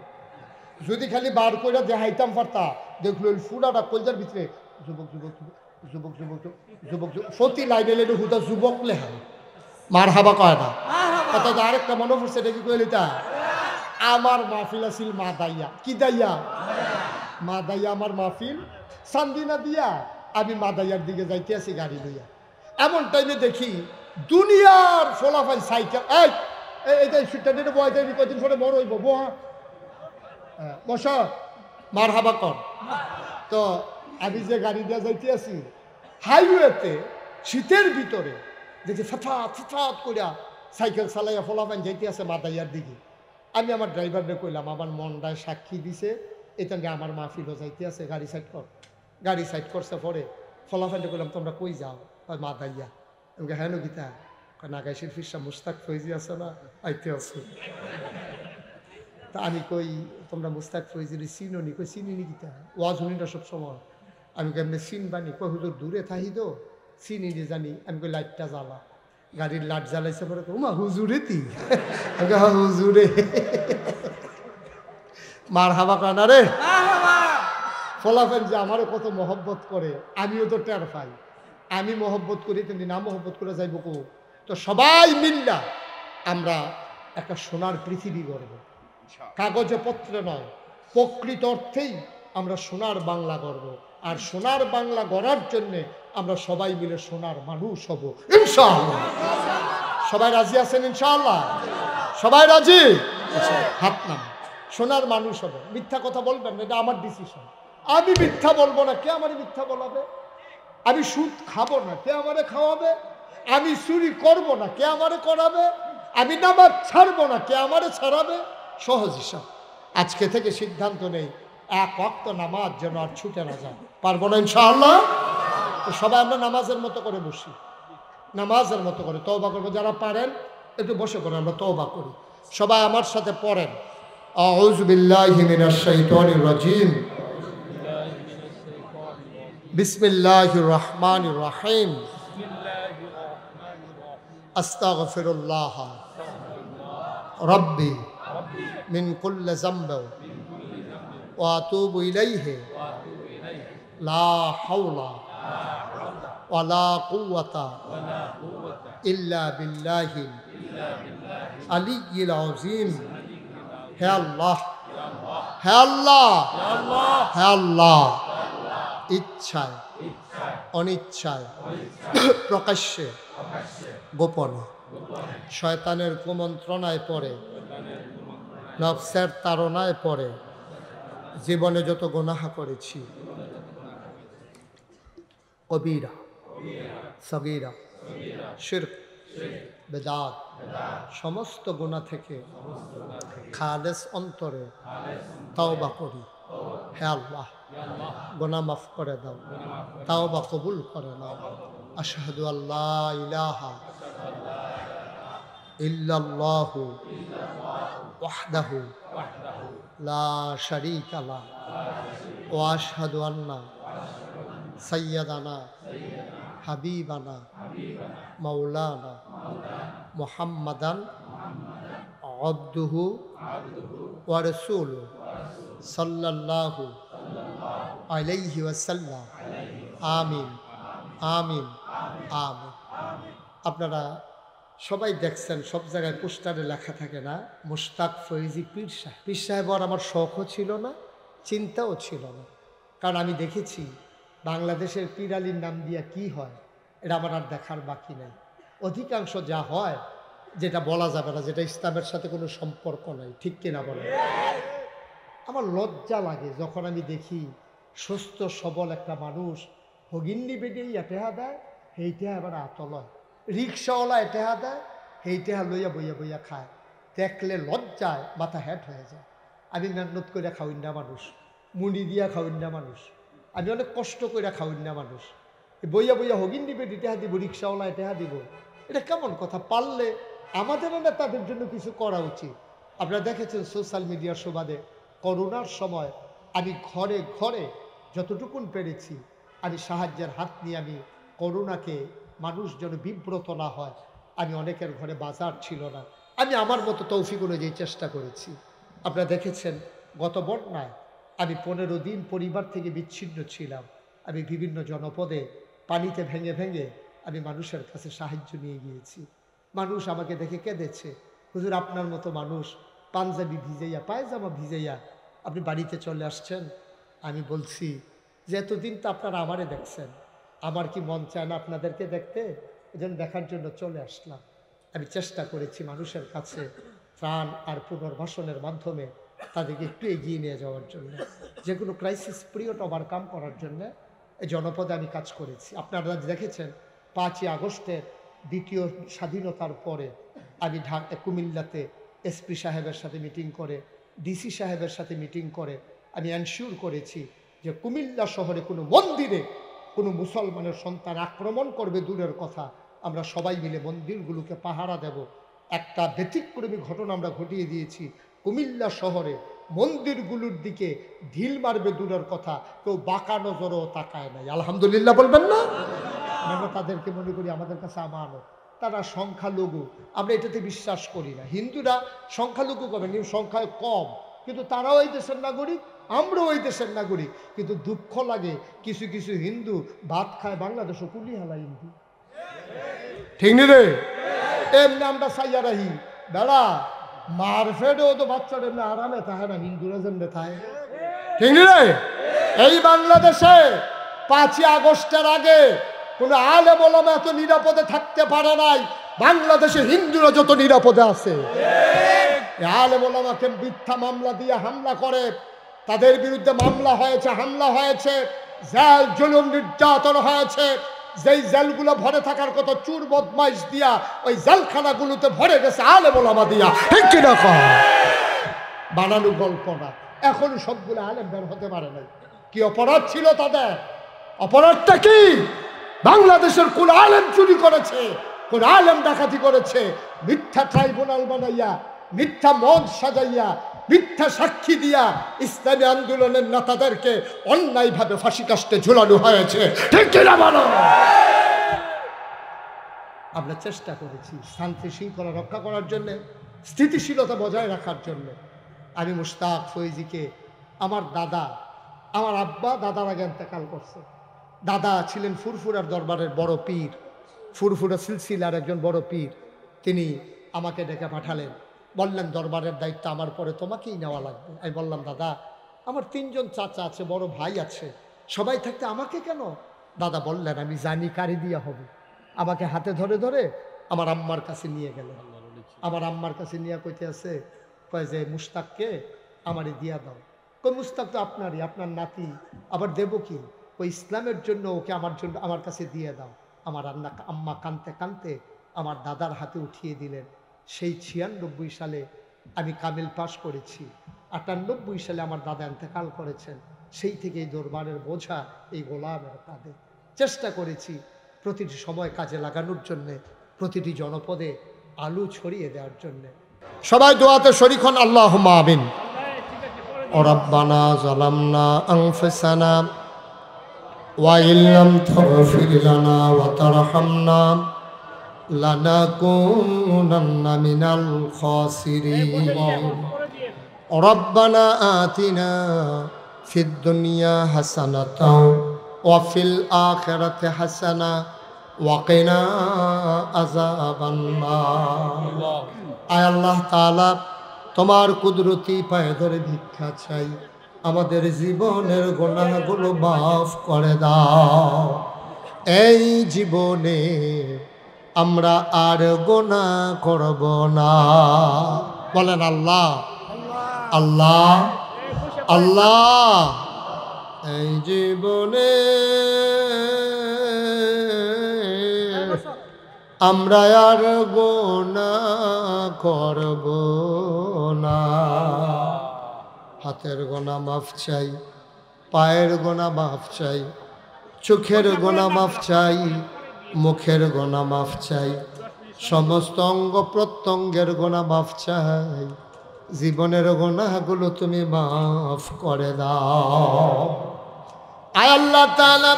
Speaker 1: যদি খালি বার করে দেখাইতাম পারতা, দেখলো ফুরাটা কলজার ভিতরে যুবক যুবক যুবক যুবক যুবক যুবক প্রতি লাইনে লাইনে হুদা যুবক লেখা, মার হাবা কয় না। অর্থাৎ আরেকটা মনে পড়ছে, এটা কি কইলিতা, আমার মাহফিল আছিল মা দাইয়া, কি দাইয়া, মা দাইয়া আমার মাহফিল চান্দিনা দিয়া, আমি মা দাইয়ার দিকে যাইতে আছি গাড়ি লইয়া। এমন টাইমে দেখি দুনিয়ার ফলাফল সাইকেল, এইটা সুটটা দিয়ে বয় দেয়নি, কয়দিন পরে বড় হইব, বস মার হাবা কর। তো আমি যে গাড়ি দিয়ে যাইতে আছি হাইওয়েতে, শীতের ভিতরে দেখি ফেফাত ফেফাত করিয়া সাইকেল চালাইয়া ফলাফান যাইতে আছে মাদাইয়ার দিকে। আমি আমার ড্রাইভারকে কইলাম, আমার মনটায় সাক্ষী দিছে, এটা আমার মাহফিলও যাইতে আছে, গাড়ি সাইড কর। গাড়ি সাইড করছে পরে ফলাফানটা কইলাম, তোমরা কই যাও? মাদাইয়া। আমি হ্যাঁ গীতা নাগাইশির ফিরসা মুস্তাক ফৈজি আছে না, আইতে আছে। তা আমি কই, তোমরা মুস্তাক ফৈজির চিনো নি? কই চিনি নি গীতা, ওয়াজ শুনিটা সব সময়। আমি কেমনি চিনবানি? কই হুজুর দূরে থাকি তো চিনি নি জানি। আমি কই লাইটটা জ্বালা। গাড়ির লাইট জ্বালাইছে পরে উমা হুজুরে তি, হুজুরে মার হাবা কানা রে। ফলাফেন যে আমারও কত মহব্বত করে, আমিও তো টের পাই। আমি মহব্বত করি, তেমনি না মহব্বত করে যাইব কো। তো সবাই মিল্লা আমরা একটা সোনার পৃথিবী গড়ব, কাগজে পত্রে নয়, প্রকৃত অর্থেই আমরা সোনার বাংলা গড়ব। আর সোনার বাংলা গড়ার জন্যে আমরা সবাই মিলে সোনার মানুষ হব ইনশাআল্লাহ। সবাই রাজি আছেন ইনশাআল্লাহ? সবাই রাজি? হাত নাম। সোনার মানুষ হব, মিথ্যা কথা বলবেন না, এটা আমার ডিসিশন। আমি মিথ্যা বলবো না, কে আমারে মিথ্যা বলাবে? আমি সুদ খাবো না, কে আমারে খাওয়াবে? আমি চুরি করব না, কে আমারে করাবে? আমি নামাজ ছাড়বো না, কে আমারে ছাড়াবে? সহজ হিসাব। আজকে থেকে সিদ্ধান্ত নেই, এক ওয়াক্ত নামাজ যেন আর ছুটে না যায়। পারবো না ইনশাআল্লাহ? তো সবাই আমরা নামাজের মতো করে বসি, নামাজের মতো করে তওবা করবো। যারা পারেন একটু বসে করে আমরা তওবা করি। সবাই আমার সাথে পড়েন, আউযু বিল্লাহি মিনাশ শাইতানির রাজিম, বিসমিল্লাহির রহমানির রহিম, আস্তাগফিরুল্লাহ রব্বি মিন কুল্লি যামবি ওয়া আতুবু ইলাইহি লা হাওলা ওয়ালা কুওয়াতা ইল্লা বিল্লাহিল আলিয়্যিল আযীম। হে আল্লাহ, হে আল্লাহ, হে আল্লাহ, ইচ্ছায় অনিচ্ছায় প্রকাশ্যে গোপনে শয়তানের কুমন্ত্রণায় পড়ে, নফসের তাড়নায় পড়ে জীবনে যত গুনাহ করেছি, কবিরা সগীরা শিরক বেদাত, সমস্ত গুনাহ থেকে খালেস অন্তরে তওবা করি। হে আল্লাহ, গুনাহ মাফ করে দাও, তওবা কবুল করে নাও। আশহাদু আল্লা ইলাহা ইল্লাল্লাহু ওয়াহদাহু লা শারীকা লাহু ওয়া আশহাদু আন্না সাইয়্যিদানা হাবিবানা মাওলানা মুহাম্মাদান আবদুহু ওয়া রাসূলুহু সাল্লাল্লাহু আলাইহি ওয়াসাল্লাম। আমিন আমিন আমিন। আপনারা সবাই দেখছেন, সব জায়গায় পোস্টারে লেখা থাকে না, মুশতাক ফৈজি পীর সাহেব। পীর সাহেব আর আমার শখও ছিল না, চিন্তাও ছিল না, কারণ আমি দেখেছি বাংলাদেশের পীর আলীর নাম দিয়া কি হয় এটা আমার আর দেখার বাকি নাই। অধিকাংশ যা হয় যেটা বলা যাবে না, যেটা ইসলামের সাথে কোনো সম্পর্ক নাই, ঠিক কিনা বলে? আমার লজ্জা লাগে যখন আমি দেখি সুস্থ সবল একটা মানুষ হগিন্নি বেডিয়ে টেহা দেয়, সেইটা আবার আতলয়, রিক্সাওয়ালা টেহা দেয়, সেইটা লইয়া বইয়া বইয়া খায়। দেখলে লজ্জায় মাথা হ্যাট হয়ে যায়। আমি মেহনত করে খাওয়াইনা মানুষ, মুড়ি দিয়া খাওয়াইনা মানুষ, আমি অনেক কষ্ট করে খাওয়াইনা মানুষ, বইয়া বইয়া হগিন্নি বেডি টেহা দিব, রিক্সাওয়ালা টেহা দিব, এটা কেমন কথা? পারলে আমাদেরও না তাদের জন্য কিছু করা উচিত। আপনারা দেখেছেন সোশ্যাল মিডিয়ার সুবাদে করোনার সময় আমি ঘরে ঘরে যতটুকুন পেরেছি আমি সাহায্যের হাত নিয়ে আমি করোনাকে মানুষ যেন বিব্রত না হয়, আমি অনেকের ঘরে বাজার ছিল না, আমি আমার মতো তৌফিক অনুযায়ী চেষ্টা করেছি। আপনারা দেখেছেন গত বন্যায় আমি 15 দিন পরিবার থেকে বিচ্ছিন্ন ছিলাম। আমি বিভিন্ন জনপদে পানিতে ভেঙে ভেঙে আমি মানুষের কাছে সাহায্য নিয়ে গিয়েছি। মানুষ আমাকে দেখে কেঁদেছে, হুজুর আপনার মতো মানুষ পাঞ্জাবি ভিজাইয়া পায়জামা ভিজাইয়া আপনি বাড়িতে চলে আসছেন। আমি বলছি যে এতদিন তো আপনারা আমারে দেখছেন, আমার কি মন চায় না আপনাদেরকে দেখতে? এজন্য দেখার জন্য চলে আসলাম। আমি চেষ্টা করেছি মানুষের কাছে ত্রাণ আর পুনর্বাসনের মাধ্যমে তাদেরকে একটু এগিয়ে নিয়ে যাওয়ার জন্য, যে কোনো ক্রাইসিস পিরিয়ড ওভারকাম করার জন্য এই জনপদে আমি কাজ করেছি। আপনারা দেখেছেন 5ই আগস্টের দ্বিতীয় স্বাধীনতার পরে আমি কুমিল্লাতে এসপি সাহেবের সাথে মিটিং করে, ডিসি সাহেবের সাথে মিটিং করে আমি এনশিওর করেছি যে কুমিল্লা শহরে কোনো মন্দিরে কোনো মুসলমানের সন্তান আক্রমণ করবে দূরের কথা, আমরা সবাই মিলে মন্দিরগুলোকে পাহারা দেব। একটা ব্যতিক্রমী ঘটনা আমরা ঘটিয়ে দিয়েছি, কুমিল্লা শহরে মন্দিরগুলোর দিকে ঢিল মারবে দূরের কথা, কেউ বাঁকা নজরও তাকায় নাই। আলহামদুলিল্লাহ বলবেন না? আমরা তাদেরকে মনে করি আমাদের কাছে আমানত, তারা সংখ্যালঘু, আমরা এটাতে বিশ্বাস করি না। হিন্দুরা সংখ্যালঘু কবে, সংখ্যায় কম, কিন্তু তারাও এই দেশের নাগরিক, আমরাও এই দেশের নাগরিক। কিন্তু দুঃখ লাগে কিছু কিছু হিন্দু ভাত খায় বাংলাদেশও কুলিহালা হিন্দু, ঠিক নি রে? এমনি আমরা চাইয়া রাহি বেড়া মার ফেডেও তো বাচ্চারা এমনি আরামে থাকে না, হিন্দুরা যেমনি থাকে, ঠিক নি রে? এই বাংলাদেশে 5ই আগস্টের আগে কোন আলেম ওলামা এত নিরাপদে থাকতে পারে নাই, বাংলাদেশে হিন্দুরা যত নিরাপদে আছে। আলেম ওলামাকে মিথ্যা মামলা দিয়ে হামলা করে, তাদের বিরুদ্ধে মামলা হয়েছে, হামলা হয়েছে, জেল জুলুম নির্যাতন হয়েছে, যেই জেলগুলো ভরে থাকার কত চুর বদমাইশ দিয়া ওই জেলখানাগুলোতে ভরে গেছে আলেম ওলামা দিয়া, ঠিক কিনা? বানানো গল্প না, এখন সবগুলো আলেম বের হতে পারে নাই। কি অপরাধ ছিল তাদের? অপরাধটা কি? বাংলাদেশের কোন আলেম চুরি করেছে, কোন আলেম ডাকাতি করেছে, মিথ্যা ট্রাইব্যুনাল বানাইয়া, মিথ্যা মদ সাজাইয়া, মিথ্যা সাক্ষী দিয়া ইসলামী আন্দোলনের নেতাদেরকে অন্যায়ভাবে ফাঁসি কাস্টে ঝুলানো হয়েছে, ঠিক কিনা বলো? আমরা চেষ্টা করেছি শান্তি শৃঙ্খলা রক্ষা করার জন্য, স্থিতিশীলতা বজায় রাখার জন্য। আমি মুশতাক ফৈজিকে, আমার দাদা, আমার আব্বা দাদার আগে ইন্তেকাল করছে, দাদা ছিলেন ফুরফুরার দরবারের বড় পীর, ফুরফুরা সিলসিলার একজন বড় পীর। তিনি আমাকে ডেকে পাঠালেন, বললেন দরবারের দায়িত্ব আমার পরে তোমাকেই নেওয়া লাগবে। আমি বললাম দাদা আমার 3 জন চাচা আছে, বড় ভাই আছে, সবাই থাকতে আমাকে কেন? দাদা বললেন আমি জানি কারি দিয়া হবে। আমাকে হাতে ধরে ধরে আমার আম্মার কাছে নিয়ে গেলেন। আমার আম্মার কাছে নিয়ে কইতে আছে, কয় যে মুশতাককে আমারে দিয়া দাও। কই মুশতাক তো আপনারই, আপনার নাতি, আবার দেব কি? ওই ইসলামের জন্য ওকে আমার জন্য আমার কাছে দিয়ে দাও। আমার আম্মা কানতে কানতে আমার দাদার হাতে উঠিয়ে দিলেন। সেই 96 সালে আমি কামিল পাশ করেছি, 98 সালে আমার দাদা ইন্তেকাল করেছেন। সেই থেকে এই দরবারের বোঝা এই গোলামের কাঁধে। চেষ্টা করেছি প্রতিটি সময় কাজে লাগানোর জন্যে, প্রতিটি জনপদে আলু ছড়িয়ে দেওয়ার জন্য। সবাই দোয়াতে শরীক হন, আল্লাহুম্মা আমিন। রব্বানা যালামনা আনফুসানা ওয়া ইল্লাম তাগফির লানা ওয়া তারহামনা লানাকুনান্না মিনাল খাসিরিন। রব্বানা আতিনা ফিদ দুনিয়া হাসানাতাও ওয়া ফিল আখিরাতি হাসানা ওয়া কিনা আযাবান নার। আয় আল্লাহ তাআলা, তোমার কুদরতি পায়ে ধরে ভিক্ষা চাই, আমাদের জীবনের গুনাহগুলো মাফ করে দাও। এই জীবনে আমরা আর গুনাহ করব না। বলেন আল্লাহ আল্লাহ আল্লাহ। এই জীবনে আমরা আর গুনাহ করব না। হাতের গুনাহ মাফ চাই, পায়ের গুনাহ মাফ চাই, চোখের গুনাহ মাফ চাই, মুখের গুনাহ মাফ চাই, সমস্ত অঙ্গ প্রত্যঙ্গের গুনাহ মাফ চাই। জীবনের গুনাহগুলো তুমি মাফ করে দাও। আয় আল্লাহ তাআলা,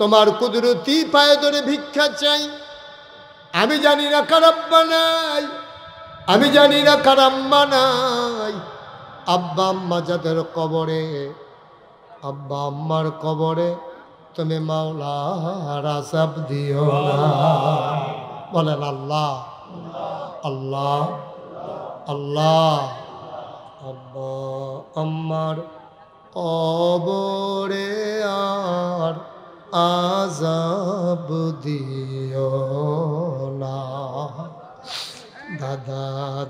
Speaker 1: তোমার কুদরতি পায়ে ধরে ভিক্ষা চাই। আমি জানি না কার আব্বা নাই, আমি জানি না কার আম্মা নাই। আব্বা আম্মা যাদের কবরে, আব্বা আম্মার কবরে তুমি মাওলা আযাব দিও না। বলেন আল্লাহ আল্লাহ আল্লাহ। আব্বা আম্মার কবরে আর আযাব দিও না। দাদা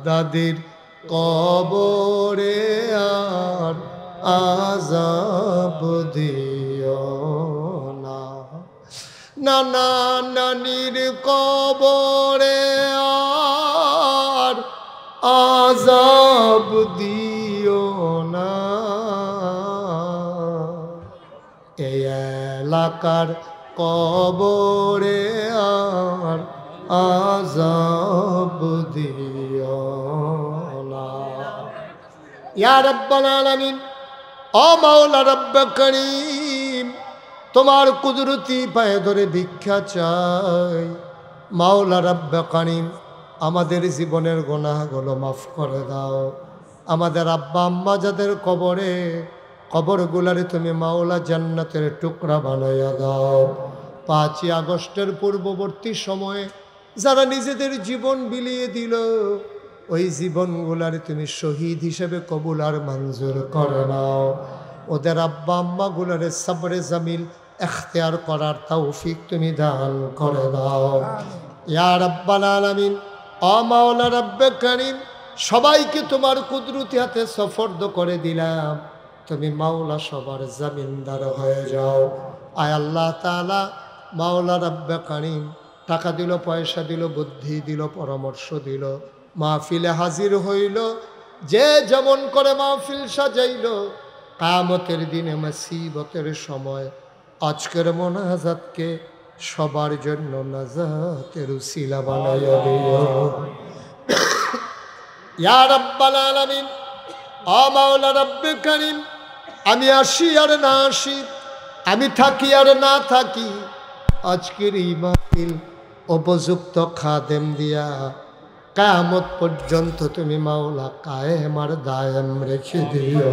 Speaker 1: দাদির কবরে আর আযাব দিও না। নানা নানির কবরে আর আযাব দিও না। এই এলাকার কবরে আর আযাব দিও না। ইয়া রাব্বাল আলামিন, ও মাওলা রব্বে করিম, তোমার কুদরতি পায়ে ধরে ভিক্ষা চাই। মাওলা রব্বে করিম, আমাদের জীবনের গুনাহগুলো মাফ করে দাও। আমাদের আব্বা আম্মা যাদের কবরে, কবরগুলারে তুমি মাওলা জান্নাতের টুকরা বানাইয়া দাও। 5ই আগস্টের পূর্ববর্তী সময়ে যারা নিজেদের জীবন বিলিয়ে দিল, ওই জীবনগুলারে তুমি শহীদ হিসেবে কবুল আর মঞ্জুর করে নাও। ওদের আব্বা আম্মা গুলারে সবরে জামিল ইখতিয়ার করার তৌফিক তুমি দান করে দাও। ইয়া রাব্বাল আলামিন, ও মাওলা রব্বে করিম, সবাইকে তোমার কুদরতি হাতে সুপর্দ করে দিলাম। তুমি মাওলা সবার জামিনদার হয়ে যাও। আয় আল্লাহ তাআলা, মাওলা রব্বে করিম, টাকা দিল, পয়সা দিল, বুদ্ধি দিল, পরামর্শ দিল, মাহফিলে হাজির হইল, যে যেমন করে মাহফিল সাজাইল, কিয়ামতের দিনে মুসিবতের সময় আজকের মোনাজাতকে সবার জন্য নাজাতের উসিলা বানাইয়া দিও। ইয়া রাব্বাল আলামিন, ও মাওলা রব্বে করিম, আমি আসি আর না আসি, আমি থাকি আর না থাকি, আজকের এই মাহফিল উপযুক্ত খাদেম দিয়া কিয়ামত পর্যন্ত তুমি মাওলা কায়েম আর দায়েম রেখে দিও।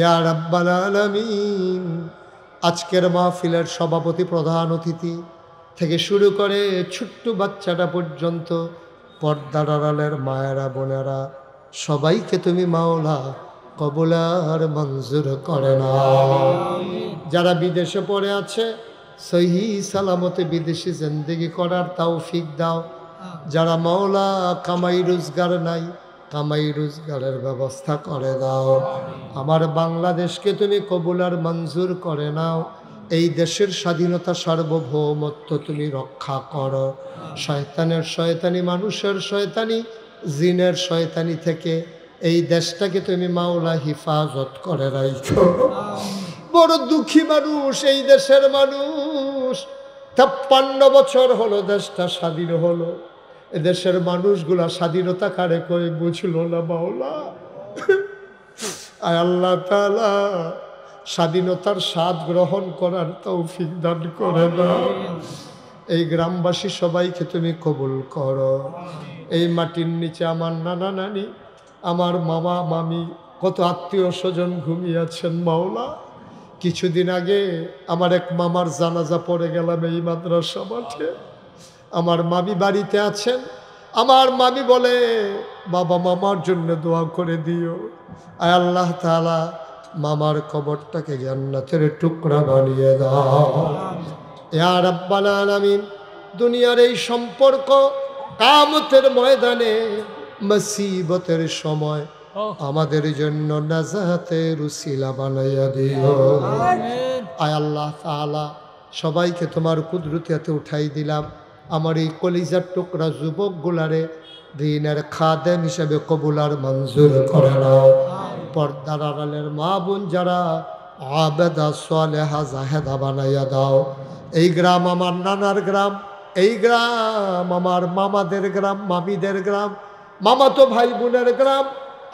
Speaker 1: ইয়া রাব্বাল আলামিন, আজকের মাহফিলের সভাপতি, প্রধান অতিথি থেকে শুরু করে ছোট্ট বাচ্চাটা পর্যন্ত, পর্দার আড়ালের মায়েরা বোনেরা, সবাইকে তুমি মাওলা কবুল আর মঞ্জুর করে নাও। যারা বিদেশে পড়ে আছে, সহি সালামতে বিদেশি জিন্দেগি করার তৌফিক দাও। যারা মাওলা কামাই রোজগার নাই, কামাই রোজগারের ব্যবস্থা করে দাও। আমার বাংলাদেশকে তুমি কবুল আর মঞ্জুর করে নাও। এই দেশের স্বাধীনতা, সার্বভৌমত্ব তুমি রক্ষা করো। শয়তানের শয়তানি, মানুষের শয়তানি, জিনের শয়তানি থেকে এই দেশটাকে তুমি মাওলা হিফাজত করে রাখো। বড় দুঃখী মানুষ এই দেশের মানুষ, 53 বছর হলো দেশটা স্বাধীন হলো, এদেশের মানুষগুলা স্বাধীনতা কারে কই বুঝলো না মাওলা। আয় আল্লাহ তাআলা স্বাধীনতার স্বাদ গ্রহণ করার তৌফিক দান করে দাও। এই গ্রামবাসী সবাইকে তুমি কবুল করো। এই মাটির নিচে আমার নানা নানি, আমার মামা মামি, কত আত্মীয় স্বজন ঘুমিয়ে আছেন মাওলা। কিছুদিন আগে আমার এক মামার জানাজা পড়ে গেলাম এই মাদ্রাসা মাঠে। আমার মামি বাড়িতে আছেন। আমার মামি বলে, বাবা মামার জন্য দোয়া করে দিও। আয় আল্লাহ তাআলা মামার কবরটাকে জান্নাতের টুকরা বানিয়ে দাও ইয়া রাব্বাল আলামিন। দুনিয়ার এই সম্পর্ক কিয়ামতের ময়দানে মুসিবতের সময় আমাদের জন্য নাজাতের উসিলা বানাইয়া দিও। আয় আল্লাহ তাআলা সবাইকে তোমার কুদরতে উঠাই দিলাম। আমার এই কলিজার টুকরা যুবকগুলারে দ্বীনের খাদেম হিসেবে কবুল আর মঞ্জুর করে নাও। পর্দার আড়ালের মা বোন যারা আবেদা সালেহা জাহেদা বানাইয়া দাও। এই গ্রাম আমার নানার গ্রাম, এই গ্রাম আমার মামাদের গ্রাম, মামিদের গ্রাম, মামাতো ভাই বোনের গ্রাম।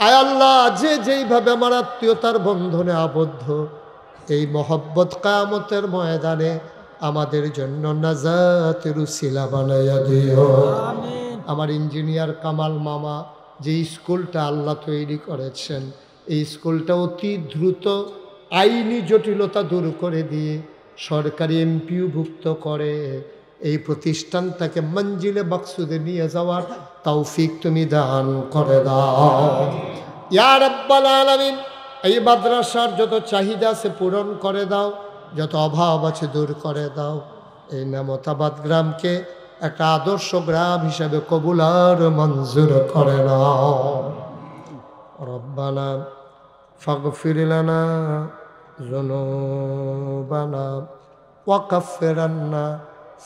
Speaker 1: আয় আল্লাহ যে যেইভাবে আমার আত্মীয়তার বন্ধনে আবদ্ধ, এই মহব্বত কিয়ামতের ময়দানে আমাদের জন্য নাজাতের উসিলা বানাইয়া দিও। আমার ইঞ্জিনিয়ার কামাল মামা যে স্কুলটা আল্লাহ তৈরি করেছেন, এই স্কুলটা অতি দ্রুত আইনি জটিলতা দূর করে দিয়ে সরকারি এমপিওভুক্ত করে এই প্রতিষ্ঠানটাকে মঞ্জিলে মাকসুদে নিয়ে যাওয়ার তৌফিক তুমি দান করে দাও ইয়া রাব্বাল আলামিন। এই মাদ্রাসার যত চাহিদা আছে পূরণ করে দাও, যত অভাব আছে দূর করে দাও। এই নেমতাবাদ গ্রামকে একটা আদর্শ গ্রাম হিসাবে কবুল আর মঞ্জুর করে নাও। রব্বানা ফাগফির লানা যুনুবানা ওয়া কাফির আন্না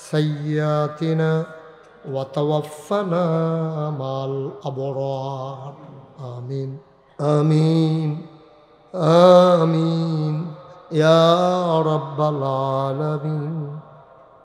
Speaker 1: সাইয়্যাতিনা ওয়া তাওয়াফানা মাল আবরার। আমিন আমিন আমিন ইয়া রাব্বাল আলামিন।